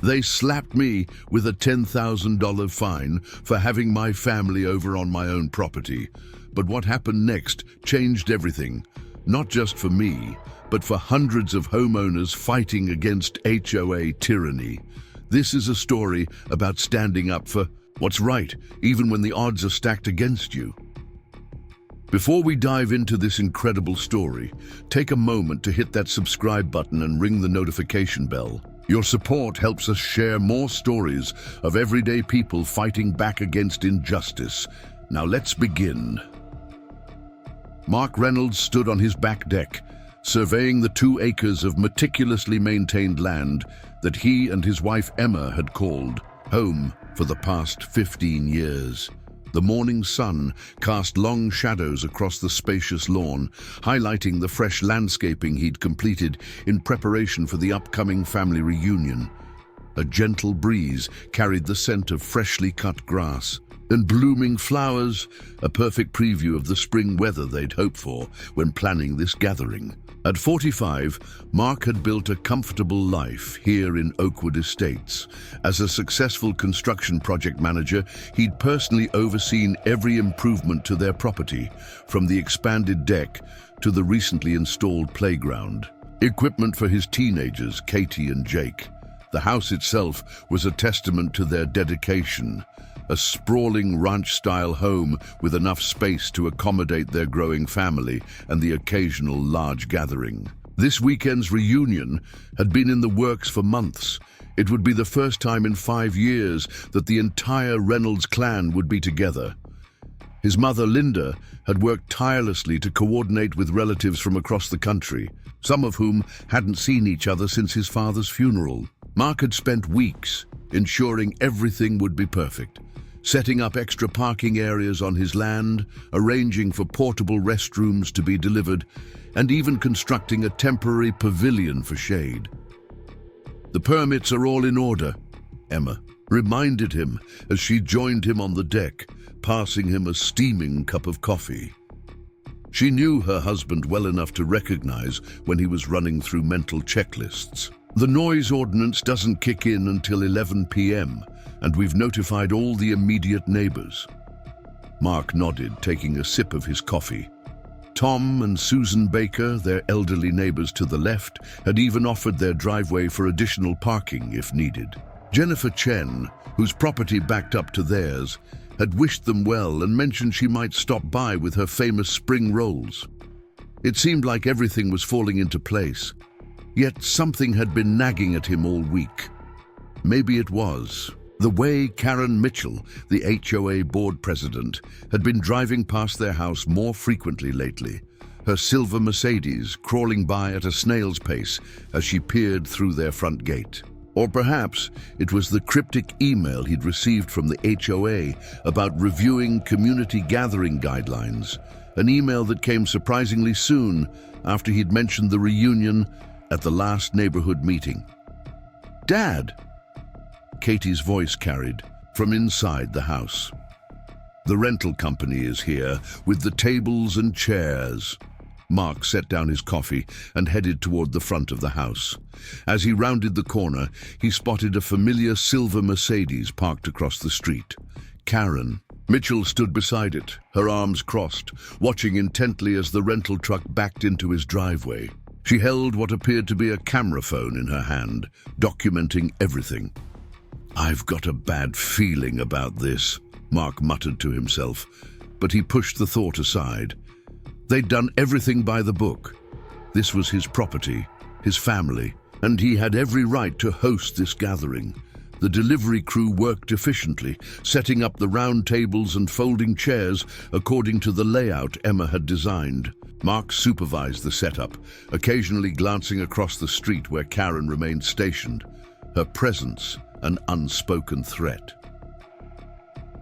They slapped me with a $10,000 fine for having my family over on my own property. But what happened next changed everything, not just for me, but for hundreds of homeowners fighting against HOA tyranny. This is a story about standing up for what's right, even when the odds are stacked against you. Before we dive into this incredible story, take a moment to hit that subscribe button and ring the notification bell. Your support helps us share more stories of everyday people fighting back against injustice. Now let's begin. Mark Reynolds stood on his back deck, surveying the 2 acres of meticulously maintained land that he and his wife Emma had called home for the past 15 years. The morning sun cast long shadows across the spacious lawn, highlighting the fresh landscaping he'd completed in preparation for the upcoming family reunion. A gentle breeze carried the scent of freshly cut grass and blooming flowers, a perfect preview of the spring weather they'd hoped for when planning this gathering. At 45, Mark had built a comfortable life here in Oakwood Estates. As a successful construction project manager, he'd personally overseen every improvement to their property, from the expanded deck to the recently installed playground. Equipment for his teenagers, Katie and Jake. The house itself was a testament to their dedication. A sprawling ranch-style home with enough space to accommodate their growing family and the occasional large gathering. This weekend's reunion had been in the works for months. It would be the first time in 5 years that the entire Reynolds clan would be together. His mother, Linda, had worked tirelessly to coordinate with relatives from across the country, some of whom hadn't seen each other since his father's funeral. Mark had spent weeks ensuring everything would be perfect, setting up extra parking areas on his land, arranging for portable restrooms to be delivered, and even constructing a temporary pavilion for shade. "The permits are all in order," Emma reminded him as she joined him on the deck, passing him a steaming cup of coffee. She knew her husband well enough to recognize when he was running through mental checklists. "The noise ordinance doesn't kick in until 11 p.m., and we've notified all the immediate neighbors." Mark nodded, taking a sip of his coffee. Tom and Susan Baker, their elderly neighbors to the left, had even offered their driveway for additional parking if needed. Jennifer Chen, whose property backed up to theirs, had wished them well and mentioned she might stop by with her famous spring rolls. It seemed like everything was falling into place, yet something had been nagging at him all week. Maybe it was the way Karen Mitchell, the HOA board president, had been driving past their house more frequently lately, her silver Mercedes crawling by at a snail's pace as she peered through their front gate. Or perhaps it was the cryptic email he'd received from the HOA about reviewing community gathering guidelines, an email that came surprisingly soon after he'd mentioned the reunion at the last neighborhood meeting. "Dad!" Katie's voice carried from inside the house. "The rental company is here with the tables and chairs." Mark set down his coffee and headed toward the front of the house. As he rounded the corner, he spotted a familiar silver Mercedes parked across the street. Karen Mitchell stood beside it, her arms crossed, watching intently as the rental truck backed into his driveway. She held what appeared to be a camera phone in her hand, documenting everything. "I've got a bad feeling about this," Mark muttered to himself, but he pushed the thought aside. They'd done everything by the book. This was his property, his family, and he had every right to host this gathering. The delivery crew worked efficiently, setting up the round tables and folding chairs according to the layout Emma had designed. Mark supervised the setup, occasionally glancing across the street where Karen remained stationed, her presence an unspoken threat.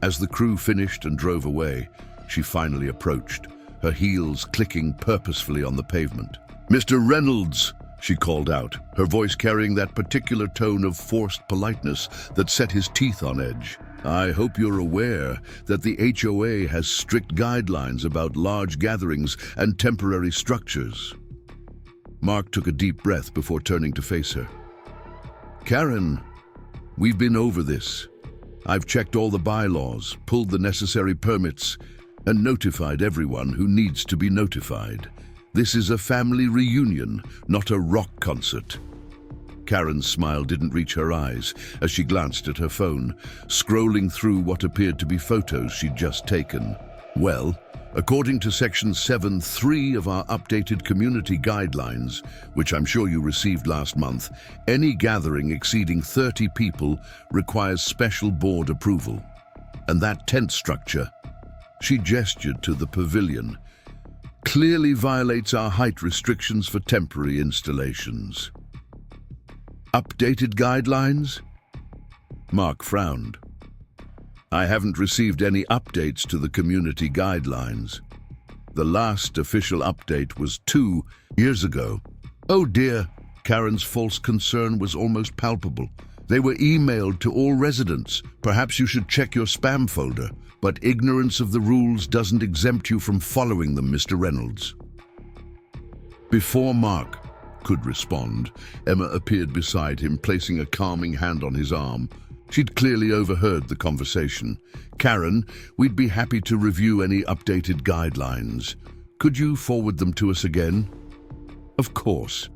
As the crew finished and drove away, she finally approached, her heels clicking purposefully on the pavement. "Mr. Reynolds," she called out, her voice carrying that particular tone of forced politeness that set his teeth on edge. "I hope you're aware that the HOA has strict guidelines about large gatherings and temporary structures." Mark took a deep breath before turning to face her. "Karen," We've been over this. I've checked all the bylaws, pulled the necessary permits, and notified everyone who needs to be notified. This is a family reunion, not a rock concert. Karen's smile didn't reach her eyes as she glanced at her phone, scrolling through what appeared to be photos she'd just taken. Well, according to Section 7.3 of our updated community guidelines, which I'm sure you received last month, any gathering exceeding 30 people requires special board approval. And that tent structure, she gestured to the pavilion, clearly violates our height restrictions for temporary installations. Updated guidelines? Mark frowned. I haven't received any updates to the community guidelines. The last official update was 2 years ago. Oh dear, Karen's false concern was almost palpable. They were emailed to all residents. Perhaps you should check your spam folder, but ignorance of the rules doesn't exempt you from following them, Mr. Reynolds. Before Mark could respond, Emma appeared beside him, placing a calming hand on his arm. She'd clearly overheard the conversation. Karen, we'd be happy to review any updated guidelines. Could you forward them to us again? Of course.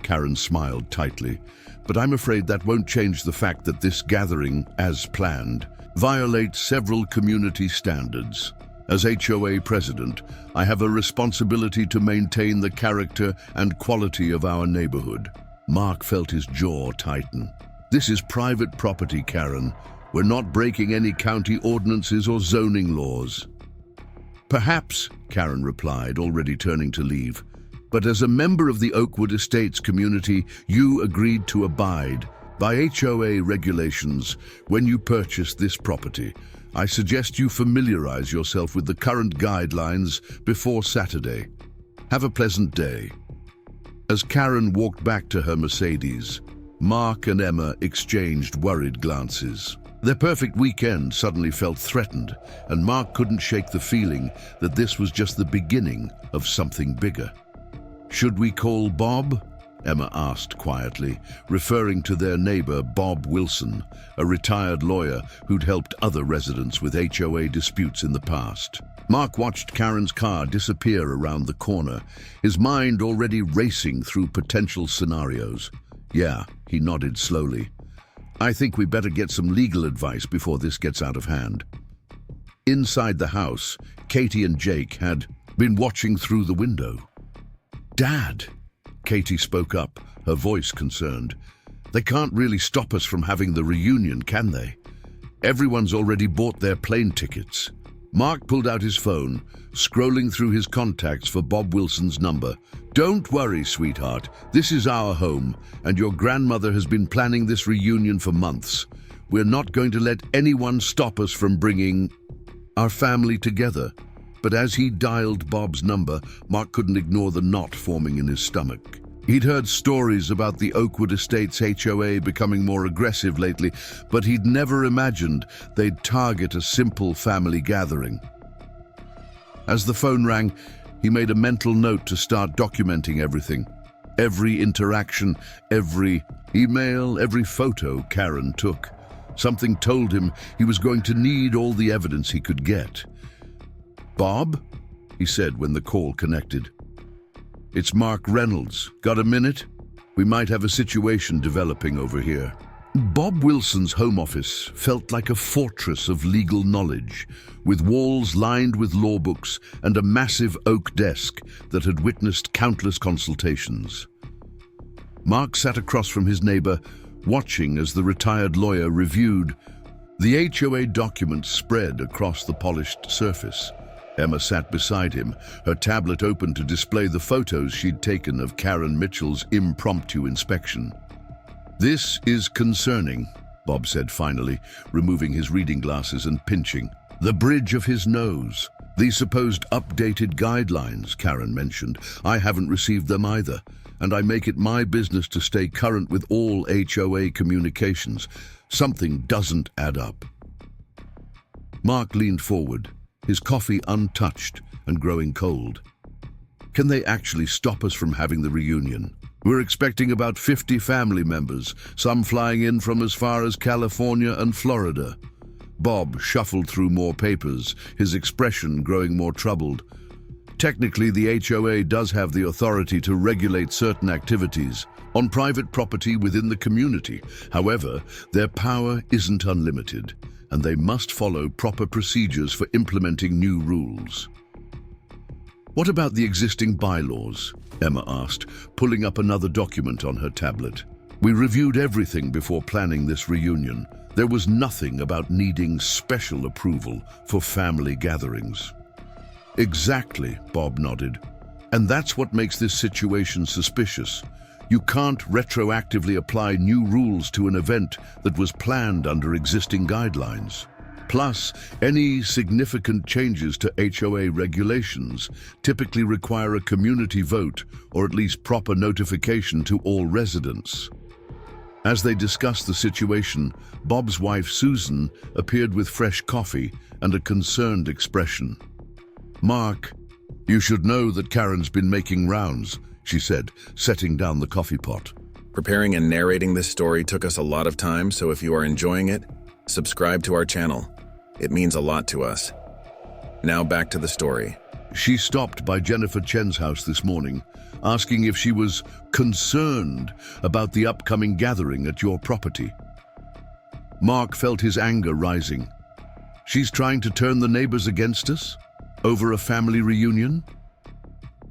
Karen smiled tightly, but I'm afraid that won't change the fact that this gathering, as planned, violates several community standards. As HOA president, I have a responsibility to maintain the character and quality of our neighborhood. Mark felt his jaw tighten. This is private property, Karen. We're not breaking any county ordinances or zoning laws. Perhaps, Karen replied, already turning to leave. But as a member of the Oakwood Estates community, you agreed to abide by HOA regulations when you purchased this property. I suggest you familiarize yourself with the current guidelines before Saturday. Have a pleasant day. As Karen walked back to her Mercedes, Mark and Emma exchanged worried glances. Their perfect weekend suddenly felt threatened, and Mark couldn't shake the feeling that this was just the beginning of something bigger. Should we call Bob? Emma asked quietly, referring to their neighbor Bob Wilson, a retired lawyer who'd helped other residents with HOA disputes in the past. Mark watched Karen's car disappear around the corner, his mind already racing through potential scenarios. Yeah, he nodded slowly. I think we better get some legal advice before this gets out of hand. Inside the house, Katie and Jake had been watching through the window. Dad, Katie spoke up, her voice concerned. They can't really stop us from having the reunion, can they? Everyone's already bought their plane tickets. Mark pulled out his phone, scrolling through his contacts for Bob Wilson's number. Don't worry, sweetheart. This is our home, and your grandmother has been planning this reunion for months. We're not going to let anyone stop us from bringing our family together. But as he dialed Bob's number, Mark couldn't ignore the knot forming in his stomach. He'd heard stories about the Oakwood Estates HOA becoming more aggressive lately, but he'd never imagined they'd target a simple family gathering. As the phone rang, he made a mental note to start documenting everything. Every interaction, every email, every photo Karen took. Something told him he was going to need all the evidence he could get. Bob? He said when the call connected. It's Mark Reynolds. Got a minute? We might have a situation developing over here. Bob Wilson's home office felt like a fortress of legal knowledge, with walls lined with law books and a massive oak desk that had witnessed countless consultations. Mark sat across from his neighbor, watching as the retired lawyer reviewed. The HOA documents spread across the polished surface. Emma sat beside him, her tablet open to display the photos she'd taken of Karen Mitchell's impromptu inspection. This is concerning, Bob said finally, removing his reading glasses and pinching the bridge of his nose. These supposed updated guidelines, Karen mentioned. I haven't received them either, and I make it my business to stay current with all HOA communications. Something doesn't add up. Mark leaned forward, his coffee untouched and growing cold. Can they actually stop us from having the reunion? We're expecting about 50 family members, some flying in from as far as California and Florida. Bob shuffled through more papers, his expression growing more troubled. Technically, the HOA does have the authority to regulate certain activities on private property within the community. However, their power isn't unlimited, and they must follow proper procedures for implementing new rules. What about the existing bylaws? Emma asked, pulling up another document on her tablet. We reviewed everything before planning this reunion. There was nothing about needing special approval for family gatherings. Exactly, Bob nodded. And that's what makes this situation suspicious. You can't retroactively apply new rules to an event that was planned under existing guidelines. Plus, any significant changes to HOA regulations typically require a community vote or at least proper notification to all residents. As they discussed the situation, Bob's wife Susan appeared with fresh coffee and a concerned expression. Mark, you should know that Karen's been making rounds, she said, setting down the coffee pot. Preparing and narrating this story took us a lot of time, so if you are enjoying it, subscribe to our channel. It means a lot to us. Now back to the story. She stopped by Jennifer Chen's house this morning, asking if she was concerned about the upcoming gathering at your property. Mark felt his anger rising. She's trying to turn the neighbors against us? Over a family reunion?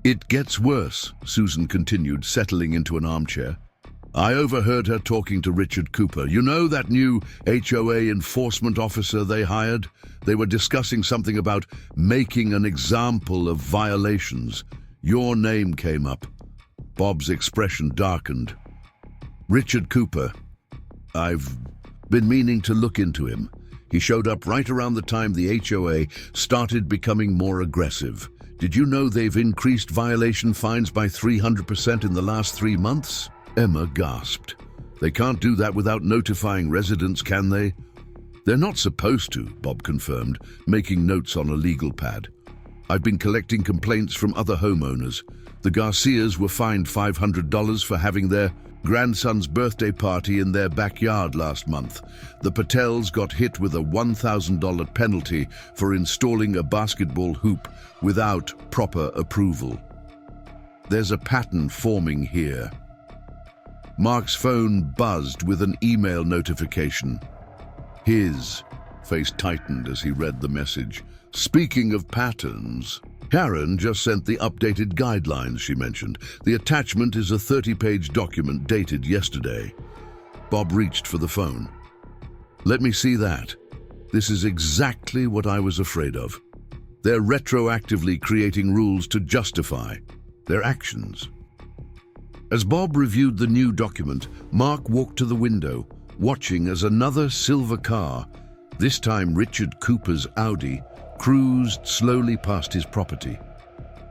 It gets worse, Susan continued, settling into an armchair. I overheard her talking to Richard Cooper. You know that new HOA enforcement officer they hired? They were discussing something about making an example of violations. Your name came up. Bob's expression darkened. Richard Cooper. I've been meaning to look into him. He showed up right around the time the HOA started becoming more aggressive. Did you know they've increased violation fines by 300% in the last 3 months? Emma gasped. They can't do that without notifying residents, can they? They're not supposed to, Bob confirmed, making notes on a legal pad. I've been collecting complaints from other homeowners. The Garcias were fined $500 for having their grandson's birthday party in their backyard last month. The Patels got hit with a $1,000 penalty for installing a basketball hoop without proper approval. There's a pattern forming here. Mark's phone buzzed with an email notification. His face tightened as he read the message. Speaking of patterns, Karen just sent the updated guidelines she mentioned. The attachment is a 30-page document dated yesterday. Bob reached for the phone. Let me see that. This is exactly what I was afraid of. They're retroactively creating rules to justify their actions. As Bob reviewed the new document, Mark walked to the window, watching as another silver car, this time Richard Cooper's Audi, cruised slowly past his property.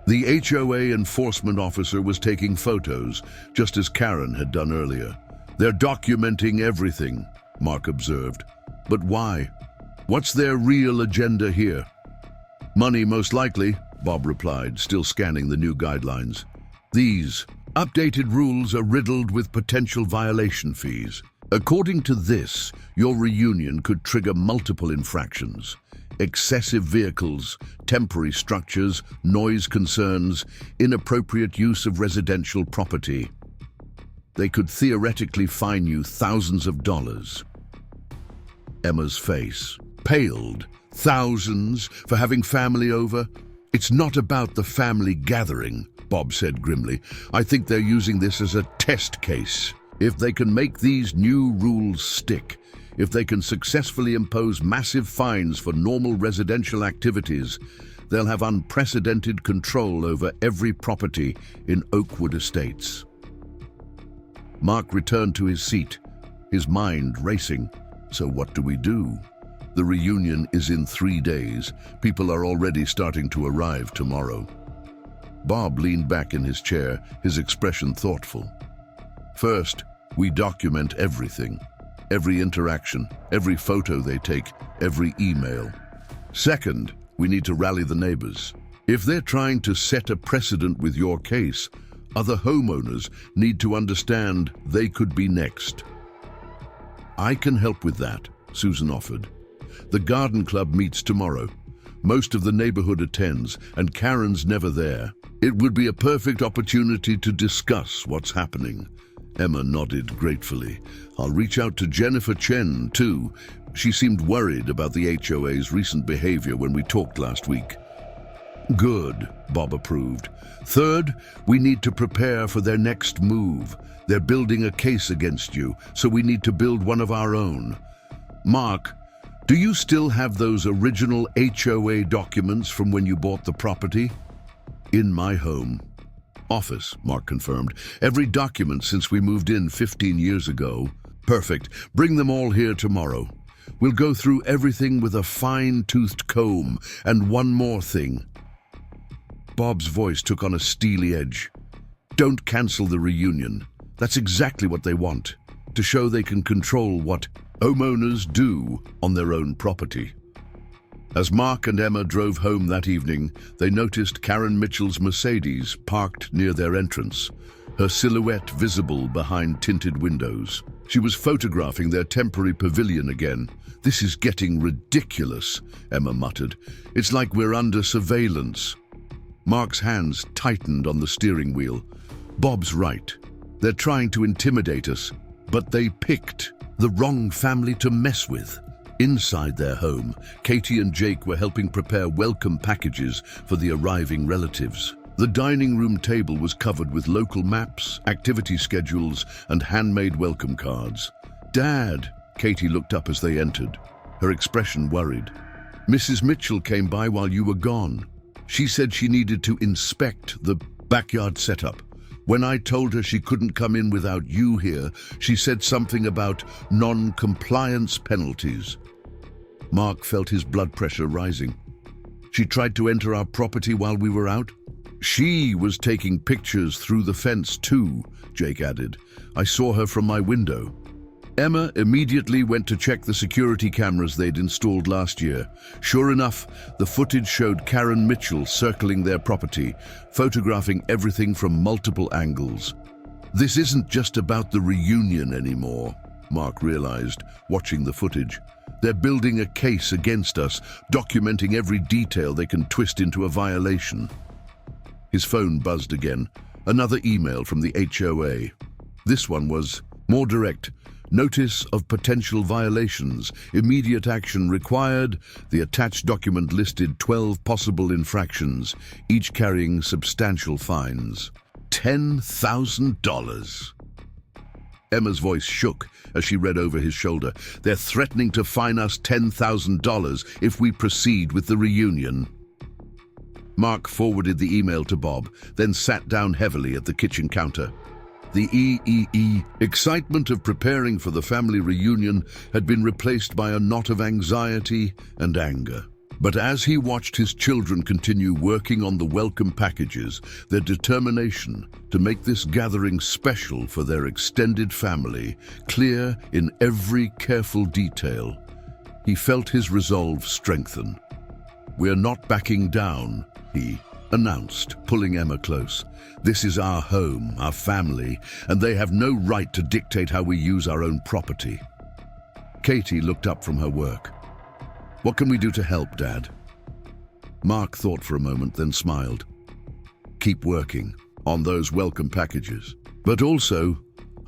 The HOA enforcement officer was taking photos, just as Karen had done earlier. They're documenting everything, Mark observed. But why? What's their real agenda here? Money, most likely, Bob replied, still scanning the new guidelines. These updated rules are riddled with potential violation fees. According to this, your reunion could trigger multiple infractions. Excessive vehicles, temporary structures, noise concerns, inappropriate use of residential property. They could theoretically fine you thousands of dollars. Emma's face paled. Thousands for having family over? It's not about the family gathering, Bob said grimly. I think they're using this as a test case. If they can make these new rules stick, if they can successfully impose massive fines for normal residential activities, they'll have unprecedented control over every property in Oakwood Estates. Mark returned to his seat, his mind racing. So what do we do? The reunion is in 3 days. People are already starting to arrive tomorrow. Bob leaned back in his chair, his expression thoughtful. First, we document everything. Every interaction, every photo they take, every email. Second, we need to rally the neighbors. If they're trying to set a precedent with your case, Other homeowners need to understand they could be next. I can help with that, Susan offered. The garden club meets tomorrow. Most of the neighborhood attends, and Karen's never there. It would be a perfect opportunity to discuss what's happening. Emma nodded gratefully. I'll reach out to Jennifer Chen, too. She seemed worried about the HOA's recent behavior when we talked last week. Good, Bob approved. Third, we need to prepare for their next move. They're building a case against you, so we need to build one of our own. Mark, do you still have those original HOA documents from when you bought the property? In my home. Office, Mark confirmed. Every document since we moved in 15 years ago. Perfect. Bring them all here tomorrow. We'll go through everything with a fine-toothed comb. And one more thing. Bob's voice took on a steely edge. Don't cancel the reunion. That's exactly what they want, to show they can control what homeowners do on their own property. As Mark and Emma drove home that evening, they noticed Karen Mitchell's Mercedes parked near their entrance, her silhouette visible behind tinted windows. She was photographing their temporary pavilion again. This is getting ridiculous, Emma muttered. It's like we're under surveillance. Mark's hands tightened on the steering wheel. Bob's right. They're trying to intimidate us, but they picked the wrong family to mess with. Inside their home, Katie and Jake were helping prepare welcome packages for the arriving relatives. The dining room table was covered with local maps, activity schedules, and handmade welcome cards. Dad, Katie looked up as they entered, her expression worried. Mrs. Mitchell came by while you were gone. She said she needed to inspect the backyard setup. When I told her she couldn't come in without you here, she said something about non-compliance penalties. Mark felt his blood pressure rising. She tried to enter our property while we were out? She was taking pictures through the fence too, Jake added. I saw her from my window. Emma immediately went to check the security cameras they'd installed last year. Sure enough, the footage showed Karen Mitchell circling their property, photographing everything from multiple angles. This isn't just about the reunion anymore, Mark realized, watching the footage. They're building a case against us, documenting every detail they can twist into a violation. His phone buzzed again. Another email from the HOA. This one was more direct. Notice of potential violations. Immediate action required. The attached document listed 12 possible infractions, each carrying substantial fines. $10,000. Emma's voice shook as she read over his shoulder. They're threatening to fine us $10,000 if we proceed with the reunion. Mark forwarded the email to Bob, then sat down heavily at the kitchen counter. The excitement of preparing for the family reunion had been replaced by a knot of anxiety and anger. But as he watched his children continue working on the welcome packages, their determination to make this gathering special for their extended family clear in every careful detail, he felt his resolve strengthen. We're not backing down, he announced, pulling Emma close. This is our home, our family, and they have no right to dictate how we use our own property. Katie looked up from her work. What can we do to help, Dad? Mark thought for a moment, then smiled. Keep working on those welcome packages. But also,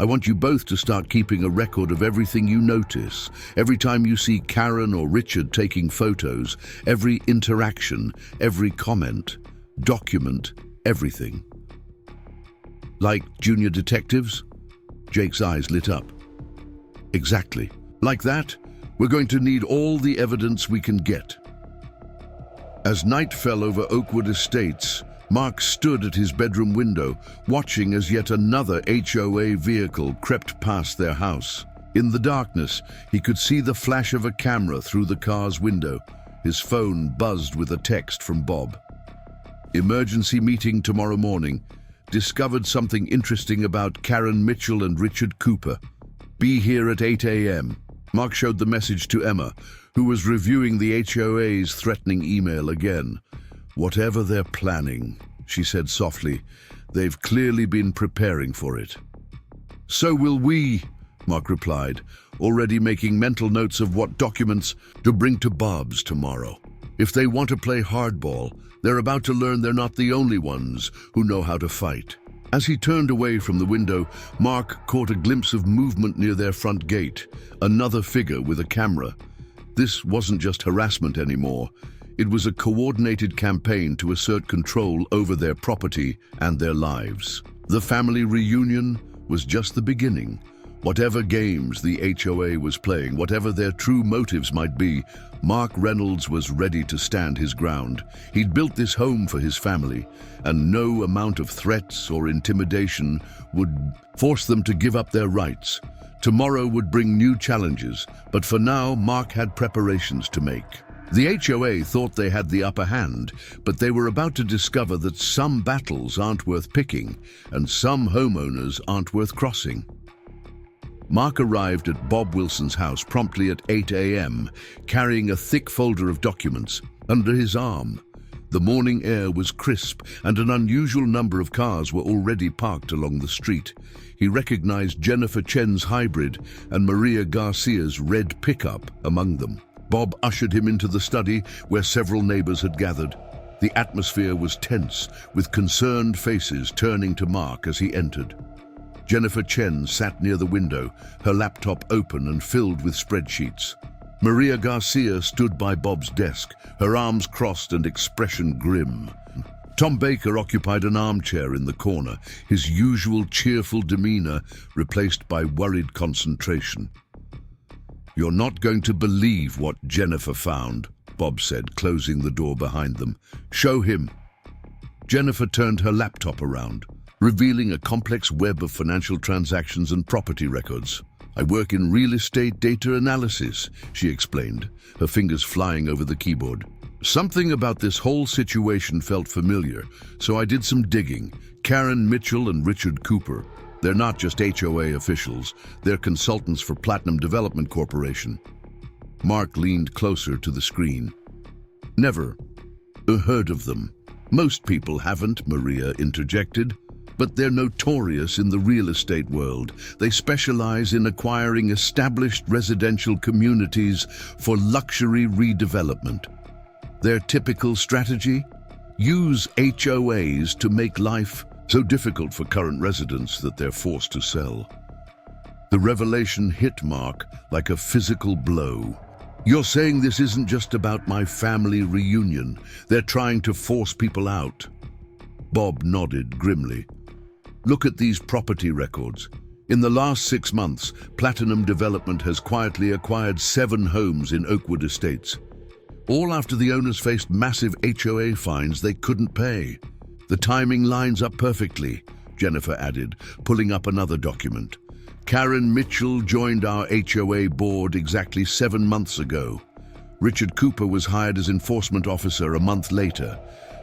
I want you both to start keeping a record of everything you notice. Every time you see Karen or Richard taking photos, every interaction, every comment. Document everything. Like junior detectives? Jake's eyes lit up. Exactly. Like that, we're going to need all the evidence we can get. As night fell over Oakwood Estates, Mark stood at his bedroom window, watching as yet another HOA vehicle crept past their house. In the darkness, he could see the flash of a camera through the car's window. His phone buzzed with a text from Bob. Emergency meeting tomorrow morning. Discovered something interesting about Karen Mitchell and Richard Cooper. Be here at 8 a.m. Mark showed the message to Emma, who was reviewing the HOA's threatening email again. Whatever they're planning, she said softly, They've clearly been preparing for it. So will we, Mark replied, already making mental notes of what documents to bring to Bob's tomorrow. If they want to play hardball, they're about to learn they're not the only ones who know how to fight. As he turned away from the window, Mark caught a glimpse of movement near their front gate, another figure with a camera. This wasn't just harassment anymore. It was a coordinated campaign to assert control over their property and their lives. The family reunion was just the beginning. Whatever games the HOA was playing, whatever their true motives might be, Mark Reynolds was ready to stand his ground. He'd built this home for his family, and no amount of threats or intimidation would force them to give up their rights. Tomorrow would bring new challenges, but for now, Mark had preparations to make. The HOA thought they had the upper hand, but they were about to discover that some battles aren't worth picking, and some homeowners aren't worth crossing. Mark arrived at Bob Wilson's house promptly at 8 a.m., carrying a thick folder of documents under his arm. The morning air was crisp, and an unusual number of cars were already parked along the street. He recognized Jennifer Chen's hybrid and Maria Garcia's red pickup among them. Bob ushered him into the study where several neighbors had gathered. The atmosphere was tense, with concerned faces turning to Mark as he entered. Jennifer Chen sat near the window, her laptop open and filled with spreadsheets. Maria Garcia stood by Bob's desk, her arms crossed and expression grim. Tom Baker occupied an armchair in the corner, his usual cheerful demeanor replaced by worried concentration. "You're not going to believe what Jennifer found," Bob said, closing the door behind them. "Show him." Jennifer turned her laptop around, revealing a complex web of financial transactions and property records. "I work in real estate data analysis," she explained, her fingers flying over the keyboard. "Something about this whole situation felt familiar, so I did some digging. Karen Mitchell and Richard Cooper. They're not just HOA officials, they're consultants for Platinum Development Corporation." Mark leaned closer to the screen. "Never heard of them." "Most people haven't," Maria interjected. "But they're notorious in the real estate world. They specialize in acquiring established residential communities for luxury redevelopment. Their typical strategy? Use HOAs to make life so difficult for current residents that they're forced to sell." The revelation hit Mark like a physical blow. "You're saying this isn't just about my family reunion. They're trying to force people out." Bob nodded grimly. "Look at these property records. In the last 6 months, Platinum Development has quietly acquired 7 homes in Oakwood Estates, all after the owners faced massive HOA fines they couldn't pay. The timing lines up perfectly," Jennifer added, pulling up another document. "Karen Mitchell joined our HOA board exactly 7 months ago. Richard Cooper was hired as enforcement officer a month later.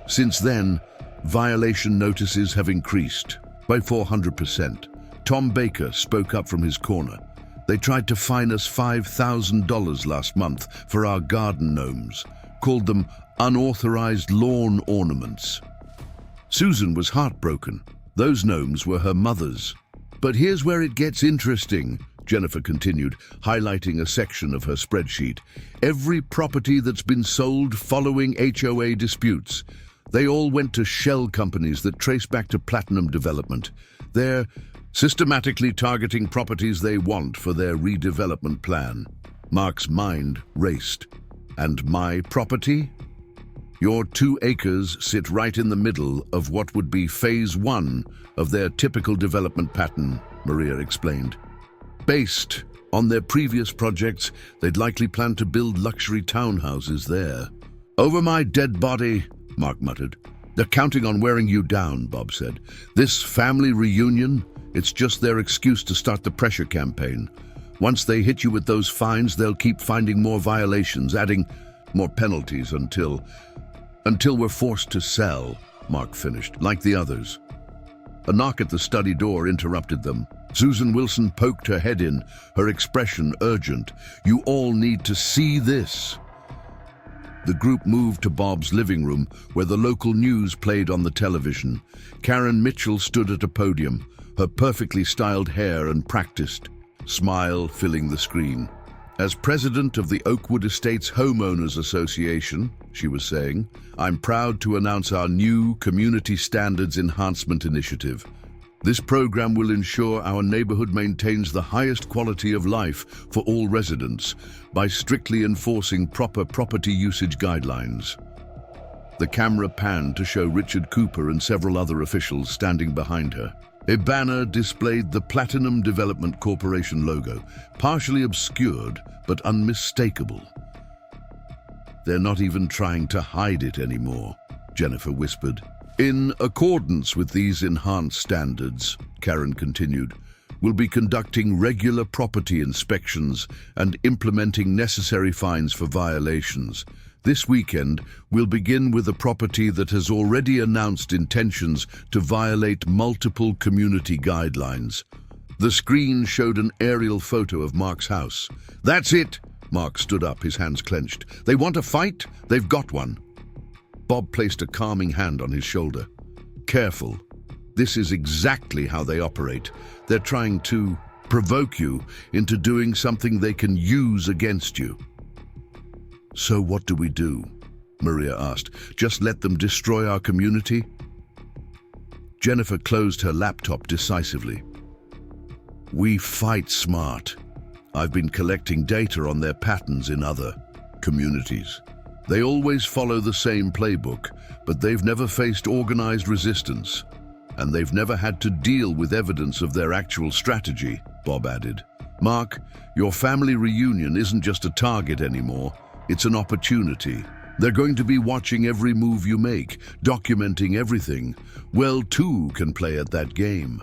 Since then, violation notices have increased by 400%. Tom Baker spoke up from his corner. "They tried to fine us $5,000 last month for our garden gnomes, called them unauthorized lawn ornaments." Susan was heartbroken. Those gnomes were her mother's. "But here's where it gets interesting," Jennifer continued, highlighting a section of her spreadsheet. "Every property that's been sold following HOA disputes, they all went to shell companies that trace back to Platinum Development. They're systematically targeting properties they want for their redevelopment plan." Mark's mind raced. "And my property? Your 2 acres sit right in the middle of what would be phase 1 of their typical development pattern," Maria explained. "Based on their previous projects, they'd likely plan to build luxury townhouses there." "Over my dead body," Mark muttered. "They're counting on wearing you down," Bob said. "This family reunion, it's just their excuse to start the pressure campaign. Once they hit you with those fines, they'll keep finding more violations, adding more penalties until we're forced to sell," Mark finished, "like the others." A knock at the study door interrupted them. Susan Wilson poked her head in, her expression urgent. "You all need to see this." The group moved to Bob's living room, where the local news played on the television. Karen Mitchell stood at a podium, her perfectly styled hair and practiced smile filling the screen. "As president of the Oakwood Estates Homeowners Association," she was saying, "I'm proud to announce our new Community Standards Enhancement Initiative. This program will ensure our neighborhood maintains the highest quality of life for all residents by strictly enforcing proper property usage guidelines." The camera panned to show Richard Cooper and several other officials standing behind her. A banner displayed the Platinum Development Corporation logo, partially obscured but unmistakable. "They're not even trying to hide it anymore," Jennifer whispered. "In accordance with these enhanced standards," Karen continued, "we'll be conducting regular property inspections and implementing necessary fines for violations. This weekend, we'll begin with a property that has already announced intentions to violate multiple community guidelines." The screen showed an aerial photo of Mark's house. "That's it!" Mark stood up, his hands clenched. "They want a fight? They've got one." Bob placed a calming hand on his shoulder. "Careful. This is exactly how they operate. They're trying to provoke you into doing something they can use against you." "So what do we do?" Maria asked. "Just let them destroy our community?" Jennifer closed her laptop decisively. "We fight smart. I've been collecting data on their patterns in other communities. They always follow the same playbook, but they've never faced organized resistance. And they've never had to deal with evidence of their actual strategy," Bob added. "Mark, your family reunion isn't just a target anymore. It's an opportunity. They're going to be watching every move you make, documenting everything. Well, two can play at that game."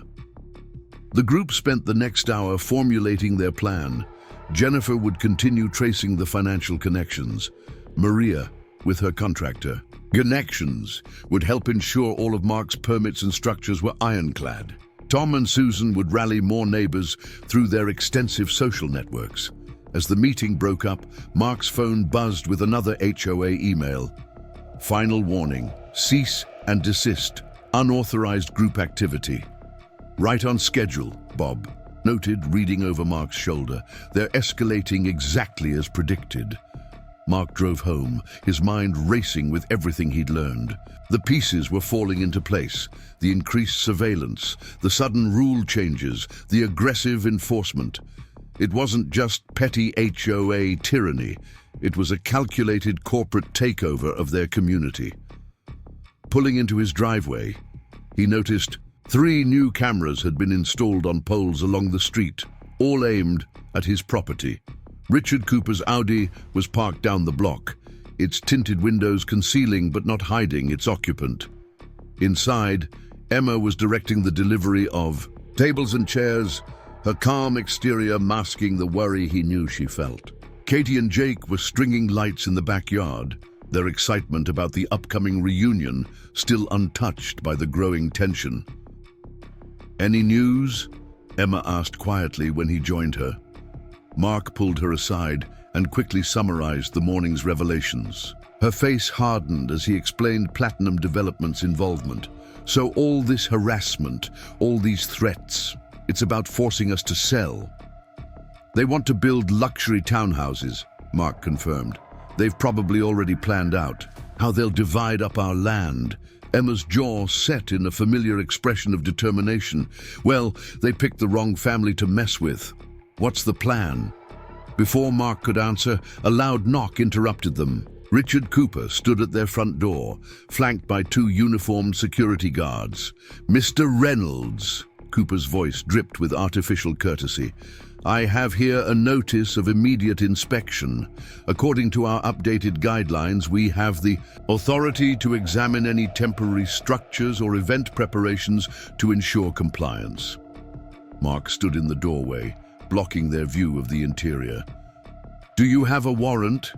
The group spent the next hour formulating their plan. Jennifer would continue tracing the financial connections. Maria, with her contractor, connections, would help ensure all of Mark's permits and structures were ironclad. Tom and Susan would rally more neighbors through their extensive social networks. As the meeting broke up, Mark's phone buzzed with another HOA email. "Final warning. Cease and desist. Unauthorized group activity." "Right on schedule," Bob noted, reading over Mark's shoulder. "They're escalating exactly as predicted." Mark drove home, his mind racing with everything he'd learned. The pieces were falling into place. The increased surveillance, the sudden rule changes, the aggressive enforcement. It wasn't just petty HOA tyranny. It was a calculated corporate takeover of their community. Pulling into his driveway, he noticed 3 new cameras had been installed on poles along the street, all aimed at his property. Richard Cooper's Audi was parked down the block, its tinted windows concealing but not hiding its occupant. Inside, Emma was directing the delivery of tables and chairs, her calm exterior masking the worry he knew she felt. Katie and Jake were stringing lights in the backyard, their excitement about the upcoming reunion still untouched by the growing tension. "Any news?" Emma asked quietly when he joined her. Mark pulled her aside and quickly summarized the morning's revelations. Her face hardened as he explained Platinum Development's involvement. "So all this harassment, all these threats, it's about forcing us to sell." "They want to build luxury townhouses," Mark confirmed. "They've probably already planned out how they'll divide up our land." Emma's jaw set in a familiar expression of determination. "Well, they picked the wrong family to mess with. What's the plan?" Before Mark could answer, a loud knock interrupted them. Richard Cooper stood at their front door, flanked by 2 uniformed security guards. "Mr. Reynolds," Cooper's voice dripped with artificial courtesy, "I have here a notice of immediate inspection. According to our updated guidelines, we have the authority to examine any temporary structures or event preparations to ensure compliance." Mark stood in the doorway, blocking their view of the interior. "Do you have a warrant?"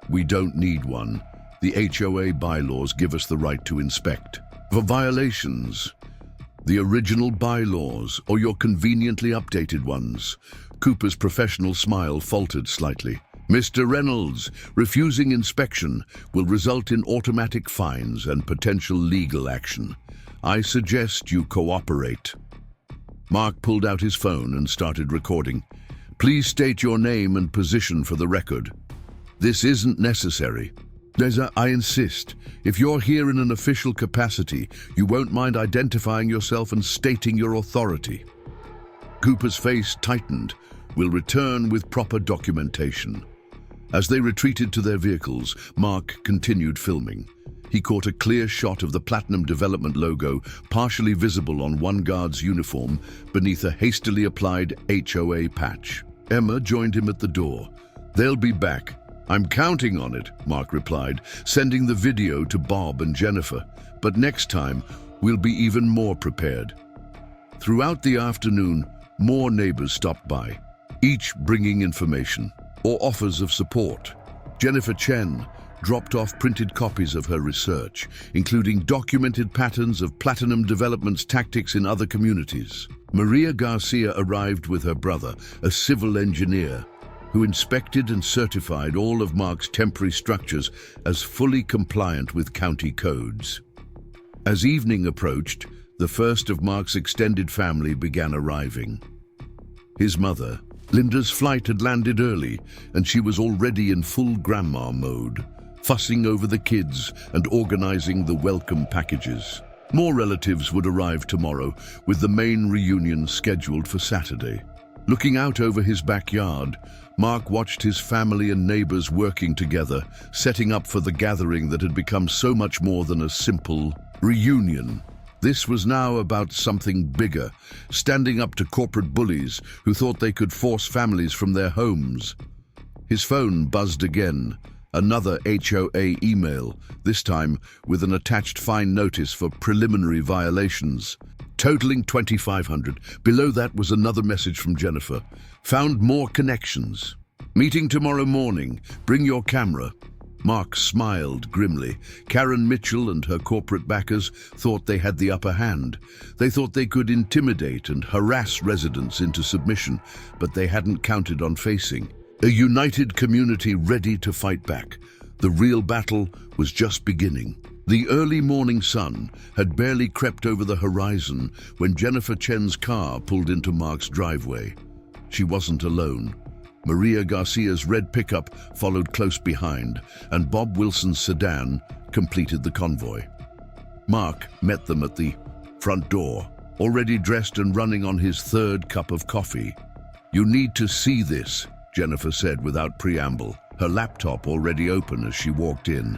"We don't need one. The HOA bylaws give us the right to inspect. For violations, the original bylaws or your conveniently updated ones." Cooper's professional smile faltered slightly. Mr. Reynolds, refusing inspection will result in automatic fines and potential legal action. I suggest you cooperate. Mark pulled out his phone and started recording. Please state your name and position for the record. This isn't necessary. I insist, if you're here in an official capacity, you won't mind identifying yourself and stating your authority. Cooper's face tightened. We'll return with proper documentation. As they retreated to their vehicles, Mark continued filming. He caught a clear shot of the Platinum Development logo, partially visible on one guard's uniform, beneath a hastily applied HOA patch. Emma joined him at the door. They'll be back. I'm counting on it, Mark replied, sending the video to Bob and Jennifer. But next time, we'll be even more prepared. Throughout the afternoon, more neighbors stopped by, each bringing information or offers of support. Jennifer Chen dropped off printed copies of her research, including documented patterns of Platinum Development's tactics in other communities. Maria Garcia arrived with her brother, a civil engineer, who inspected and certified all of Mark's temporary structures as fully compliant with county codes. As evening approached, the first of Mark's extended family began arriving. His mother, Linda's flight had landed early, and she was already in full grandma mode, fussing over the kids and organizing the welcome packages. More relatives would arrive tomorrow, with the main reunion scheduled for Saturday. Looking out over his backyard, Mark watched his family and neighbors working together, setting up for the gathering that had become so much more than a simple reunion. This was now about something bigger, standing up to corporate bullies who thought they could force families from their homes. His phone buzzed again. Another HOA email, this time with an attached fine notice for preliminary violations, totaling $2,500. Below that was another message from Jennifer. Found more connections. Meeting tomorrow morning. Bring your camera. Mark smiled grimly. Karen Mitchell and her corporate backers thought they had the upper hand. They thought they could intimidate and harass residents into submission, but they hadn't counted on facing a united community ready to fight back. The real battle was just beginning. The early morning sun had barely crept over the horizon when Jennifer Chen's car pulled into Mark's driveway. She wasn't alone. Maria Garcia's red pickup followed close behind, and Bob Wilson's sedan completed the convoy. Mark met them at the front door, already dressed and running on his third cup of coffee. "You need to see this," Jennifer said without preamble, her laptop already open as she walked in.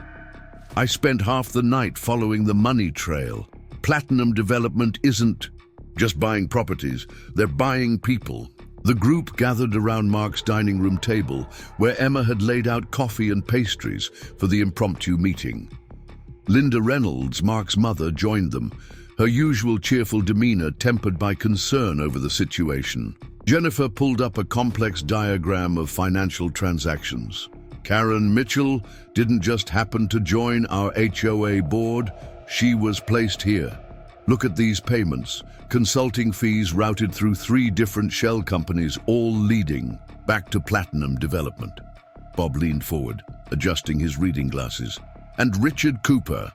"I spent half the night following the money trail. Platinum Development isn't just buying properties, they're buying people." The group gathered around Mark's dining room table, where Emma had laid out coffee and pastries for the impromptu meeting. Linda Reynolds, Mark's mother, joined them, her usual cheerful demeanor tempered by concern over the situation. Jennifer pulled up a complex diagram of financial transactions. Karen Mitchell didn't just happen to join our HOA board, she was placed here. Look at these payments. Consulting fees routed through 3 different shell companies, all leading back to Platinum Development. Bob leaned forward, adjusting his reading glasses. And Richard Cooper.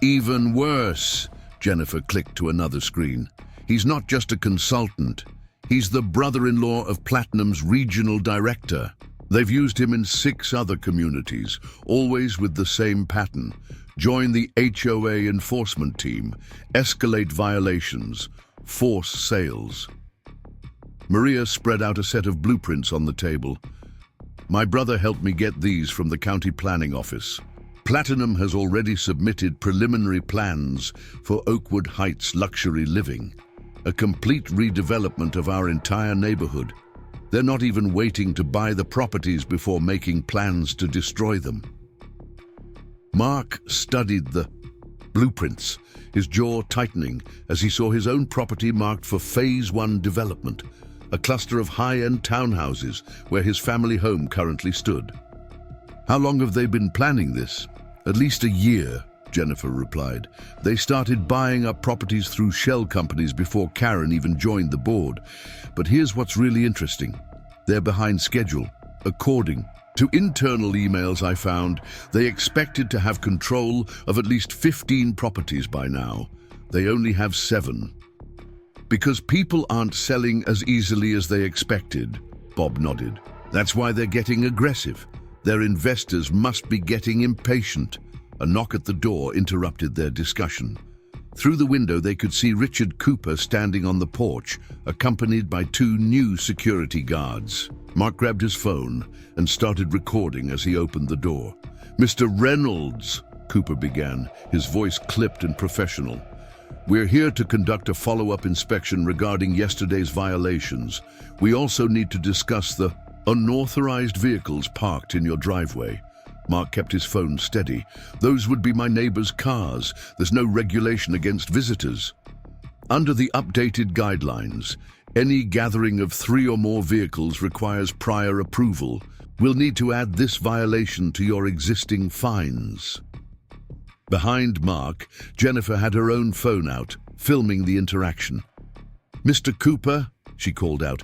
Even worse, Jennifer clicked to another screen. He's not just a consultant. He's the brother-in-law of Platinum's regional director. They've used him in 6 other communities, always with the same pattern. Join the HOA enforcement team, escalate violations, force sales. Maria spread out a set of blueprints on the table. My brother helped me get these from the county planning office. Platinum has already submitted preliminary plans for Oakwood Heights luxury living, a complete redevelopment of our entire neighborhood. They're not even waiting to buy the properties before making plans to destroy them. Mark studied the blueprints, his jaw tightening as he saw his own property marked for Phase 1 development, a cluster of high-end townhouses where his family home currently stood. How long have they been planning this? At least a year, Jennifer replied. They started buying up properties through shell companies before Karen even joined the board. But here's what's really interesting. They're behind schedule. According to internal emails I found, they expected to have control of at least 15 properties by now. They only have 7. Because people aren't selling as easily as they expected, Bob nodded. That's why they're getting aggressive. Their investors must be getting impatient. A knock at the door interrupted their discussion. Through the window they could see Richard Cooper standing on the porch, accompanied by 2 new security guards. Mark grabbed his phone and started recording as he opened the door. "Mr. Reynolds," Cooper began, his voice clipped and professional. "We're here to conduct a follow-up inspection regarding yesterday's violations. We also need to discuss the unauthorized vehicles parked in your driveway." Mark kept his phone steady. "Those would be my neighbor's cars. There's no regulation against visitors. Under the updated guidelines, any gathering of 3 or more vehicles requires prior approval. We'll need to add this violation to your existing fines." Behind Mark, Jennifer had her own phone out, filming the interaction. "Mr. Cooper," she called out,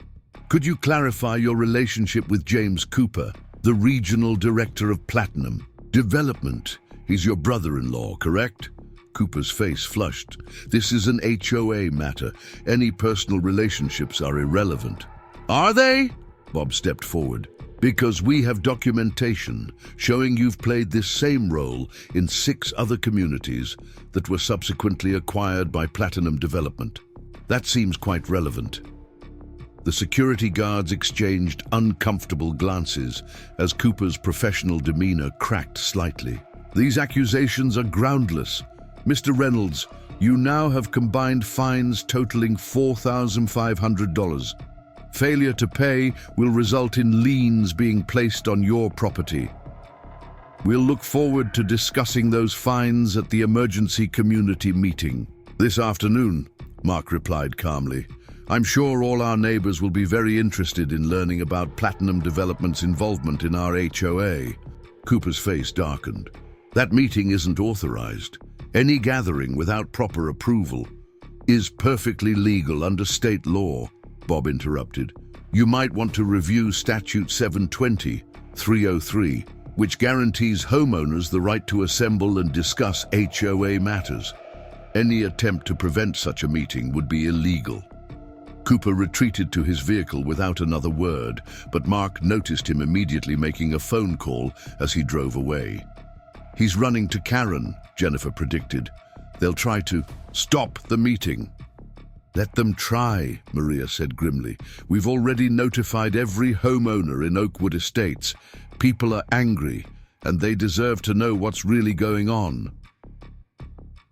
"could you clarify your relationship with James Cooper, the regional director of Platinum Development? He's your brother-in-law, correct?" Cooper's face flushed. "This is an HOA matter. Any personal relationships are irrelevant." "Are they?" Bob stepped forward. "Because we have documentation showing you've played this same role in 6 other communities that were subsequently acquired by Platinum Development. That seems quite relevant." The security guards exchanged uncomfortable glances as Cooper's professional demeanor cracked slightly. "These accusations are groundless. Mr. Reynolds, you now have combined fines totaling $4,500. Failure to pay will result in liens being placed on your property. We'll look forward to discussing those fines at the emergency community meeting this afternoon," Mark replied calmly. "I'm sure all our neighbors will be very interested in learning about Platinum Development's involvement in our HOA." Cooper's face darkened. "That meeting isn't authorized. Any gathering without proper approval is perfectly legal under state law," Bob interrupted. "You might want to review Statute 720-303, which guarantees homeowners the right to assemble and discuss HOA matters. Any attempt to prevent such a meeting would be illegal." Cooper retreated to his vehicle without another word, but Mark noticed him immediately making a phone call as he drove away. "He's running to Karen," Jennifer predicted. "They'll try to stop the meeting." "Let them try," Maria said grimly. "We've already notified every homeowner in Oakwood Estates. People are angry, and they deserve to know what's really going on."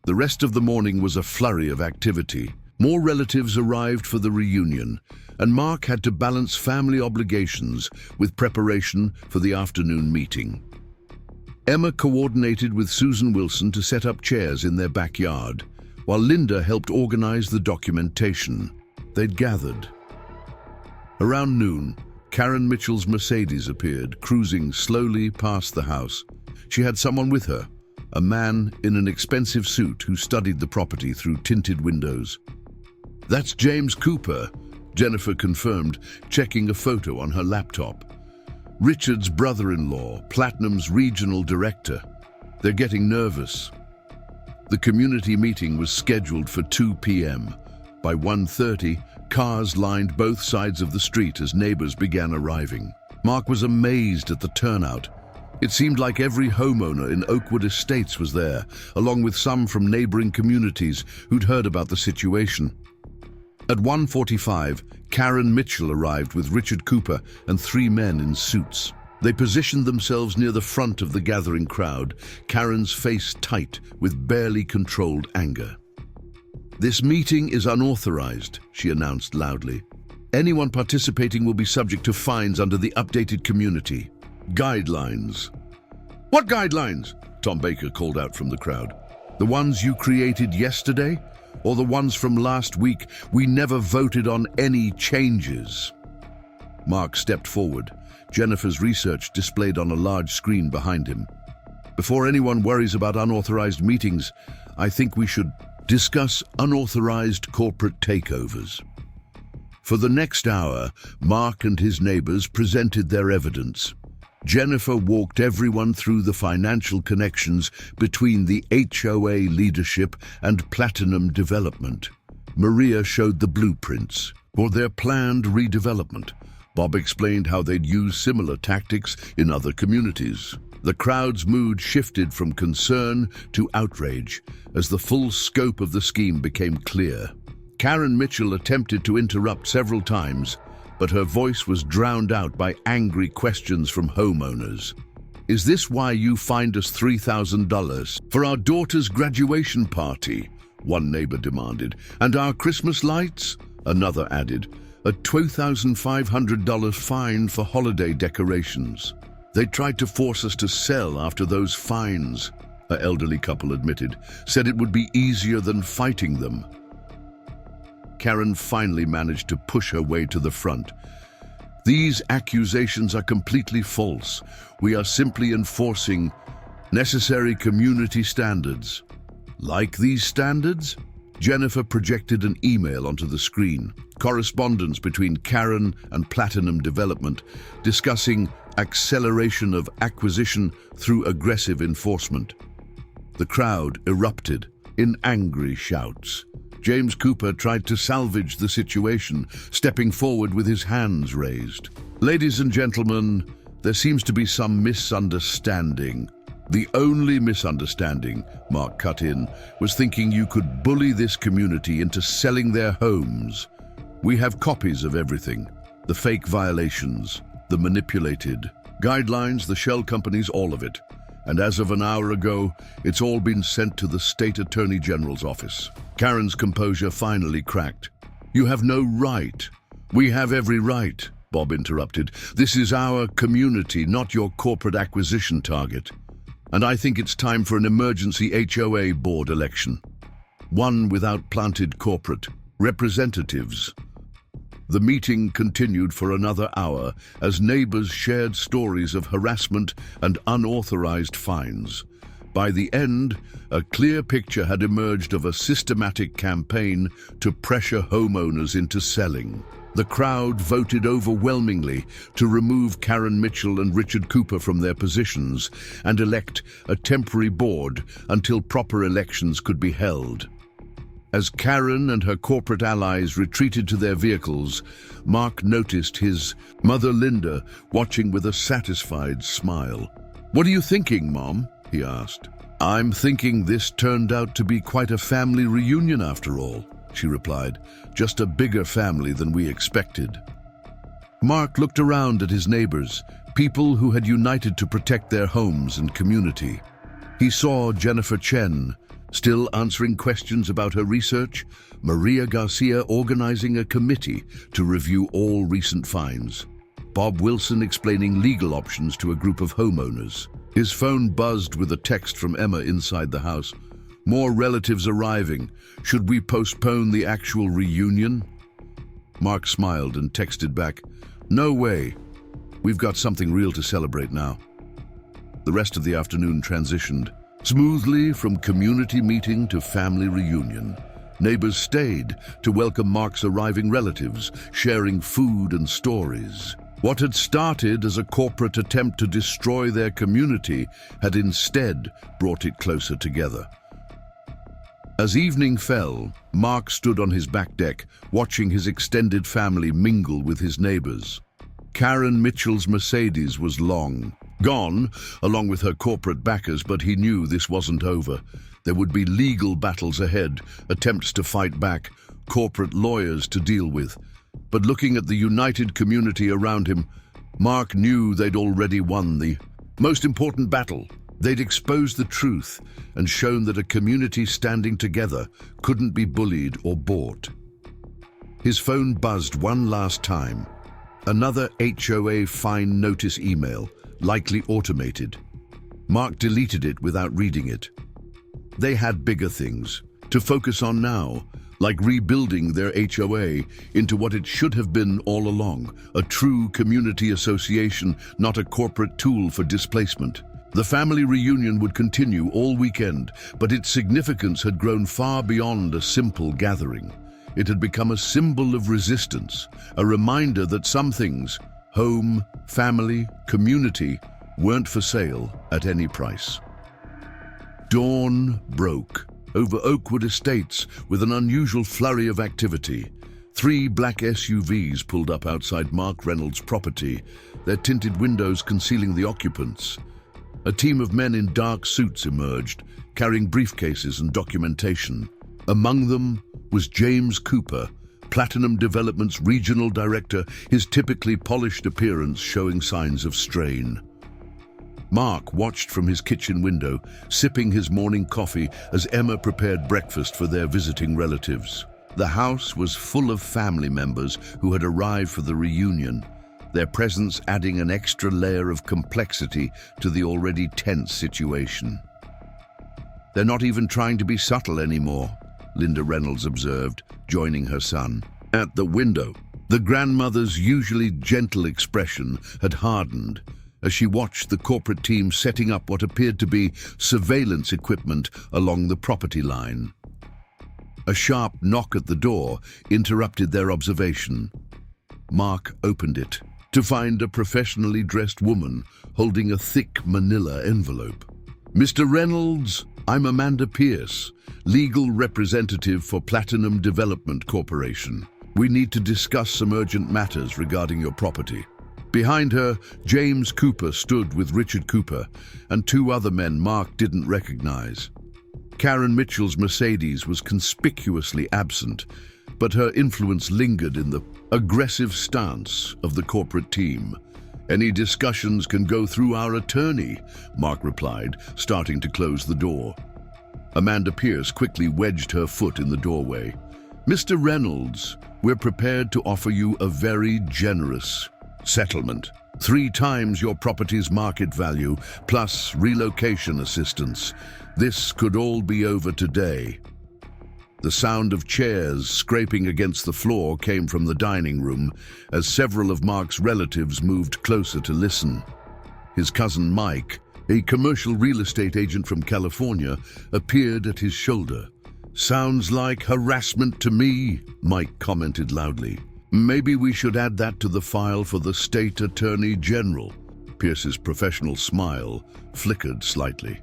The rest of the morning was a flurry of activity. More relatives arrived for the reunion, and Mark had to balance family obligations with preparation for the afternoon meeting. Emma coordinated with Susan Wilson to set up chairs in their backyard, while Linda helped organize the documentation. They'd gathered. Around noon, Karen Mitchell's Mercedes appeared, cruising slowly past the house. She had someone with her, a man in an expensive suit who studied the property through tinted windows. "That's James Cooper," Jennifer confirmed, checking a photo on her laptop. "Richard's brother-in-law, Platinum's regional director. They're getting nervous." The community meeting was scheduled for 2 p.m. By 1:30, cars lined both sides of the street as neighbors began arriving. Mark was amazed at the turnout. It seemed like every homeowner in Oakwood Estates was there, along with some from neighboring communities who'd heard about the situation. At 1:45, Karen Mitchell arrived with Richard Cooper and 3 men in suits. They positioned themselves near the front of the gathering crowd, Karen's face tight with barely controlled anger. "This meeting is unauthorized," she announced loudly. "Anyone participating will be subject to fines under the updated community guidelines." "What guidelines?" Tom Baker called out from the crowd. "The ones you created yesterday? Or the ones from last week? We never voted on any changes." Mark stepped forward, Jennifer's research displayed on a large screen behind him. "Before anyone worries about unauthorized meetings, I think we should discuss unauthorized corporate takeovers. For the next hour, Mark and his neighbors presented their evidence. Jennifer walked everyone through the financial connections between the HOA leadership and Platinum Development. Maria showed the blueprints for their planned redevelopment. Bob explained how they'd use similar tactics in other communities. The crowd's mood shifted from concern to outrage as the full scope of the scheme became clear. Karen Mitchell attempted to interrupt several times, but her voice was drowned out by angry questions from homeowners. "Is this why you fined us $3,000 for our daughter's graduation party?" one neighbor demanded. "And our Christmas lights?" another added. "A $2,500 fine for holiday decorations. They tried to force us to sell after those fines," an elderly couple admitted, "said it would be easier than fighting them." Karen finally managed to push her way to the front. "These accusations are completely false. We are simply enforcing necessary community standards." "Like these standards?" Jennifer projected an email onto the screen. Correspondence between Karen and Platinum Development discussing acceleration of acquisition through aggressive enforcement. The crowd erupted in angry shouts. James Cooper tried to salvage the situation, stepping forward with his hands raised. "Ladies and gentlemen, there seems to be some misunderstanding." "The only misunderstanding," Mark cut in, "was thinking you could bully this community into selling their homes. We have copies of everything. The fake violations, the manipulated guidelines, the shell companies, all of it. And as of an hour ago, it's all been sent to the State Attorney General's office." Karen's composure finally cracked. "You have no right." "We have every right," Bob interrupted. "This is our community, not your corporate acquisition target. And I think it's time for an emergency HOA board election. One without planted corporate representatives." The meeting continued for another hour as neighbors shared stories of harassment and unauthorized fines. By the end, a clear picture had emerged of a systematic campaign to pressure homeowners into selling. The crowd voted overwhelmingly to remove Karen Mitchell and Richard Cooper from their positions and elect a temporary board until proper elections could be held. As Karen and her corporate allies retreated to their vehicles, Mark noticed his mother Linda watching with a satisfied smile. "What are you thinking, Mom?" he asked. "I'm thinking this turned out to be quite a family reunion after all," she replied. "Just a bigger family than we expected." Mark looked around at his neighbors, people who had united to protect their homes and community. He saw Jennifer Chen still answering questions about her research, Maria Garcia organizing a committee to review all recent fines, Bob Wilson explaining legal options to a group of homeowners. His phone buzzed with a text from Emma inside the house. "More relatives arriving. Should we postpone the actual reunion?" Mark smiled and texted back, "No way. We've got something real to celebrate now." The rest of the afternoon transitioned smoothly from community meeting to family reunion. Neighbors stayed to welcome Mark's arriving relatives, sharing food and stories. What had started as a corporate attempt to destroy their community had instead brought it closer together. As evening fell, Mark stood on his back deck, watching his extended family mingle with his neighbors. Karen Mitchell's Mercedes was long gone, along with her corporate backers, but he knew this wasn't over. There would be legal battles ahead, attempts to fight back, corporate lawyers to deal with. But looking at the united community around him, Mark knew they'd already won the most important battle. They'd exposed the truth and shown that a community standing together couldn't be bullied or bought. His phone buzzed one last time. Another HOA fine notice email, likely automated. Mark deleted it without reading it. They had bigger things to focus on now, like rebuilding their HOA into what it should have been all along, a true community association, not a corporate tool for displacement. The family reunion would continue all weekend, but its significance had grown far beyond a simple gathering. It had become a symbol of resistance, a reminder that some things, home, family, community, weren't for sale at any price. Dawn broke over Oakwood Estates with an unusual flurry of activity. 3 black SUVs pulled up outside Mark Reynolds' property, their tinted windows concealing the occupants. A team of men in dark suits emerged, carrying briefcases and documentation. Among them was James Cooper, Platinum Development's regional director, his typically polished appearance showing signs of strain. Mark watched from his kitchen window, sipping his morning coffee as Emma prepared breakfast for their visiting relatives. The house was full of family members who had arrived for the reunion, their presence adding an extra layer of complexity to the already tense situation. "They're not even trying to be subtle anymore," Linda Reynolds observed, joining her son. At the window, the grandmother's usually gentle expression had hardened as she watched the corporate team setting up what appeared to be surveillance equipment along the property line. A sharp knock at the door interrupted their observation. Mark opened it to find a professionally dressed woman holding a thick manila envelope. "Mr. Reynolds, I'm Amanda Pierce, legal representative for Platinum Development Corporation. We need to discuss some urgent matters regarding your property." Behind her, James Cooper stood with Richard Cooper and 2 other men Mark didn't recognize. Karen Mitchell's Mercedes was conspicuously absent, but her influence lingered in the aggressive stance of the corporate team. "Any discussions can go through our attorney," Mark replied, starting to close the door. Amanda Pierce quickly wedged her foot in the doorway. "Mr. Reynolds, we're prepared to offer you a very generous settlement. 3 times your property's market value, plus relocation assistance. This could all be over today." The sound of chairs scraping against the floor came from the dining room as several of Mark's relatives moved closer to listen. His cousin Mike, a commercial real estate agent from California, appeared at his shoulder. "Sounds like harassment to me," Mike commented loudly. "Maybe we should add that to the file for the state attorney general." Pierce's professional smile flickered slightly.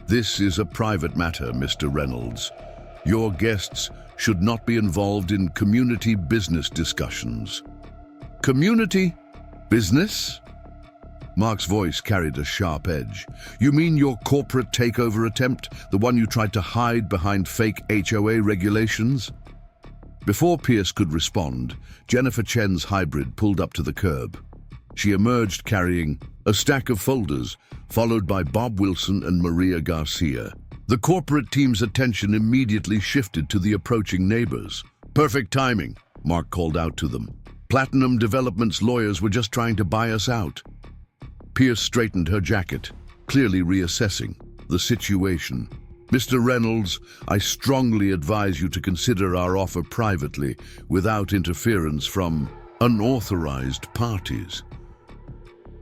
"This is a private matter, Mr. Reynolds. Your guests should not be involved in community business discussions." "Community? Business?" Mark's voice carried a sharp edge. "You mean your corporate takeover attempt, the one you tried to hide behind fake HOA regulations?" Before Pierce could respond, Jennifer Chen's hybrid pulled up to the curb. She emerged carrying a stack of folders, followed by Bob Wilson and Maria Garcia. The corporate team's attention immediately shifted to the approaching neighbors. "Perfect timing," Mark called out to them. "Platinum Development's lawyers were just trying to buy us out." Pierce straightened her jacket, clearly reassessing the situation. "Mr. Reynolds, I strongly advise you to consider our offer privately, without interference from unauthorized parties."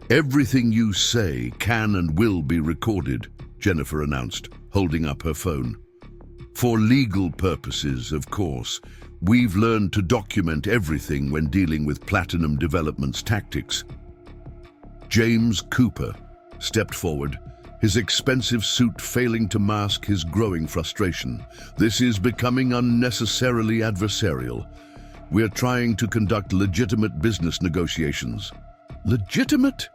"Everything you say can and will be recorded," Jennifer announced, holding up her phone. "For legal purposes, of course. We've learned to document everything when dealing with Platinum Development's tactics." James Cooper stepped forward, his expensive suit failing to mask his growing frustration. "This is becoming unnecessarily adversarial. We're trying to conduct legitimate business negotiations." "Legitimate?"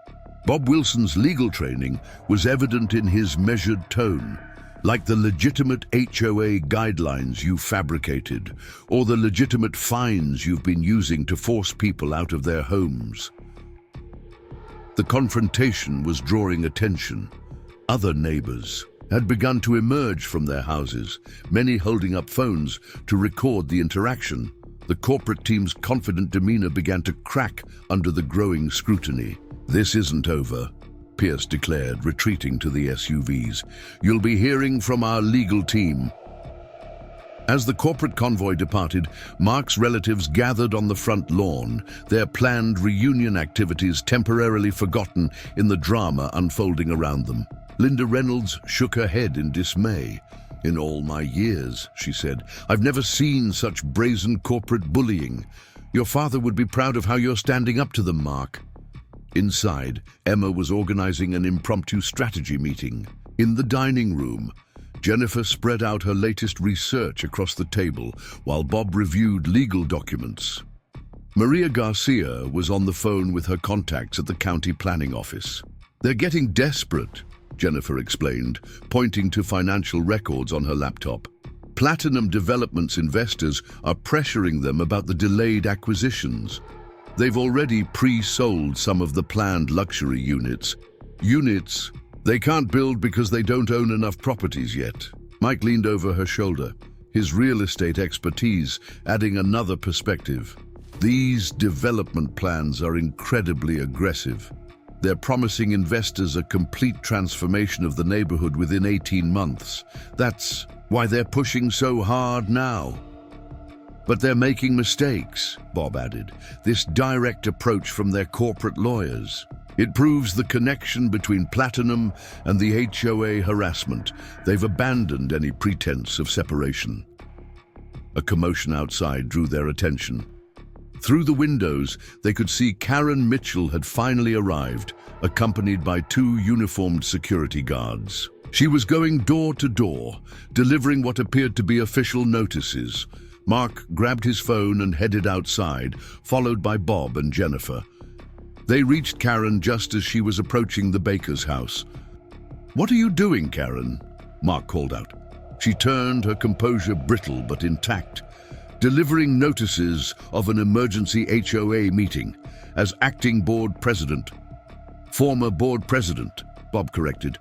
Bob Wilson's legal training was evident in his measured tone, like the legitimate HOA guidelines you fabricated, or the legitimate fines you've been using to force people out of their homes. The confrontation was drawing attention. Other neighbors had begun to emerge from their houses, many holding up phones to record the interaction. The corporate team's confident demeanor began to crack under the growing scrutiny. "This isn't over," Pierce declared, retreating to the SUVs. "You'll be hearing from our legal team." As the corporate convoy departed, Mark's relatives gathered on the front lawn, their planned reunion activities temporarily forgotten in the drama unfolding around them. Linda Reynolds shook her head in dismay. "In all my years," she said, "I've never seen such brazen corporate bullying. Your father would be proud of how you're standing up to them, Mark." Inside, Emma was organizing an impromptu strategy meeting. In the dining room, Jennifer spread out her latest research across the table while Bob reviewed legal documents. Maria Garcia was on the phone with her contacts at the county planning office. "They're getting desperate," Jennifer explained, pointing to financial records on her laptop. "Platinum Development's investors are pressuring them about the delayed acquisitions. They've already pre-sold some of the planned luxury units. Units they can't build because they don't own enough properties yet." Mike leaned over her shoulder, his real estate expertise adding another perspective. "These development plans are incredibly aggressive. They're promising investors a complete transformation of the neighborhood within 18 months. That's why they're pushing so hard now." "But they're making mistakes," Bob added. "This direct approach from their corporate lawyers. It proves the connection between Platinum and the HOA harassment. They've abandoned any pretense of separation." A commotion outside drew their attention. Through the windows, they could see Karen Mitchell had finally arrived, accompanied by 2 uniformed security guards. She was going door to door, delivering what appeared to be official notices. Mark grabbed his phone and headed outside, followed by Bob and Jennifer. They reached Karen just as she was approaching the baker's house. "What are you doing, Karen?" Mark called out. She turned, her composure brittle but intact. "Delivering notices of an emergency HOA meeting as acting board president." "Former board president," Bob corrected.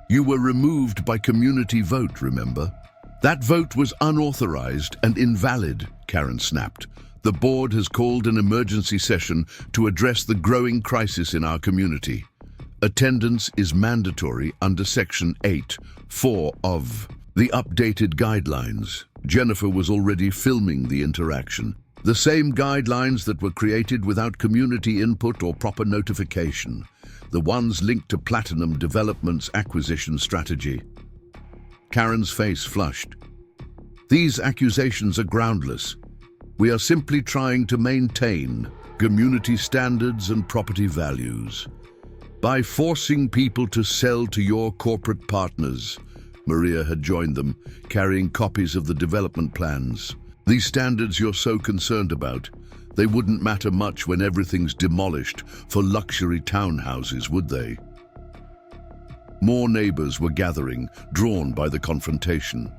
"You were removed by community vote, remember?" "That vote was unauthorized and invalid," Karen snapped. "The board has called an emergency session to address the growing crisis in our community. Attendance is mandatory under Section 8(4) of the updated guidelines." Jennifer was already filming the interaction. "The same guidelines that were created without community input or proper notification. The ones linked to Platinum Development's acquisition strategy." Karen's face flushed. "These accusations are groundless. We are simply trying to maintain community standards and property values. By forcing people to sell to your corporate partners," Maria had joined them, carrying copies of the development plans. "These standards you're so concerned about, they wouldn't matter much when everything's demolished for luxury townhouses, would they?" More neighbors were gathering, drawn by the confrontation.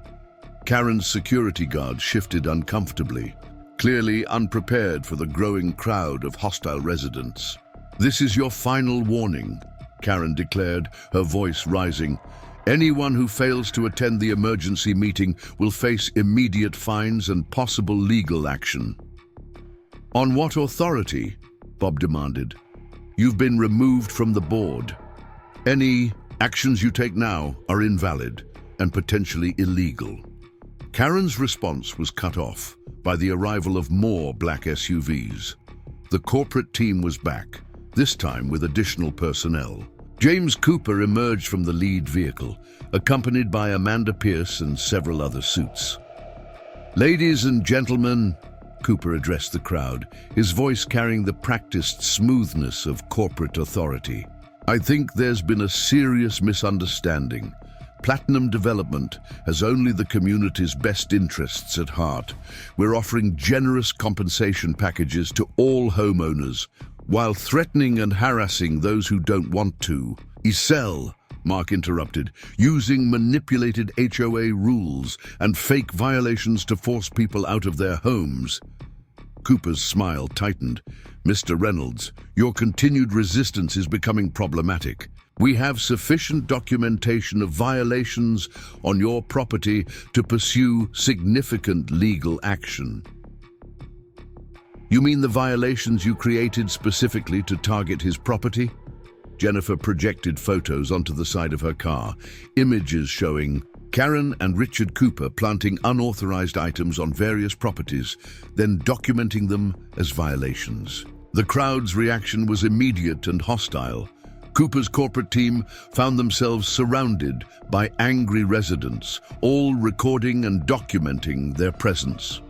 Karen's security guard shifted uncomfortably, clearly unprepared for the growing crowd of hostile residents. "This is your final warning," Karen declared, her voice rising. "Anyone who fails to attend the emergency meeting will face immediate fines and possible legal action." "On what authority?" Bob demanded. "You've been removed from the board. Any actions you take now are invalid and potentially illegal." Karen's response was cut off by the arrival of more black SUVs. The corporate team was back, this time with additional personnel. James Cooper emerged from the lead vehicle, accompanied by Amanda Pierce and several other suits. "Ladies and gentlemen," Cooper addressed the crowd, his voice carrying the practiced smoothness of corporate authority. "I think there's been a serious misunderstanding. Platinum Development has only the community's best interests at heart. We're offering generous compensation packages to all homeowners, while threatening and harassing those who don't want to." "Isel," Mark interrupted, "using manipulated HOA rules and fake violations to force people out of their homes." Cooper's smile tightened. "Mr. Reynolds, your continued resistance is becoming problematic. We have sufficient documentation of violations on your property to pursue significant legal action." "You mean the violations you created specifically to target his property?" Jennifer projected photos onto the side of her car, images showing Karen and Richard Cooper planting unauthorized items on various properties, then documenting them as violations. The crowd's reaction was immediate and hostile. Cooper's corporate team found themselves surrounded by angry residents, all recording and documenting their presence.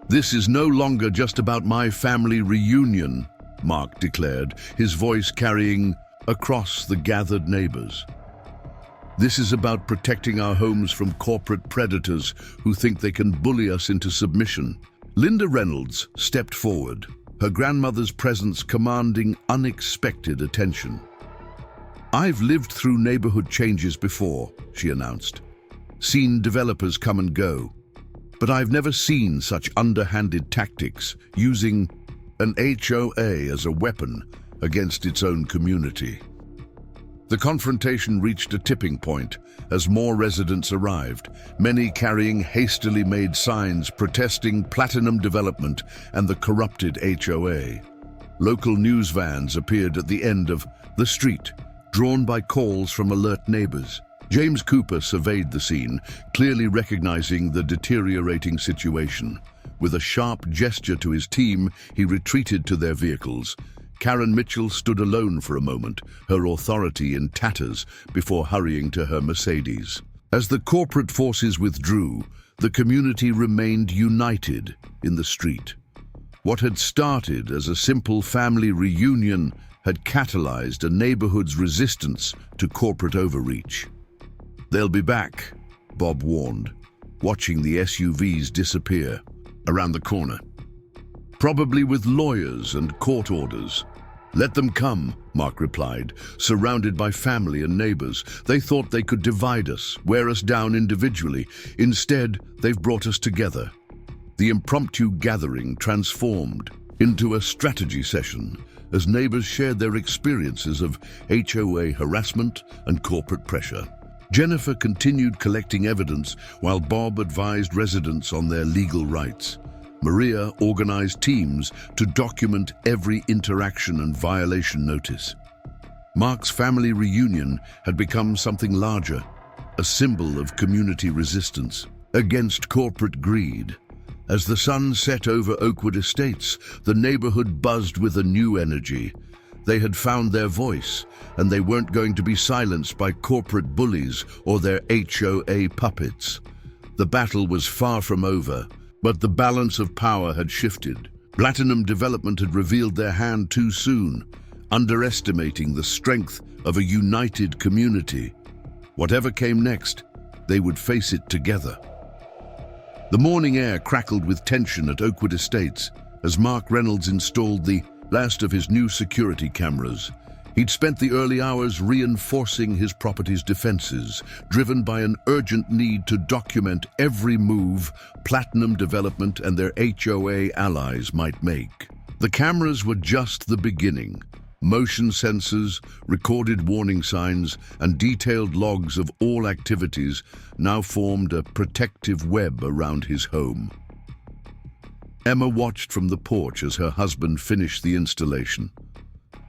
"This is no longer just about my family reunion," Mark declared, his voice carrying across the gathered neighbors. "This is about protecting our homes from corporate predators who think they can bully us into submission." Linda Reynolds stepped forward, her grandmother's presence commanding unexpected attention. "I've lived through neighborhood changes before," she announced, "seen developers come and go. But I've never seen such underhanded tactics, using an HOA as a weapon against its own community." The confrontation reached a tipping point as more residents arrived, many carrying hastily made signs protesting platinum development and the corrupted HOA. Local news vans appeared at the end of the street, drawn by calls from alert neighbors. James Cooper surveyed the scene, clearly recognizing the deteriorating situation. With a sharp gesture to his team, he retreated to their vehicles. Karen Mitchell stood alone for a moment, her authority in tatters, before hurrying to her Mercedes. As the corporate forces withdrew, the community remained united in the street. What had started as a simple family reunion had catalyzed a neighborhood's resistance to corporate overreach. "They'll be back," Bob warned, watching the SUVs disappear around the corner. "Probably with lawyers and court orders." "Let them come," Mark replied, surrounded by family and neighbors. "They thought they could divide us, wear us down individually. Instead, they've brought us together." The impromptu gathering transformed into a strategy session as neighbors shared their experiences of HOA harassment and corporate pressure. Jennifer continued collecting evidence while Bob advised residents on their legal rights. Maria organized teams to document every interaction and violation notice. Mark's family reunion had become something larger, a symbol of community resistance against corporate greed. As the sun set over Oakwood Estates, the neighborhood buzzed with a new energy. They had found their voice, and they weren't going to be silenced by corporate bullies or their HOA puppets. The battle was far from over, but the balance of power had shifted. Platinum Development had revealed their hand too soon, underestimating the strength of a united community. Whatever came next, they would face it together. The morning air crackled with tension at Oakwood Estates as Mark Reynolds installed the last of his new security cameras. He'd spent the early hours reinforcing his property's defenses, driven by an urgent need to document every move Platinum Development and their HOA allies might make. The cameras were just the beginning. Motion sensors, recorded warning signs, and detailed logs of all activities now formed a protective web around his home. Emma watched from the porch as her husband finished the installation.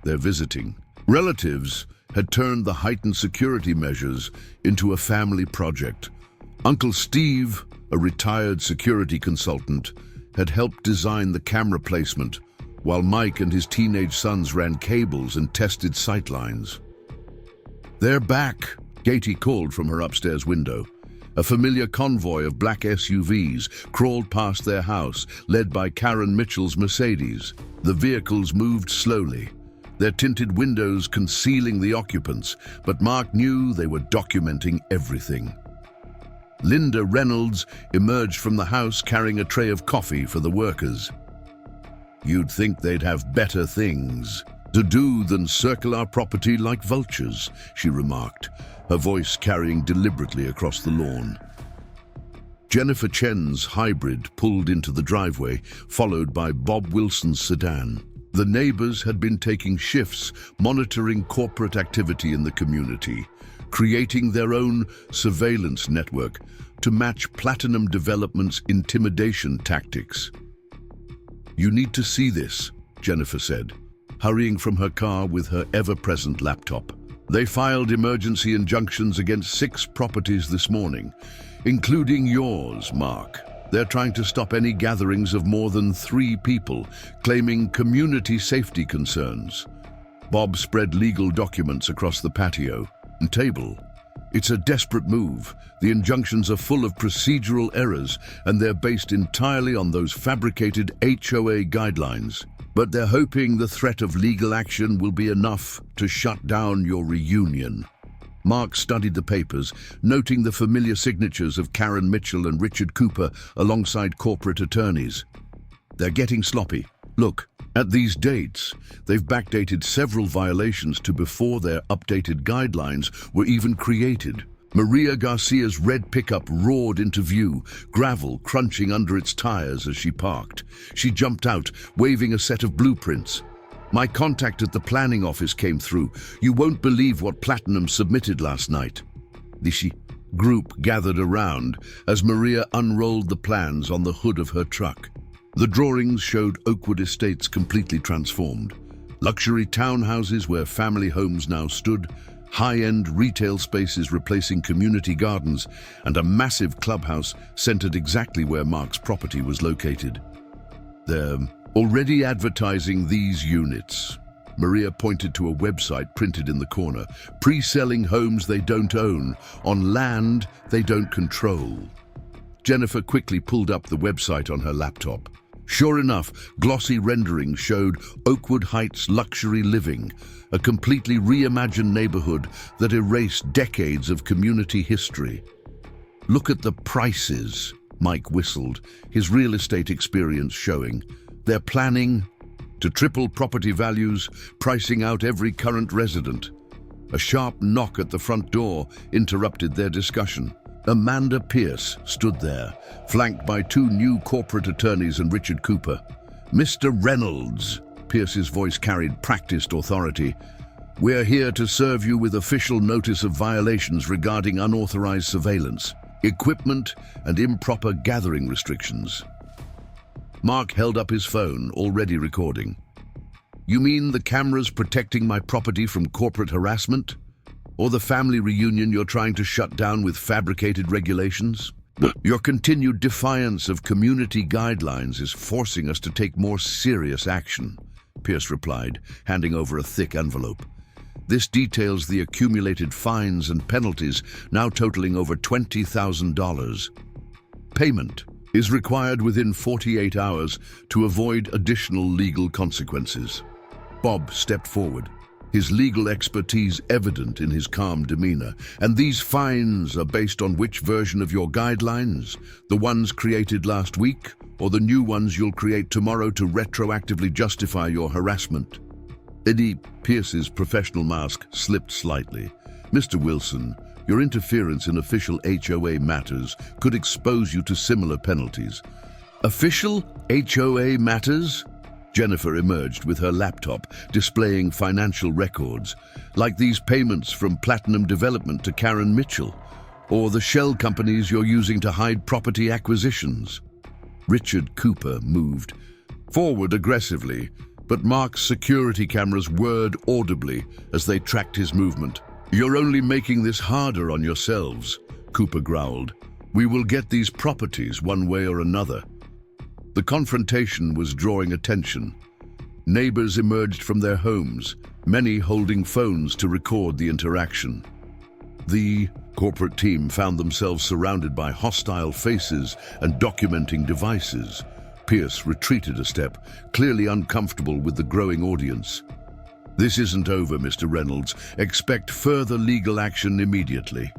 Their visiting relatives had turned the heightened security measures into a family project. Uncle Steve, a retired security consultant, had helped design the camera placement, while Mike and his teenage sons ran cables and tested sightlines. "They're back," Katie called from her upstairs window. A familiar convoy of black SUVs crawled past their house, led by Karen Mitchell's Mercedes. The vehicles moved slowly, their tinted windows concealing the occupants, but Mark knew they were documenting everything. Linda Reynolds emerged from the house carrying a tray of coffee for the workers. "You'd think they'd have better things to do than circle our property like vultures," she remarked, her voice carrying deliberately across the lawn. Jennifer Chen's hybrid pulled into the driveway, followed by Bob Wilson's sedan. The neighbors had been taking shifts, monitoring corporate activity in the community, creating their own surveillance network to match Platinum Development's intimidation tactics. "You need to see this," Jennifer said, hurrying from her car with her ever-present laptop. "They filed emergency injunctions against 6 properties this morning, including yours, Mark. They're trying to stop any gatherings of more than 3 people, claiming community safety concerns." Bob spread legal documents across the patio and table. It's a desperate move. The injunctions are full of procedural errors, and they're based entirely on those fabricated HOA guidelines. But they're hoping the threat of legal action will be enough to shut down your reunion. Mark studied the papers, noting the familiar signatures of Karen Mitchell and Richard Cooper alongside corporate attorneys. They're getting sloppy. Look, at these dates, they've backdated several violations to before their updated guidelines were even created. Maria Garcia's red pickup roared into view, gravel crunching under its tires as she parked. She jumped out, waving a set of blueprints. My contact at the planning office came through. You won't believe what Platinum submitted last night. The group gathered around as Maria unrolled the plans on the hood of her truck. The drawings showed Oakwood Estates completely transformed. Luxury townhouses where family homes now stood, high-end retail spaces replacing community gardens, and a massive clubhouse centered exactly where Mark's property was located. They're already advertising these units. Maria pointed to a website printed in the corner, pre-selling homes they don't own, on land they don't control. Jennifer quickly pulled up the website on her laptop. Sure enough, glossy renderings showed Oakwood Heights luxury living, a completely reimagined neighborhood that erased decades of community history. Look at the prices, Mike whistled, his real estate experience showing. They're planning to triple property values, pricing out every current resident. A sharp knock at the front door interrupted their discussion. Amanda Pierce stood there, flanked by two new corporate attorneys and Richard Cooper. "Mr. Reynolds," Pierce's voice carried practiced authority, "we're here to serve you with official notice of violations regarding unauthorized surveillance, equipment, and improper gathering restrictions." Mark held up his phone, already recording. "You mean the cameras protecting my property from corporate harassment? Or the family reunion you're trying to shut down with fabricated regulations? Your continued defiance of community guidelines is forcing us to take more serious action," Pierce replied, handing over a thick envelope. "This details the accumulated fines and penalties, now totaling over $20,000. Payment is required within 48 hours to avoid additional legal consequences." Bob stepped forward, his legal expertise evident in his calm demeanor. "And these fines are based on which version of your guidelines? The ones created last week, or the new ones you'll create tomorrow to retroactively justify your harassment?" Eddie Pierce's professional mask slipped slightly. "Mr. Wilson, your interference in official HOA matters could expose you to similar penalties." "Official HOA matters?" Jennifer emerged with her laptop, displaying financial records, like these payments from Platinum Development to Karen Mitchell, or the shell companies you're using to hide property acquisitions. Richard Cooper moved forward aggressively, but Mark's security cameras whirred audibly as they tracked his movement. "You're only making this harder on yourselves," Cooper growled. "We will get these properties one way or another." The confrontation was drawing attention. Neighbors emerged from their homes, many holding phones to record the interaction. The corporate team found themselves surrounded by hostile faces and documenting devices. Pierce retreated a step, clearly uncomfortable with the growing audience. "This isn't over, Mr. Reynolds. Expect further legal action immediately."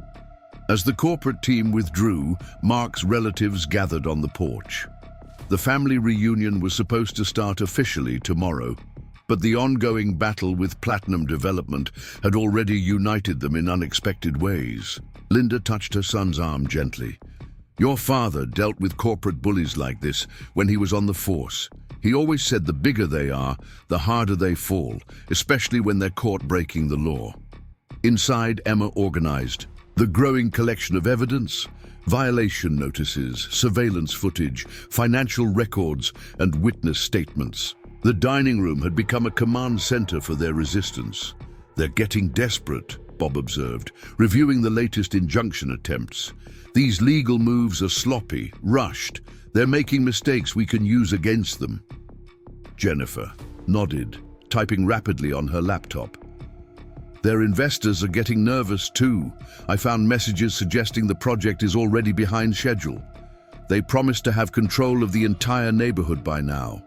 As the corporate team withdrew, Mark's relatives gathered on the porch. The family reunion was supposed to start officially tomorrow, but the ongoing battle with Platinum Development had already united them in unexpected ways. Linda touched her son's arm gently. "Your father dealt with corporate bullies like this when he was on the force. He always said the bigger they are, the harder they fall, especially when they're caught breaking the law." Inside, Emma organized the growing collection of evidence, violation notices, surveillance footage, financial records, and witness statements. The dining room had become a command center for their resistance. "They're getting desperate," Bob observed, reviewing the latest injunction attempts. "These legal moves are sloppy, rushed. They're making mistakes we can use against them." Jennifer nodded, typing rapidly on her laptop. Their investors are getting nervous too. I found messages suggesting the project is already behind schedule. They promised to have control of the entire neighborhood by now.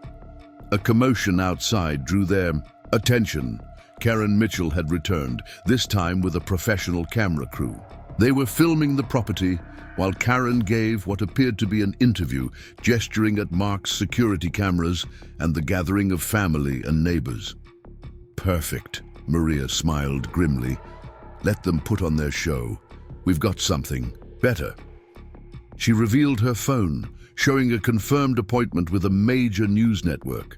A commotion outside drew their attention. Karen Mitchell had returned, this time with a professional camera crew. They were filming the property while Karen gave what appeared to be an interview, gesturing at Mark's security cameras and the gathering of family and neighbors. Perfect, Maria smiled grimly. Let them put on their show. We've got something better. She revealed her phone, showing a confirmed appointment with a major news network.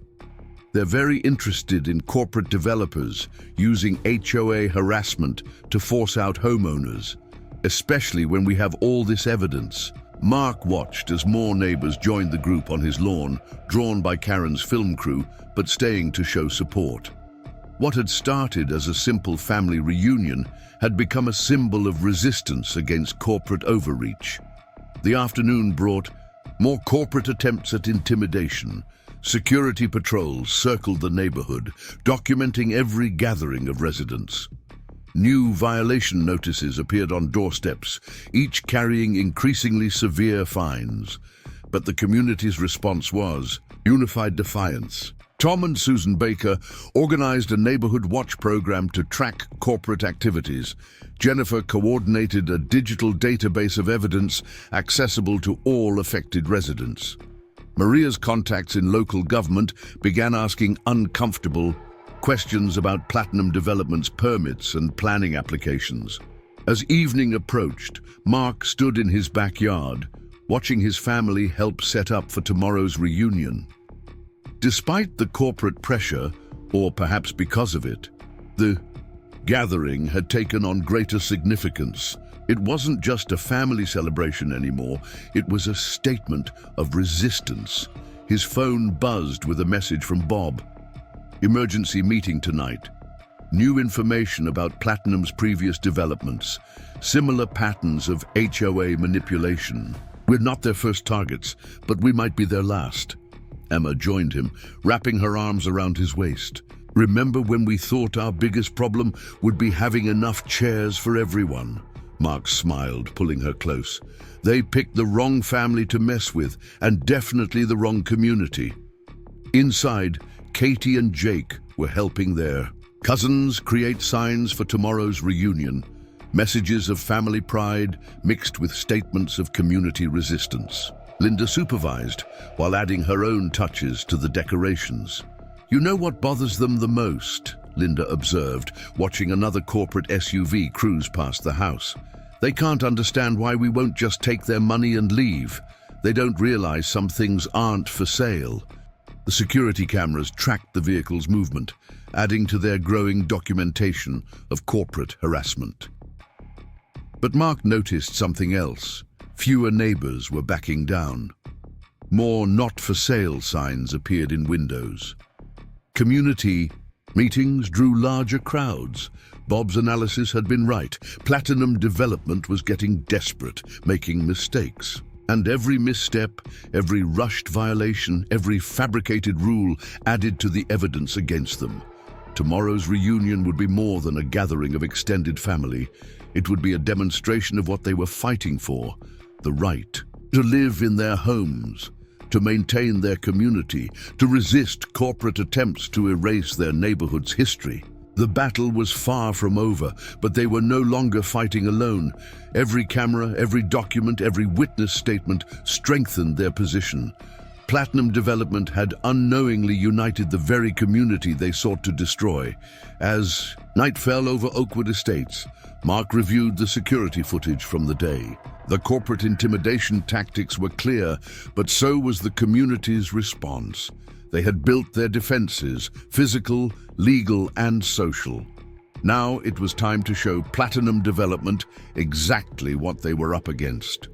They're very interested in corporate developers using HOA harassment to force out homeowners, especially when we have all this evidence. Mark watched as more neighbors joined the group on his lawn, drawn by Karen's film crew, but staying to show support. What had started as a simple family reunion had become a symbol of resistance against corporate overreach. The afternoon brought more corporate attempts at intimidation. Security patrols circled the neighborhood, documenting every gathering of residents. New violation notices appeared on doorsteps, each carrying increasingly severe fines. But the community's response was unified defiance. Tom and Susan Baker organized a neighborhood watch program to track corporate activities. Jennifer coordinated a digital database of evidence accessible to all affected residents. Maria's contacts in local government began asking uncomfortable questions about Platinum Development's permits and planning applications. As evening approached, Mark stood in his backyard, watching his family help set up for tomorrow's reunion. Despite the corporate pressure, or perhaps because of it, the gathering had taken on greater significance. It wasn't just a family celebration anymore, it was a statement of resistance. His phone buzzed with a message from Bob. Emergency meeting tonight. New information about Platinum's previous developments. Similar patterns of HOA manipulation. We're not their first targets, but we might be their last. Emma joined him, wrapping her arms around his waist. Remember when we thought our biggest problem would be having enough chairs for everyone? Mark smiled, pulling her close. They picked the wrong family to mess with, and definitely the wrong community. Inside, Katie and Jake were helping their cousins create signs for tomorrow's reunion, messages of family pride mixed with statements of community resistance. Linda supervised, while adding her own touches to the decorations. You know what bothers them the most? Linda observed, watching another corporate SUV cruise past the house. They can't understand why we won't just take their money and leave. They don't realize some things aren't for sale. The security cameras tracked the vehicle's movement, adding to their growing documentation of corporate harassment. But Mark noticed something else. Fewer neighbors were backing down. More not-for-sale signs appeared in windows. Community meetings drew larger crowds. Bob's analysis had been right. Platinum Development was getting desperate, making mistakes. And every misstep, every rushed violation, every fabricated rule added to the evidence against them. Tomorrow's reunion would be more than a gathering of extended family. It would be a demonstration of what they were fighting for. The right to live in their homes, to maintain their community, to resist corporate attempts to erase their neighborhood's history. The battle was far from over, but they were no longer fighting alone. Every camera, every document, every witness statement strengthened their position. Platinum Development had unknowingly united the very community they sought to destroy. As night fell over Oakwood Estates, Mark reviewed the security footage from the day. The corporate intimidation tactics were clear, but so was the community's response. They had built their defenses, physical, legal, and social. Now it was time to show Platinum Development exactly what they were up against.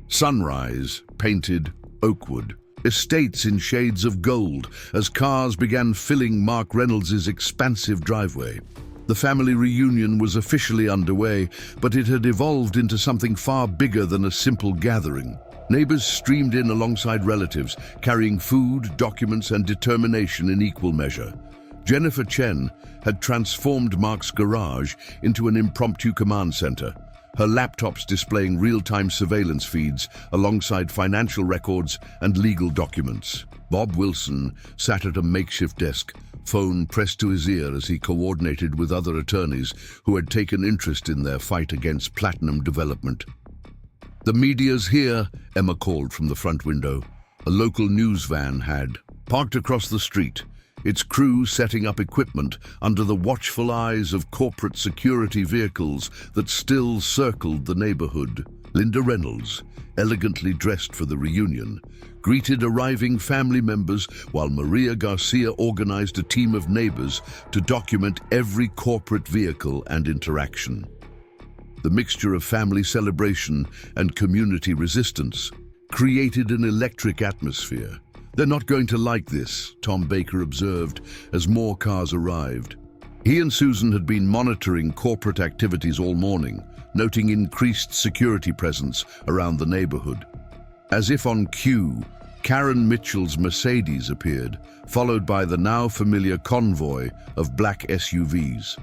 Sunrise painted Oakwood, estates in shades of gold, as cars began filling Mark Reynolds' expansive driveway. The family reunion was officially underway, but it had evolved into something far bigger than a simple gathering. Neighbors streamed in alongside relatives, carrying food, documents, and determination in equal measure. Jennifer Chen had transformed Mark's garage into an impromptu command center, her laptops displaying real-time surveillance feeds alongside financial records and legal documents. Bob Wilson sat at a makeshift desk, phone pressed to his ear as he coordinated with other attorneys who had taken interest in their fight against Platinum Development. "The media's here," Emma called from the front window. A local news van had parked across the street, its crew setting up equipment under the watchful eyes of corporate security vehicles that still circled the neighborhood. Linda Reynolds, elegantly dressed for the reunion, greeted arriving family members while Maria Garcia organized a team of neighbors to document every corporate vehicle and interaction. The mixture of family celebration and community resistance created an electric atmosphere. "They're not going to like this," Tom Baker observed as more cars arrived. He and Susan had been monitoring corporate activities all morning, noting increased security presence around the neighborhood. As if on cue, Karen Mitchell's Mercedes appeared, followed by the now familiar convoy of black SUVs.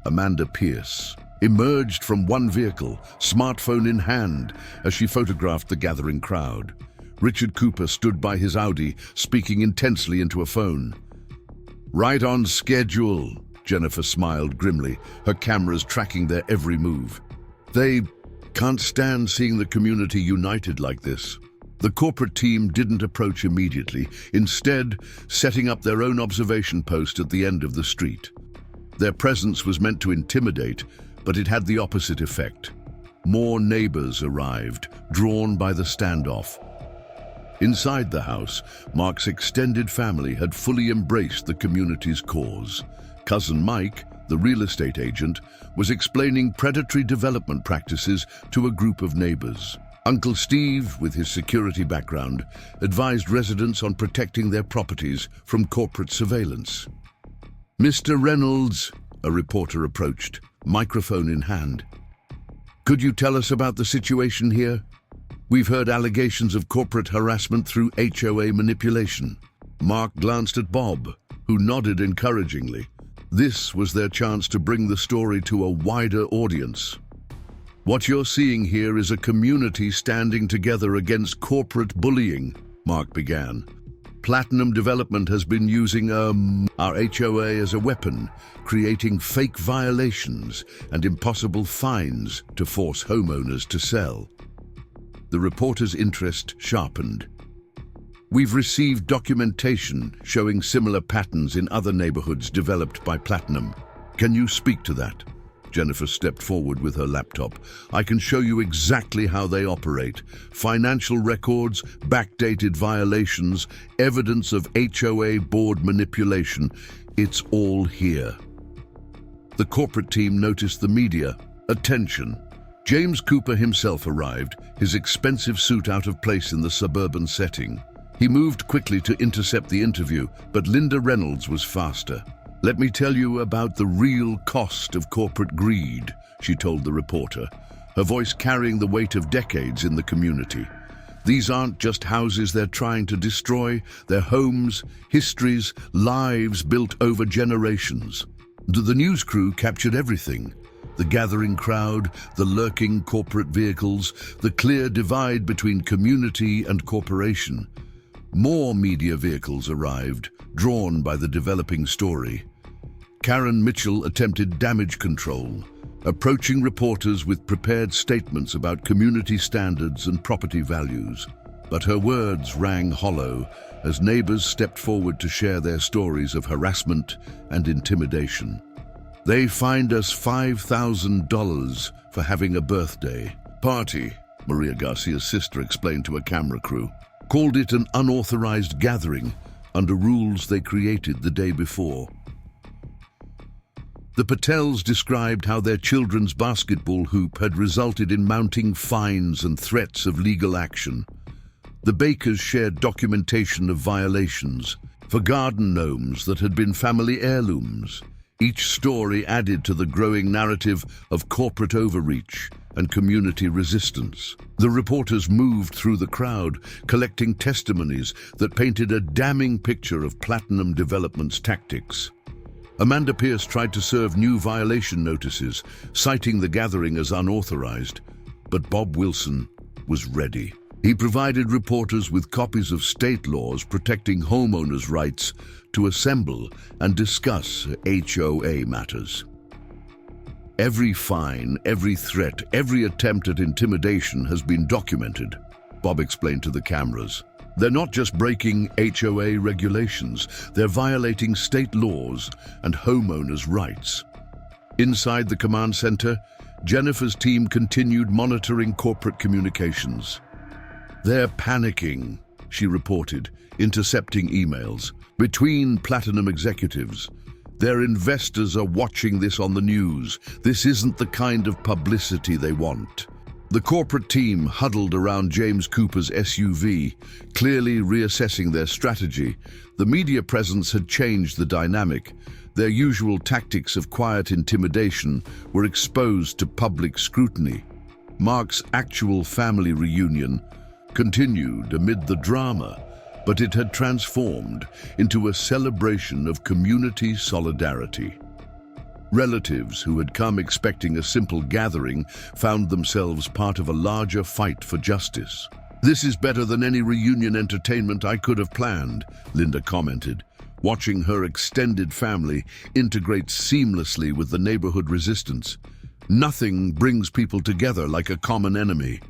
Amanda Pierce emerged from one vehicle, smartphone in hand, as she photographed the gathering crowd. Richard Cooper stood by his Audi, speaking intensely into a phone. "Right on schedule," Jennifer smiled grimly, her cameras tracking their every move. "They can't stand seeing the community united like this." The corporate team didn't approach immediately, instead setting up their own observation post at the end of the street. Their presence was meant to intimidate, but it had the opposite effect. More neighbors arrived, drawn by the standoff. Inside the house, Mark's extended family had fully embraced the community's cause. Cousin Mike, the real estate agent, was explaining predatory development practices to a group of neighbors. Uncle Steve, with his security background, advised residents on protecting their properties from corporate surveillance. "Mr. Reynolds," a reporter approached, microphone in hand. "Could you tell us about the situation here? We've heard allegations of corporate harassment through HOA manipulation." Mark glanced at Bob, who nodded encouragingly. This was their chance to bring the story to a wider audience. "What you're seeing here is a community standing together against corporate bullying," Mark began. "Platinum Development has been using our HOA as a weapon, creating fake violations and impossible fines to force homeowners to sell." The reporter's interest sharpened. "We've received documentation showing similar patterns in other neighborhoods developed by Platinum. Can you speak to that?" Jennifer stepped forward with her laptop. "I can show you exactly how they operate. Financial records, backdated violations, evidence of HOA board manipulation. It's all here." The corporate team noticed the media. Attention. James Cooper himself arrived, his expensive suit out of place in the suburban setting. He moved quickly to intercept the interview, but Linda Reynolds was faster. "Let me tell you about the real cost of corporate greed," she told the reporter, her voice carrying the weight of decades in the community. "These aren't just houses they're trying to destroy, they're homes, histories, lives built over generations." The news crew captured everything. The gathering crowd, the lurking corporate vehicles, the clear divide between community and corporation. More media vehicles arrived, drawn by the developing story. Karen Mitchell attempted damage control, approaching reporters with prepared statements about community standards and property values. But her words rang hollow as neighbors stepped forward to share their stories of harassment and intimidation. "They fined us $5,000 for having a birthday party," Maria Garcia's sister explained to a camera crew. "Called it an unauthorized gathering under rules they created the day before." The Patels described how their children's basketball hoop had resulted in mounting fines and threats of legal action. The Bakers shared documentation of violations for garden gnomes that had been family heirlooms. Each story added to the growing narrative of corporate overreach and community resistance. The reporters moved through the crowd, collecting testimonies that painted a damning picture of Platinum Development's tactics. Amanda Pierce tried to serve new violation notices, citing the gathering as unauthorized, but Bob Wilson was ready. He provided reporters with copies of state laws protecting homeowners' rights to assemble and discuss HOA matters. Every fine, every threat, every attempt at intimidation has been documented, Bob explained to the cameras. They're not just breaking HOA regulations, they're violating state laws and homeowners' rights. Inside the command center, Jennifer's team continued monitoring corporate communications. They're panicking, she reported, intercepting emails. Between Platinum executives, their investors are watching this on the news. This isn't the kind of publicity they want. The corporate team huddled around James Cooper's SUV, clearly reassessing their strategy. The media presence had changed the dynamic. Their usual tactics of quiet intimidation were exposed to public scrutiny. Mark's actual family reunion continued amid the drama, but it had transformed into a celebration of community solidarity. Relatives who had come expecting a simple gathering found themselves part of a larger fight for justice. "This is better than any reunion entertainment I could have planned," Linda commented, watching her extended family integrate seamlessly with the neighborhood resistance. "Nothing brings people together like a common enemy."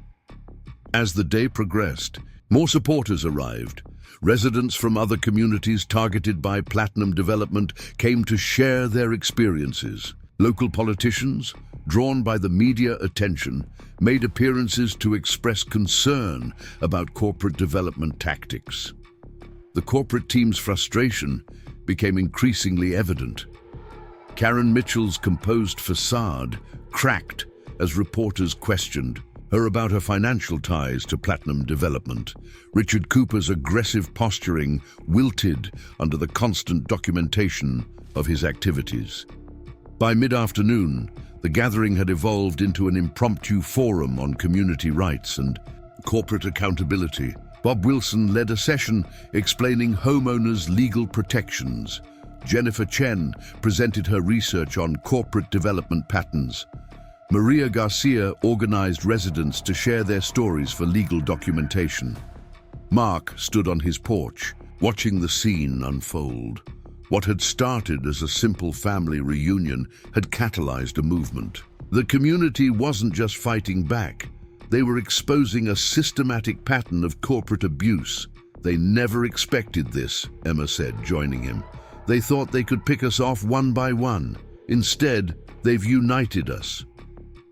As the day progressed, more supporters arrived. Residents from other communities targeted by Platinum Development came to share their experiences. Local politicians, drawn by the media attention, made appearances to express concern about corporate development tactics. The corporate team's frustration became increasingly evident. Karen Mitchell's composed facade cracked as reporters questioned her about her financial ties to Platinum Development. Richard Cooper's aggressive posturing wilted under the constant documentation of his activities. By mid-afternoon, the gathering had evolved into an impromptu forum on community rights and corporate accountability. Bob Wilson led a session explaining homeowners' legal protections. Jennifer Chen presented her research on corporate development patterns. Maria Garcia organized residents to share their stories for legal documentation. Mark stood on his porch, watching the scene unfold. What had started as a simple family reunion had catalyzed a movement. The community wasn't just fighting back. They were exposing a systematic pattern of corporate abuse. "They never expected this," Emma said, joining him. "They thought they could pick us off one by one. Instead, they've united us."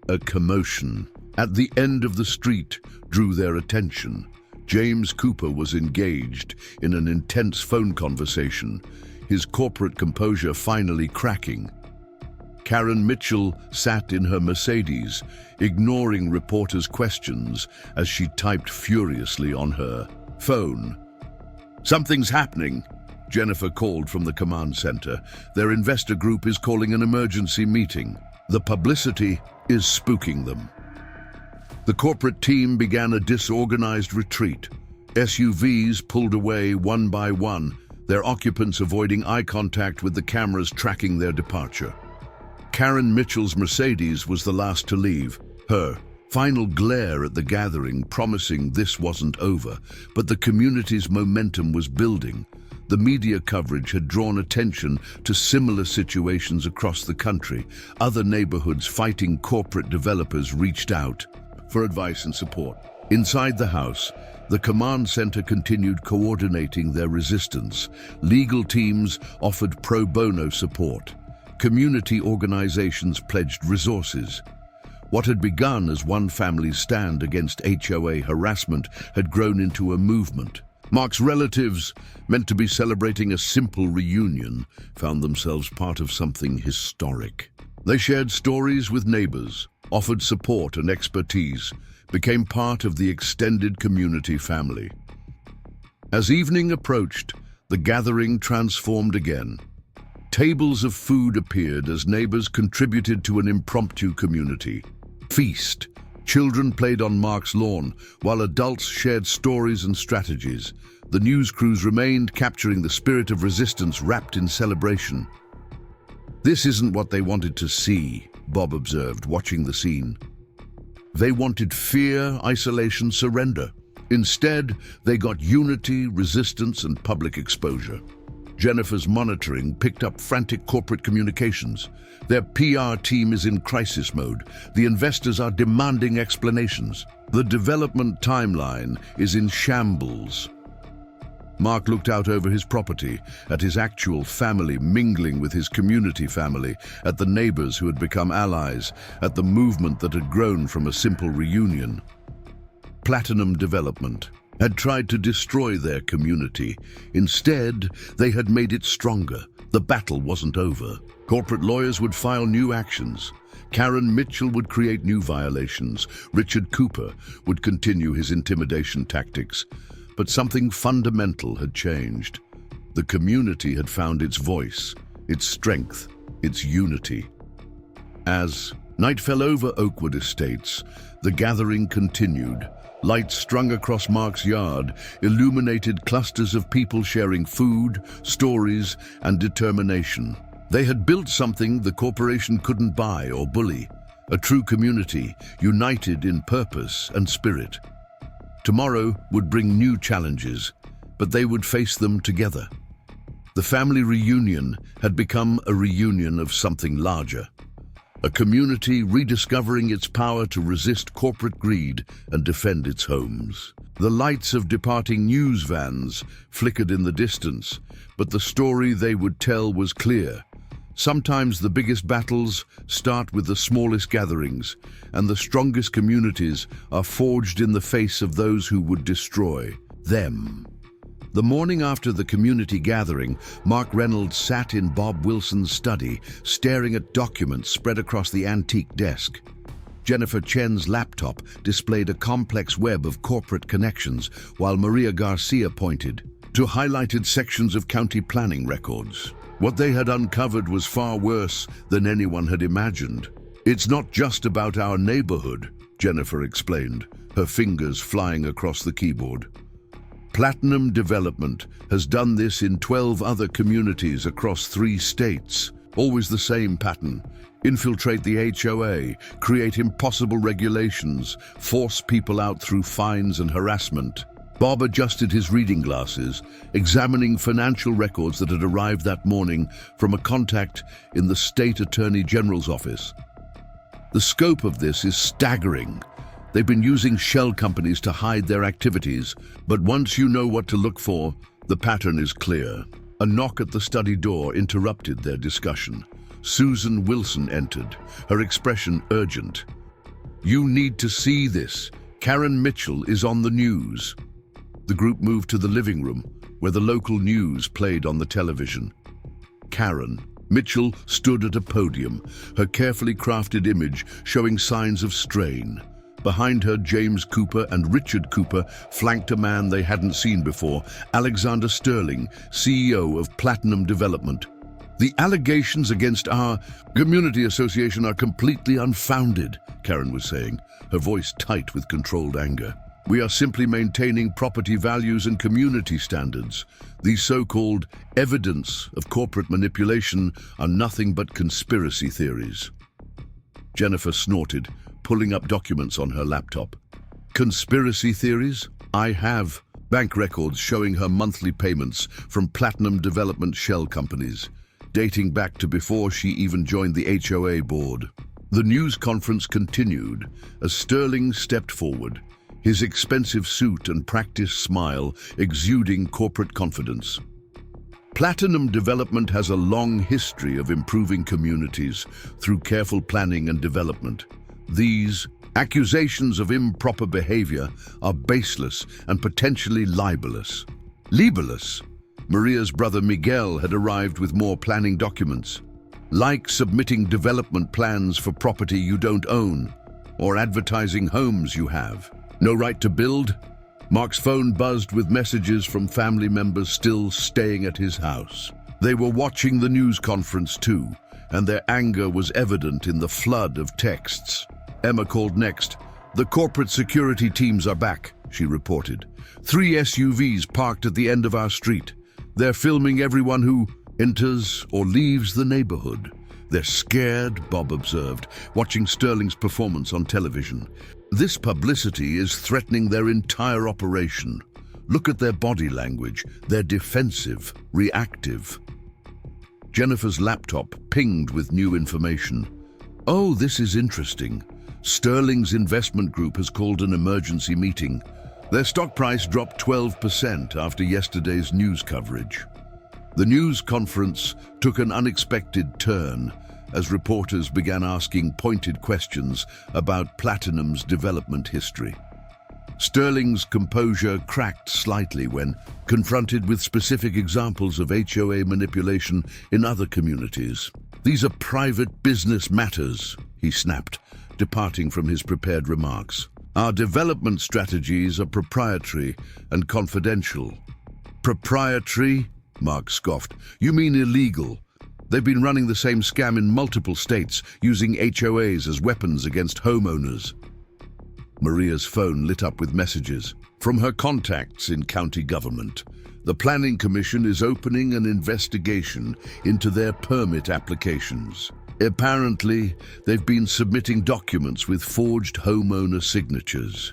A commotion at the end of the street drew their attention. James Cooper was engaged in an intense phone conversation, his corporate composure finally cracking. Karen Mitchell sat in her Mercedes, ignoring reporters' questions as she typed furiously on her phone. "Something's happening," Jennifer called from the command center. "Their investor group is calling an emergency meeting. The publicity is spooking them." The corporate team began a disorganized retreat. SUVs pulled away one by one, their occupants avoiding eye contact with the cameras tracking their departure. Karen Mitchell's Mercedes was the last to leave, her final glare at the gathering promising this wasn't over, but the community's momentum was building. The media coverage had drawn attention to similar situations across the country. Other neighborhoods fighting corporate developers reached out for advice and support. Inside the house, the command center continued coordinating their resistance. Legal teams offered pro bono support. Community organizations pledged resources. What had begun as one family's stand against HOA harassment had grown into a movement. Mark's relatives, meant to be celebrating a simple reunion, found themselves part of something historic. They shared stories with neighbors, offered support and expertise, became part of the extended community family. As evening approached, the gathering transformed again. Tables of food appeared as neighbors contributed to an impromptu community feast. Children played on Mark's lawn, while adults shared stories and strategies. The news crews remained, capturing the spirit of resistance wrapped in celebration. "This isn't what they wanted to see," Bob observed, watching the scene. "They wanted fear, isolation, surrender. Instead, they got unity, resistance, and public exposure." Jennifer's monitoring picked up frantic corporate communications. Their PR team is in crisis mode. The investors are demanding explanations. The development timeline is in shambles. Mark looked out over his property, at his actual family mingling with his community family, at the neighbors who had become allies, at the movement that had grown from a simple reunion. Platinum Development had tried to destroy their community. Instead, they had made it stronger. The battle wasn't over. Corporate lawyers would file new actions. Karen Mitchell would create new violations. Richard Cooper would continue his intimidation tactics. But something fundamental had changed. The community had found its voice, its strength, its unity. As night fell over Oakwood Estates, the gathering continued. Lights strung across Mark's yard illuminated clusters of people sharing food, stories, and determination. They had built something the corporation couldn't buy or bully, a true community, united in purpose and spirit. Tomorrow would bring new challenges, but they would face them together. The family reunion had become a reunion of something larger. A community rediscovering its power to resist corporate greed and defend its homes. The lights of departing news vans flickered in the distance, but the story they would tell was clear. Sometimes the biggest battles start with the smallest gatherings, and the strongest communities are forged in the face of those who would destroy them. The morning after the community gathering, Mark Reynolds sat in Bob Wilson's study, staring at documents spread across the antique desk. Jennifer Chen's laptop displayed a complex web of corporate connections, while Maria Garcia pointed to highlighted sections of county planning records. What they had uncovered was far worse than anyone had imagined. "It's not just about our neighborhood," Jennifer explained, her fingers flying across the keyboard. Platinum Development has done this in 12 other communities across 3 states. Always the same pattern. Infiltrate the HOA, create impossible regulations, force people out through fines and harassment. Bob adjusted his reading glasses, examining financial records that had arrived that morning from a contact in the state attorney general's office. The scope of this is staggering. They've been using shell companies to hide their activities, but once you know what to look for, the pattern is clear. A knock at the study door interrupted their discussion. Susan Wilson entered, her expression urgent. "You need to see this. Karen Mitchell is on the news." The group moved to the living room, where the local news played on the television. Karen Mitchell stood at a podium, her carefully crafted image showing signs of strain. Behind her, James Cooper and Richard Cooper flanked a man they hadn't seen before, Alexander Sterling, CEO of Platinum Development. "The allegations against our community association are completely unfounded," Karen was saying, her voice tight with controlled anger. "We are simply maintaining property values and community standards. These so-called evidence of corporate manipulation are nothing but conspiracy theories." Jennifer snorted, pulling up documents on her laptop. "Conspiracy theories? I have bank records showing her monthly payments from Platinum Development shell companies, dating back to before she even joined the HOA board." The news conference continued as Sterling stepped forward, his expensive suit and practiced smile exuding corporate confidence. Platinum Development has a long history of improving communities through careful planning and development. These accusations of improper behavior are baseless and potentially libelous. Libelous? Maria's brother Miguel had arrived with more planning documents, like submitting development plans for property you don't own, or advertising homes you have. No right to build? Mark's phone buzzed with messages from family members still staying at his house. They were watching the news conference too, and their anger was evident in the flood of texts. Emma called next. "The corporate security teams are back," she reported. "3 SUVs parked at the end of our street. They're filming everyone who enters or leaves the neighborhood." "They're scared," Bob observed, watching Sterling's performance on television. "This publicity is threatening their entire operation. Look at their body language. They're defensive, reactive." Jennifer's laptop pinged with new information. "Oh, this is interesting. Sterling's investment group has called an emergency meeting. Their stock price dropped 12% after yesterday's news coverage." The news conference took an unexpected turn as reporters began asking pointed questions about Platinum's development history. Sterling's composure cracked slightly when confronted with specific examples of HOA manipulation in other communities. "These are private business matters," he snapped, departing from his prepared remarks. "Our development strategies are proprietary and confidential." "Proprietary?" Mark scoffed. "You mean illegal? They've been running the same scam in multiple states, using HOAs as weapons against homeowners." Maria's phone lit up with messages from her contacts in county government. "The Planning Commission is opening an investigation into their permit applications. Apparently, they've been submitting documents with forged homeowner signatures."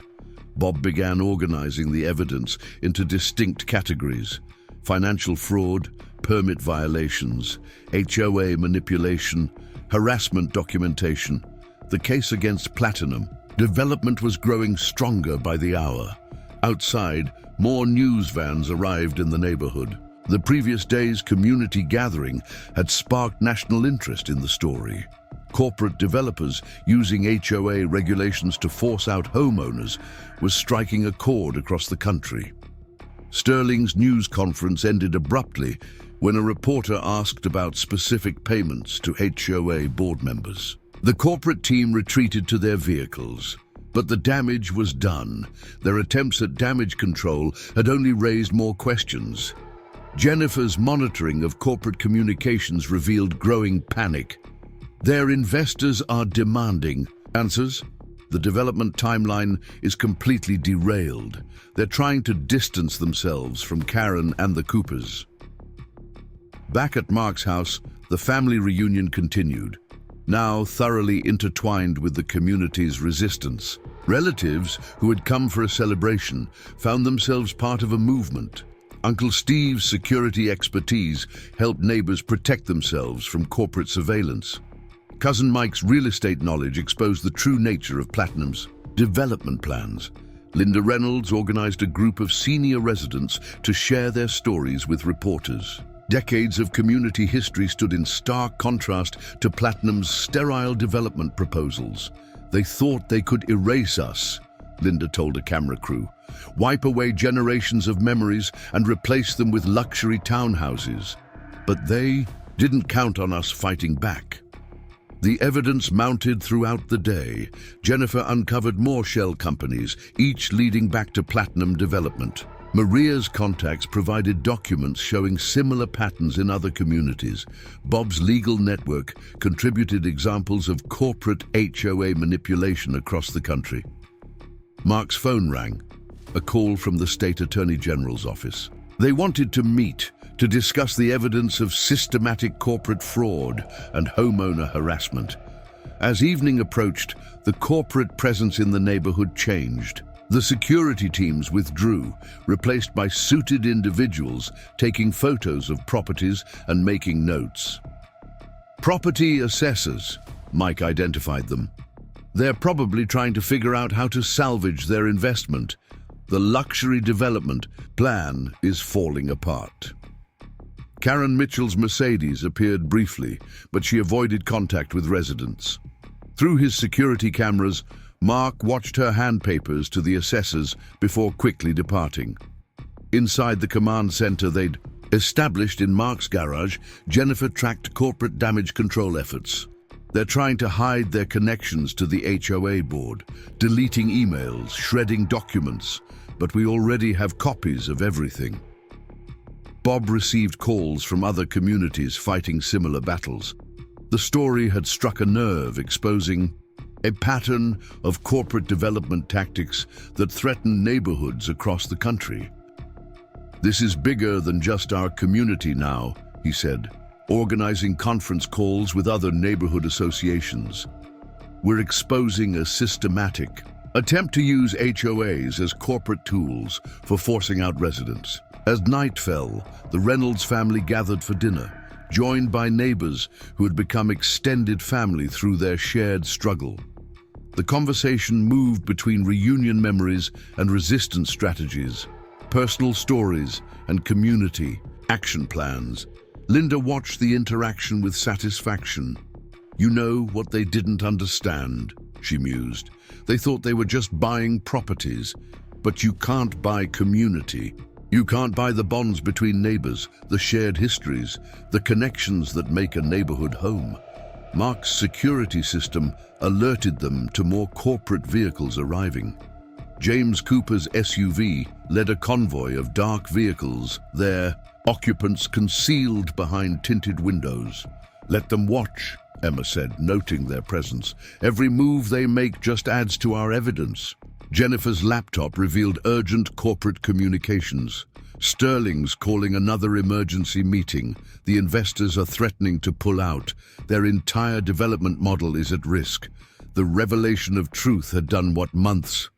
Bob began organizing the evidence into distinct categories: financial fraud, permit violations, HOA manipulation, harassment documentation. The case against Platinum. Development was growing stronger by the hour. Outside, more news vans arrived in the neighborhood. The previous day's community gathering had sparked national interest in the story. Corporate developers using HOA regulations to force out homeowners was striking a chord across the country. Sterling's news conference ended abruptly when a reporter asked about specific payments to HOA board members. The corporate team retreated to their vehicles, but the damage was done. Their attempts at damage control had only raised more questions. Jennifer's monitoring of corporate communications revealed growing panic. "Their investors are demanding answers. The development timeline is completely derailed. They're trying to distance themselves from Karen and the Coopers." Back at Mark's house, the family reunion continued, now thoroughly intertwined with the community's resistance. Relatives who had come for a celebration found themselves part of a movement. Uncle Steve's security expertise helped neighbors protect themselves from corporate surveillance. Cousin Mike's real estate knowledge exposed the true nature of Platinum's development plans. Linda Reynolds organized a group of senior residents to share their stories with reporters. Decades of community history stood in stark contrast to Platinum's sterile development proposals. "They thought they could erase us," Linda told a camera crew. "Wipe away generations of memories and replace them with luxury townhouses. But they didn't count on us fighting back." The evidence mounted throughout the day. Jennifer uncovered more shell companies, each leading back to Platinum development. Maria's contacts provided documents showing similar patterns in other communities. Bob's legal network contributed examples of corporate HOA manipulation across the country. Mark's phone rang, a call from the state attorney general's office. They wanted to meet to discuss the evidence of systematic corporate fraud and homeowner harassment. As evening approached, the corporate presence in the neighborhood changed. The security teams withdrew, replaced by suited individuals taking photos of properties and making notes. "Property assessors," Mike identified them. "They're probably trying to figure out how to salvage their investment. The luxury development plan is falling apart." Karen Mitchell's Mercedes appeared briefly, but she avoided contact with residents. Through his security cameras, Mark watched her hand papers to the assessors before quickly departing. Inside the command center they'd established in Mark's garage, Jennifer tracked corporate damage control efforts. "They're trying to hide their connections to the HOA board, deleting emails, shredding documents, but we already have copies of everything." Bob received calls from other communities fighting similar battles. The story had struck a nerve, exposing a pattern of corporate development tactics that threaten neighborhoods across the country. "This is bigger than just our community now," he said, organizing conference calls with other neighborhood associations. "We're exposing a systematic attempt to use HOAs as corporate tools for forcing out residents." As night fell, the Reynolds family gathered for dinner, joined by neighbors who had become extended family through their shared struggle. The conversation moved between reunion memories and resistance strategies, personal stories and community action plans. Linda watched the interaction with satisfaction. "You know what they didn't understand," she mused. "They thought they were just buying properties, but you can't buy community. You can't buy the bonds between neighbors, the shared histories, the connections that make a neighborhood home." Mark's security system alerted them to more corporate vehicles arriving. James Cooper's SUV led a convoy of dark vehicles, their occupants concealed behind tinted windows. "Let them watch," Emma said, noting their presence. "Every move they make just adds to our evidence." Jennifer's laptop revealed urgent corporate communications. Sterling's calling another emergency meeting. The investors are threatening to pull out. Their entire development model is at risk. The revelation of truth had done what months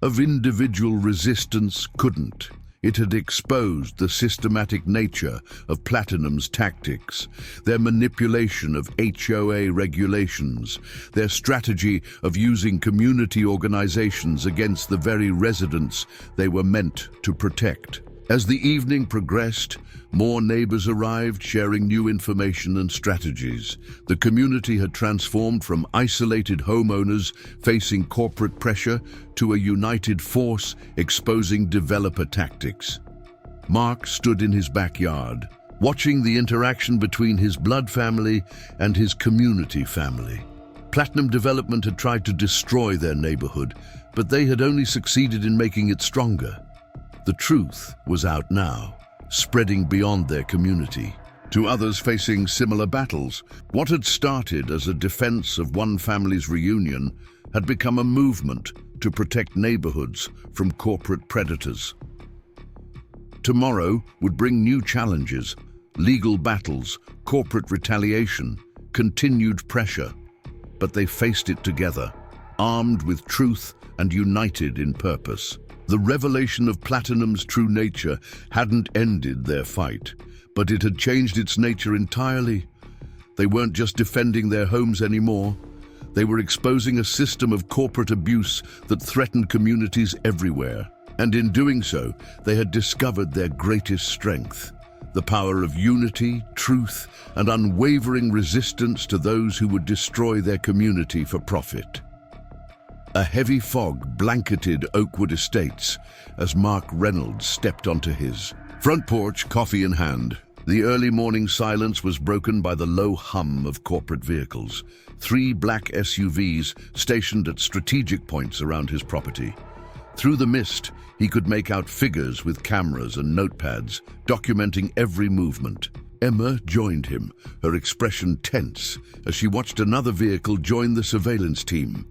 of individual resistance couldn't. It had exposed the systematic nature of Platinum's tactics, their manipulation of HOA regulations, their strategy of using community organizations against the very residents they were meant to protect. As the evening progressed, more neighbors arrived, sharing new information and strategies. The community had transformed from isolated homeowners facing corporate pressure to a united force exposing developer tactics. Mark stood in his backyard, watching the interaction between his blood family and his community family. Platinum Development had tried to destroy their neighborhood, but they had only succeeded in making it stronger. The truth was out now, spreading beyond their community. To others facing similar battles, what had started as a defense of one family's reunion had become a movement to protect neighborhoods from corporate predators. Tomorrow would bring new challenges, legal battles, corporate retaliation, continued pressure. But they faced it together, armed with truth and united in purpose. The revelation of Platinum's true nature hadn't ended their fight, but it had changed its nature entirely. They weren't just defending their homes anymore. They were exposing a system of corporate abuse that threatened communities everywhere. And in doing so, they had discovered their greatest strength: the power of unity, truth, and unwavering resistance to those who would destroy their community for profit. A heavy fog blanketed Oakwood Estates as Mark Reynolds stepped onto his front porch, coffee in hand. The early morning silence was broken by the low hum of corporate vehicles. 3 black SUVs stationed at strategic points around his property. Through the mist, he could make out figures with cameras and notepads, documenting every movement. Emma joined him, her expression tense, as she watched another vehicle join the surveillance team.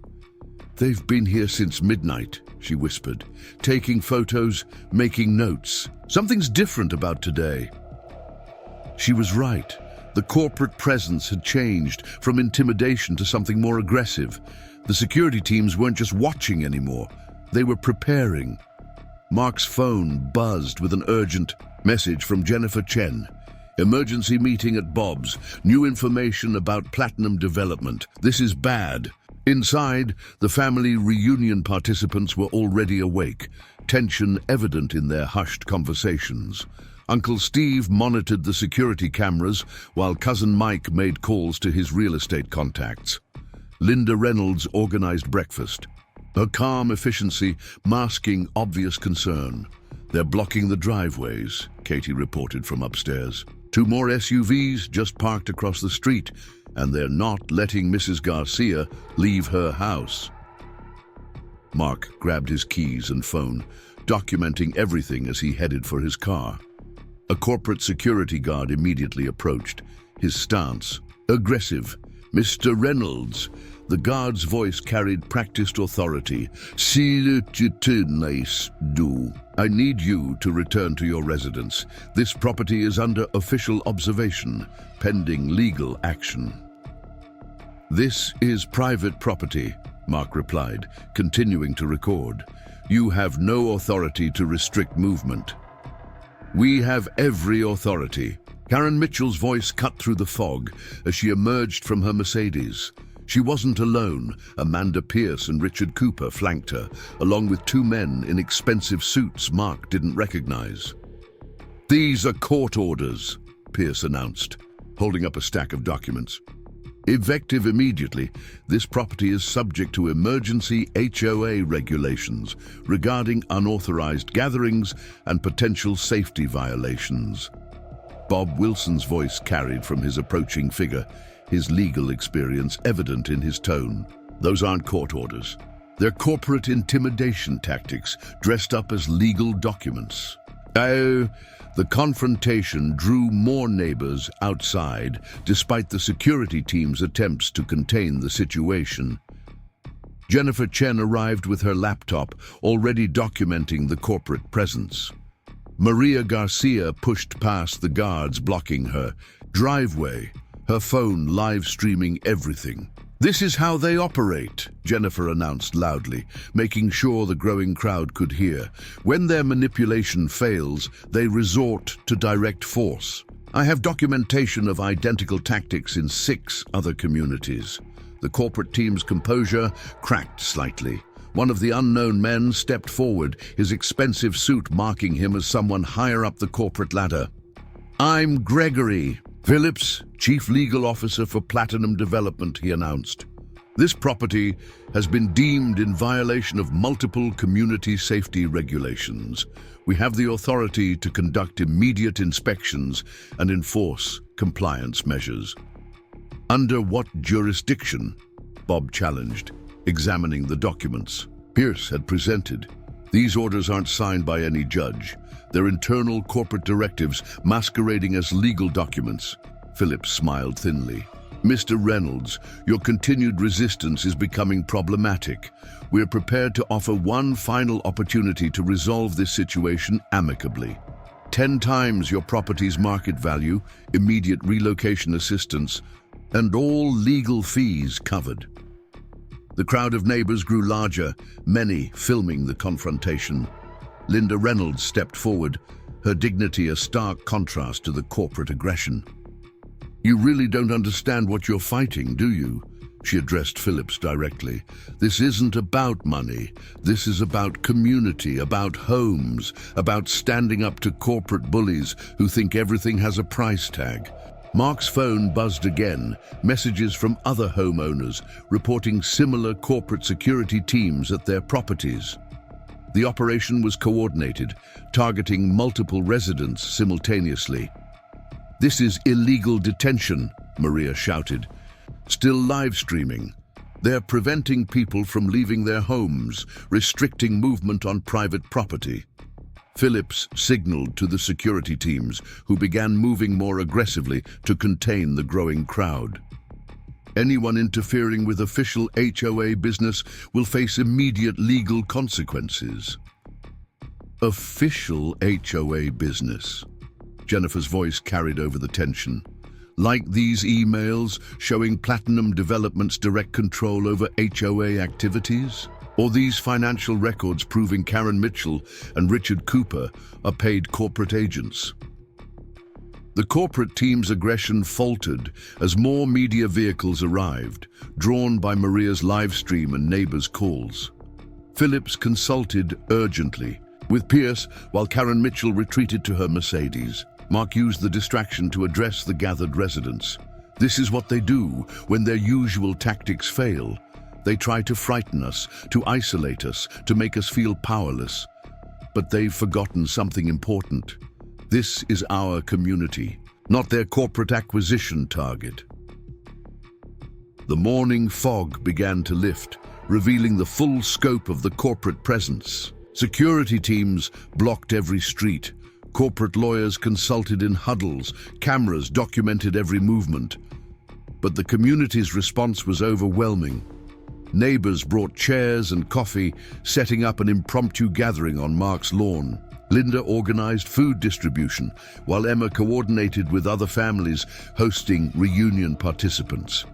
"They've been here since midnight," she whispered, taking photos, making notes. "Something's different about today." She was right. The corporate presence had changed from intimidation to something more aggressive. The security teams weren't just watching anymore. They were preparing. Mark's phone buzzed with an urgent message from Jennifer Chen. "Emergency meeting at Bob's. New information about Platinum Development. This is bad." Inside, the family reunion participants were already awake, tension evident in their hushed conversations. Uncle Steve monitored the security cameras while Cousin Mike made calls to his real estate contacts. Linda Reynolds organized breakfast, her calm efficiency masking obvious concern. "They're blocking the driveways," Katie reported from upstairs. 2 more SUVs just parked across the street, and they're not letting Mrs. Garcia leave her house. Mark grabbed his keys and phone, documenting everything as he headed for his car. A corporate security guard immediately approached, his stance aggressive. "Mr. Reynolds," the guard's voice carried practiced authority. "I need you to return to your residence. This property is under official observation, pending legal action." "This is private property," Mark replied, continuing to record. "You have no authority to restrict movement." "We have every authority." Karen Mitchell's voice cut through the fog as she emerged from her Mercedes. She wasn't alone. Amanda Pierce and Richard Cooper flanked her, along with two men in expensive suits Mark didn't recognize. "These are court orders," Pierce announced, holding up a stack of documents. "Effective immediately, this property is subject to emergency HOA regulations regarding unauthorized gatherings and potential safety violations." Bob Wilson's voice carried from his approaching figure, his legal experience evident in his tone. "Those aren't court orders. They're corporate intimidation tactics dressed up as legal documents." The confrontation drew more neighbors outside, despite the security team's attempts to contain the situation. Jennifer Chen arrived with her laptop, already documenting the corporate presence. Maria Garcia pushed past the guards blocking her driveway, her phone live-streaming everything. "This is how they operate," Jennifer announced loudly, making sure the growing crowd could hear. "When their manipulation fails, they resort to direct force. I have documentation of identical tactics in 6 other communities." The corporate team's composure cracked slightly. One of the unknown men stepped forward, his expensive suit marking him as someone higher up the corporate ladder. "I'm Gregory Phillips, Chief Legal Officer for Platinum Development," he announced. "This property has been deemed in violation of multiple community safety regulations. We have the authority to conduct immediate inspections and enforce compliance measures." "Under what jurisdiction?" Bob challenged, examining the documents Pierce had presented. "These orders aren't signed by any judge. They're internal corporate directives masquerading as legal documents." Phillips smiled thinly. "Mr. Reynolds, your continued resistance is becoming problematic. We're prepared to offer one final opportunity to resolve this situation amicably. 10 times your property's market value, immediate relocation assistance, and all legal fees covered." The crowd of neighbors grew larger, many filming the confrontation. Linda Reynolds stepped forward, her dignity a stark contrast to the corporate aggression. "You really don't understand what you're fighting, do you?" She addressed Phillips directly. "This isn't about money. This is about community, about homes, about standing up to corporate bullies who think everything has a price tag." Mark's phone buzzed again, messages from other homeowners reporting similar corporate security teams at their properties. The operation was coordinated, targeting multiple residents simultaneously. "This is illegal detention," Maria shouted. "Still live streaming. They're preventing people from leaving their homes, restricting movement on private property." Phillips signaled to the security teams, who began moving more aggressively to contain the growing crowd. "Anyone interfering with official HOA business will face immediate legal consequences." "Official HOA business?" Jennifer's voice carried over the tension. "Like these emails showing Platinum Development's direct control over HOA activities? Or these financial records proving Karen Mitchell and Richard Cooper are paid corporate agents?" The corporate team's aggression faltered as more media vehicles arrived, drawn by Maria's live stream and neighbors' calls. Phillips consulted urgently with Pierce while Karen Mitchell retreated to her Mercedes. Mark used the distraction to address the gathered residents. "This is what they do when their usual tactics fail. They try to frighten us, to isolate us, to make us feel powerless. But they've forgotten something important. This is our community, not their corporate acquisition target." The morning fog began to lift, revealing the full scope of the corporate presence. Security teams blocked every street. Corporate lawyers consulted in huddles, cameras documented every movement. But the community's response was overwhelming. Neighbors brought chairs and coffee, setting up an impromptu gathering on Mark's lawn. Linda organized food distribution, while Emma coordinated with other families, hosting reunion participants.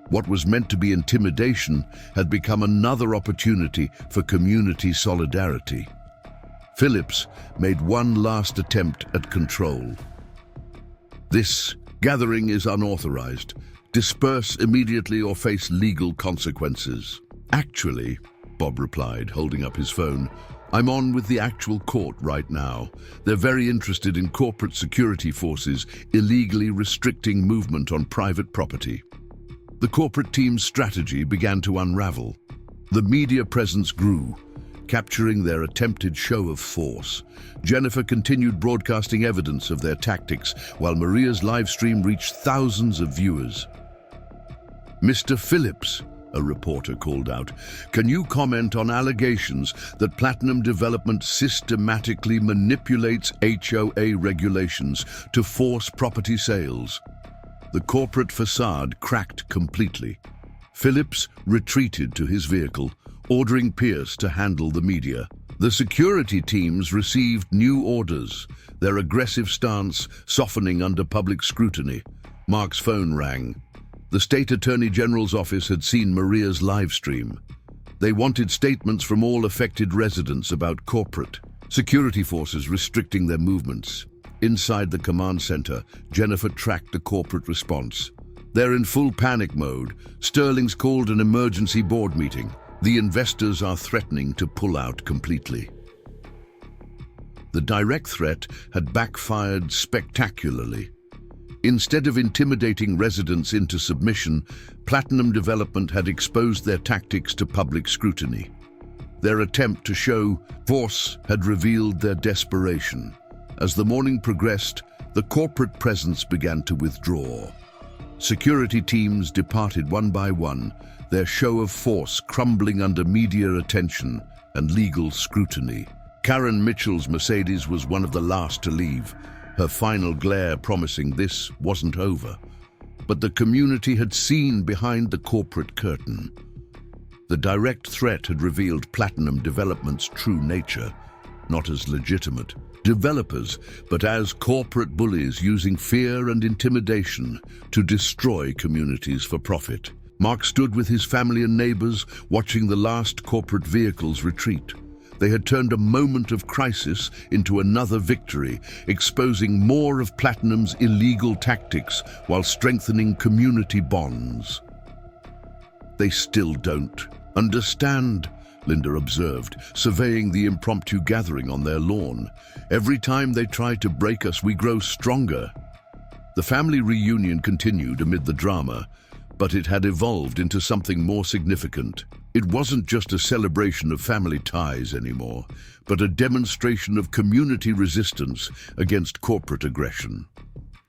What was meant to be intimidation had become another opportunity for community solidarity. Phillips made one last attempt at control. "This gathering is unauthorized. Disperse immediately or face legal consequences." "Actually," Bob replied, holding up his phone, "I'm on with the actual court right now. They're very interested in corporate security forces illegally restricting movement on private property." The corporate team's strategy began to unravel. The media presence grew, capturing their attempted show of force. Jennifer continued broadcasting evidence of their tactics, while Maria's live stream reached thousands of viewers. "Mr. Phillips," a reporter called out, "can you comment on allegations that Platinum Development systematically manipulates HOA regulations to force property sales?" The corporate facade cracked completely. Phillips retreated to his vehicle, ordering Pierce to handle the media. The security teams received new orders, their aggressive stance softening under public scrutiny. Mark's phone rang. The state attorney general's office had seen Maria's live stream. They wanted statements from all affected residents about corporate security forces restricting their movements. Inside the command center, Jennifer tracked the corporate response. "They're in full panic mode. Sterling's called an emergency board meeting. The investors are threatening to pull out completely." The direct threat had backfired spectacularly. Instead of intimidating residents into submission, Platinum Development had exposed their tactics to public scrutiny. Their attempt to show force had revealed their desperation. As the morning progressed, the corporate presence began to withdraw. Security teams departed one by one, their show of force crumbling under media attention and legal scrutiny. Karen Mitchell's Mercedes was one of the last to leave, her final glare promising this wasn't over. But the community had seen behind the corporate curtain. The direct threat had revealed Platinum Development's true nature, not as legitimate developers, but as corporate bullies using fear and intimidation to destroy communities for profit. Mark stood with his family and neighbors, watching the last corporate vehicles retreat. They had turned a moment of crisis into another victory, exposing more of Platinum's illegal tactics while strengthening community bonds. "They still don't understand," Linda observed, surveying the impromptu gathering on their lawn. "Every time they try to break us, we grow stronger." The family reunion continued amid the drama, but it had evolved into something more significant. It wasn't just a celebration of family ties anymore, but a demonstration of community resistance against corporate aggression.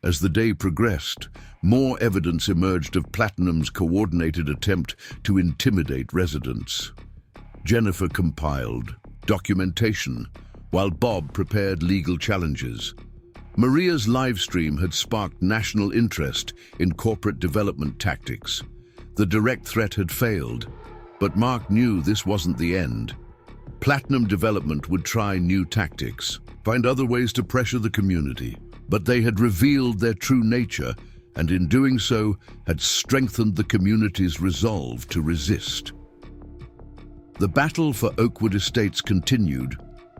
As the day progressed, more evidence emerged of Platinum's coordinated attempt to intimidate residents. Jennifer compiled documentation, while Bob prepared legal challenges. Maria's live stream had sparked national interest in corporate development tactics. The direct threat had failed, but Mark knew this wasn't the end. Platinum Development would try new tactics, find other ways to pressure the community, but they had revealed their true nature, and in doing so, had strengthened the community's resolve to resist. The battle for Oakwood Estates continued,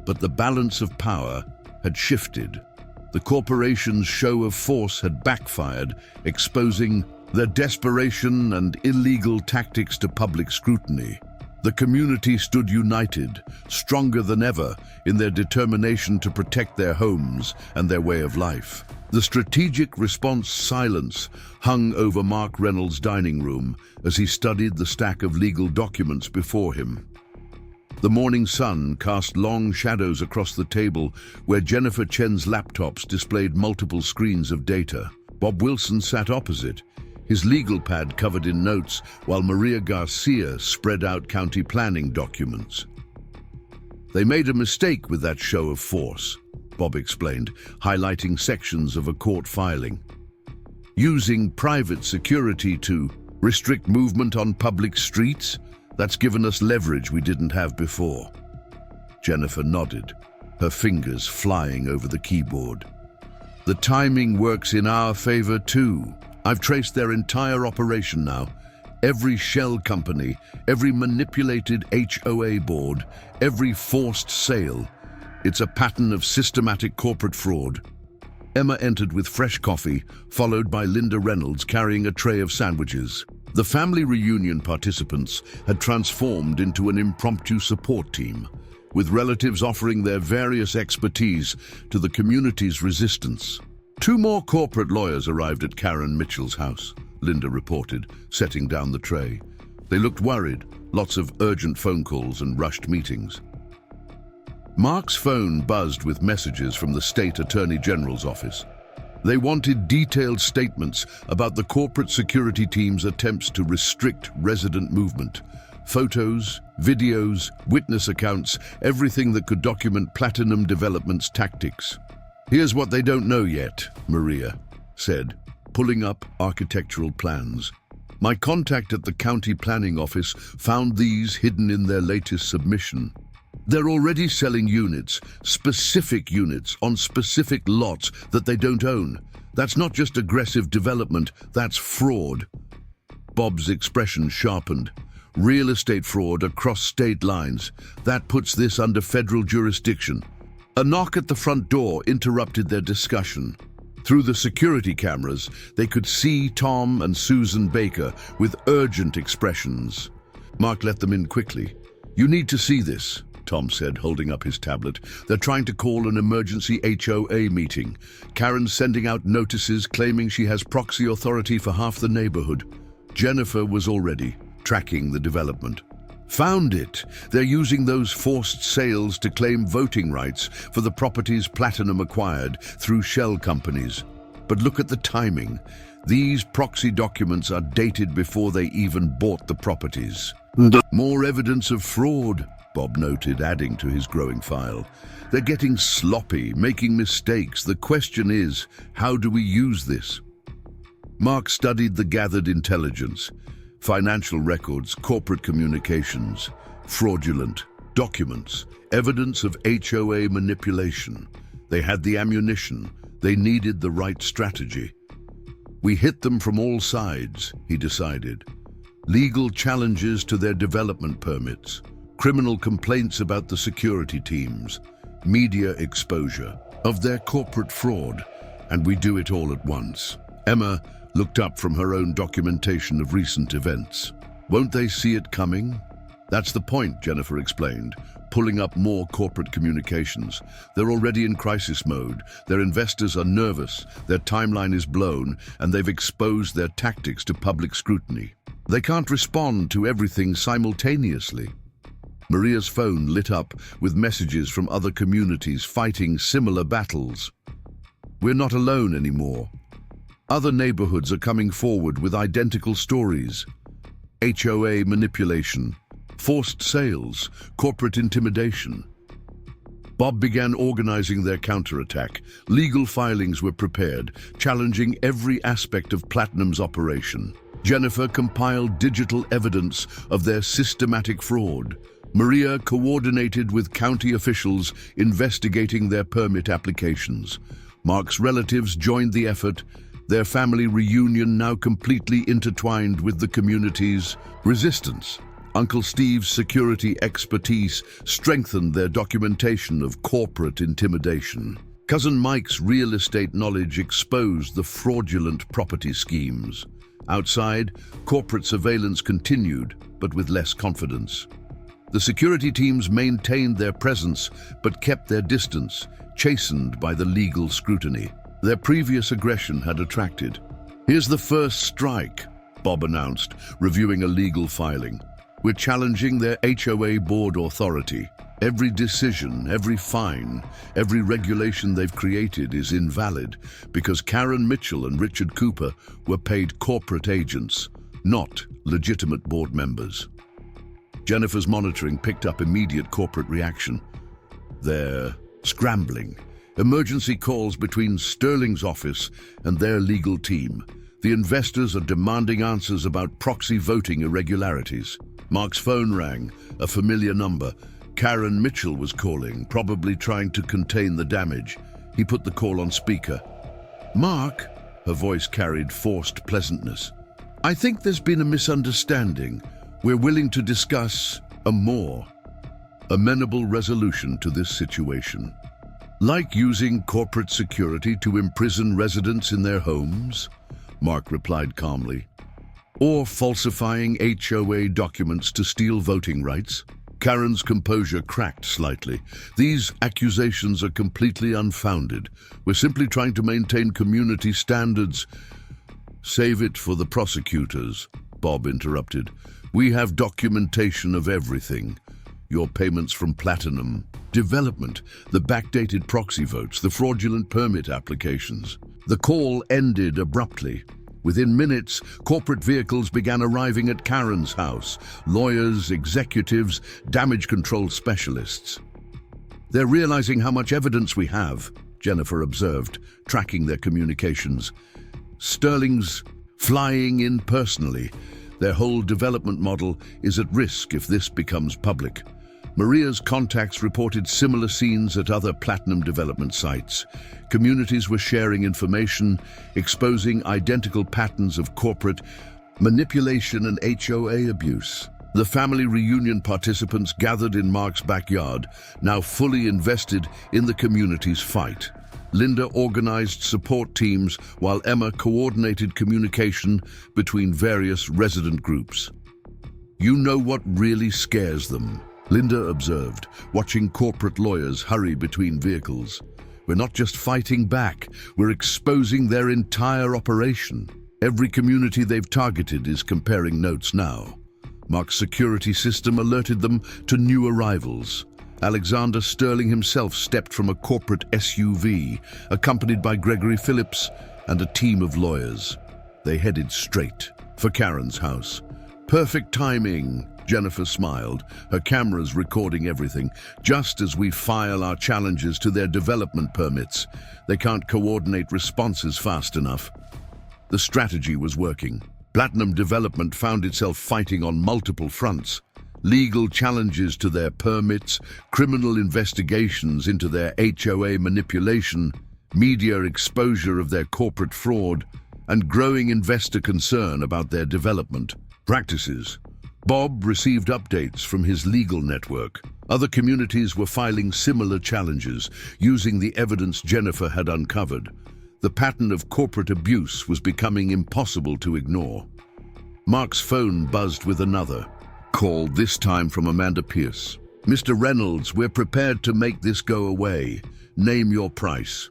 but the balance of power had shifted. The corporation's show of force had backfired, exposing their desperation and illegal tactics to public scrutiny. The community stood united, stronger than ever, in their determination to protect their homes and their way of life. The strategic response silence hung over Mark Reynolds' dining room as he studied the stack of legal documents before him. The morning sun cast long shadows across the table where Jennifer Chen's laptops displayed multiple screens of data. Bob Wilson sat opposite, his legal pad covered in notes, while Maria Garcia spread out county planning documents. They made a mistake with that show of force. Bob explained, highlighting sections of a court filing. Using private security to restrict movement on public streets? That's given us leverage we didn't have before. Jennifer nodded, her fingers flying over the keyboard. The timing works in our favor too. I've traced their entire operation now. Every shell company, every manipulated HOA board, every forced sale. It's a pattern of systematic corporate fraud. Emma entered with fresh coffee, followed by Linda Reynolds carrying a tray of sandwiches. The family reunion participants had transformed into an impromptu support team, with relatives offering their various expertise to the community's resistance. 2 more corporate lawyers arrived at Karen Mitchell's house, Linda reported, setting down the tray. They looked worried, lots of urgent phone calls and rushed meetings. Mark's phone buzzed with messages from the state attorney general's office. They wanted detailed statements about the corporate security team's attempts to restrict resident movement. Photos, videos, witness accounts, everything that could document Platinum Development's tactics. Here's what they don't know yet, Maria said, pulling up architectural plans. My contact at the county planning office found these hidden in their latest submission. They're already selling units, specific units, on specific lots that they don't own. That's not just aggressive development, that's fraud. Bob's expression sharpened. Real estate fraud across state lines. That puts this under federal jurisdiction. A knock at the front door interrupted their discussion. Through the security cameras, they could see Tom and Susan Baker with urgent expressions. Mark let them in quickly. You need to see this, Tom said, holding up his tablet. They're trying to call an emergency HOA meeting. Karen's sending out notices claiming she has proxy authority for half the neighborhood. Jennifer was already tracking the development. Found it. They're using those forced sales to claim voting rights for the properties Platinum acquired through shell companies. But look at the timing. These proxy documents are dated before they even bought the properties. More evidence of fraud, Bob noted, adding to his growing file. They're getting sloppy, making mistakes. The question is, how do we use this? Mark studied the gathered intelligence. Financial records, corporate communications, fraudulent documents, evidence of HOA manipulation. They had the ammunition. They needed the right strategy. We hit them from all sides, he decided. Legal challenges to their development permits, criminal complaints about the security teams, media exposure of their corporate fraud, and we do it all at once. Emma looked up from her own documentation of recent events. Won't they see it coming? That's the point, Jennifer explained, pulling up more corporate communications. They're already in crisis mode. Their investors are nervous, their timeline is blown, and they've exposed their tactics to public scrutiny. They can't respond to everything simultaneously. Maria's phone lit up with messages from other communities fighting similar battles. We're not alone anymore. Other neighborhoods are coming forward with identical stories. HOA manipulation, forced sales, corporate intimidation. Bob began organizing their counterattack. Legal filings were prepared, challenging every aspect of Platinum's operation. Jennifer compiled digital evidence of their systematic fraud. Maria coordinated with county officials investigating their permit applications. Mark's relatives joined the effort, their family reunion now completely intertwined with the community's resistance. Uncle Steve's security expertise strengthened their documentation of corporate intimidation. Cousin Mike's real estate knowledge exposed the fraudulent property schemes. Outside, corporate surveillance continued, but with less confidence. The security teams maintained their presence, but kept their distance, chastened by the legal scrutiny. Their previous aggression had attracted. Here's the first strike, Bob announced, reviewing a legal filing. We're challenging their HOA board authority. Every decision, every fine, every regulation they've created is invalid because Karen Mitchell and Richard Cooper were paid corporate agents, not legitimate board members. Jennifer's monitoring picked up immediate corporate reaction. They're scrambling, Emergency calls between Sterling's office and their legal team. The investors are demanding answers about proxy voting irregularities. Mark's phone rang, a familiar number. Karen Mitchell was calling, probably trying to contain the damage. He put the call on speaker. "Mark," her voice carried forced pleasantness. "I think there's been a misunderstanding. We're willing to discuss a more amenable resolution to this situation. Like using corporate security to imprison residents in their homes," Mark replied calmly. "Or falsifying HOA documents to steal voting rights." Karen's composure cracked slightly. "These accusations are completely unfounded. We're simply trying to maintain community standards." "Save it for the prosecutors," Bob interrupted. "We have documentation of everything. Your payments from Platinum Development, the backdated proxy votes, the fraudulent permit applications." The call ended abruptly. Within minutes, corporate vehicles began arriving at Karen's house. Lawyers, executives, damage control specialists. "They're realizing how much evidence we have," Jennifer observed, tracking their communications. "Sterling's flying in personally. Their whole development model is at risk if this becomes public." Maria's contacts reported similar scenes at other Platinum development sites. Communities were sharing information, exposing identical patterns of corporate manipulation and HOA abuse. The family reunion participants gathered in Mark's backyard, now fully invested in the community's fight. Linda organized support teams while Emma coordinated communication between various resident groups. "You know what really scares them," Linda observed, watching corporate lawyers hurry between vehicles. "We're not just fighting back, we're exposing their entire operation. Every community they've targeted is comparing notes now." Mark's security system alerted them to new arrivals. Alexander Sterling himself stepped from a corporate SUV, accompanied by Gregory Phillips and a team of lawyers. They headed straight for Karen's house. "Perfect timing," Jennifer smiled, her cameras recording everything. "Just as we file our challenges to their development permits, they can't coordinate responses fast enough." The strategy was working. Platinum Development found itself fighting on multiple fronts. Legal challenges to their permits, criminal investigations into their HOA manipulation, media exposure of their corporate fraud, and growing investor concern about their development practices. Bob received updates from his legal network. Other communities were filing similar challenges, using the evidence Jennifer had uncovered. The pattern of corporate abuse was becoming impossible to ignore. Mark's phone buzzed with another call, this time from Amanda Pierce. "Mr. Reynolds, we're prepared to make this go away. Name your price."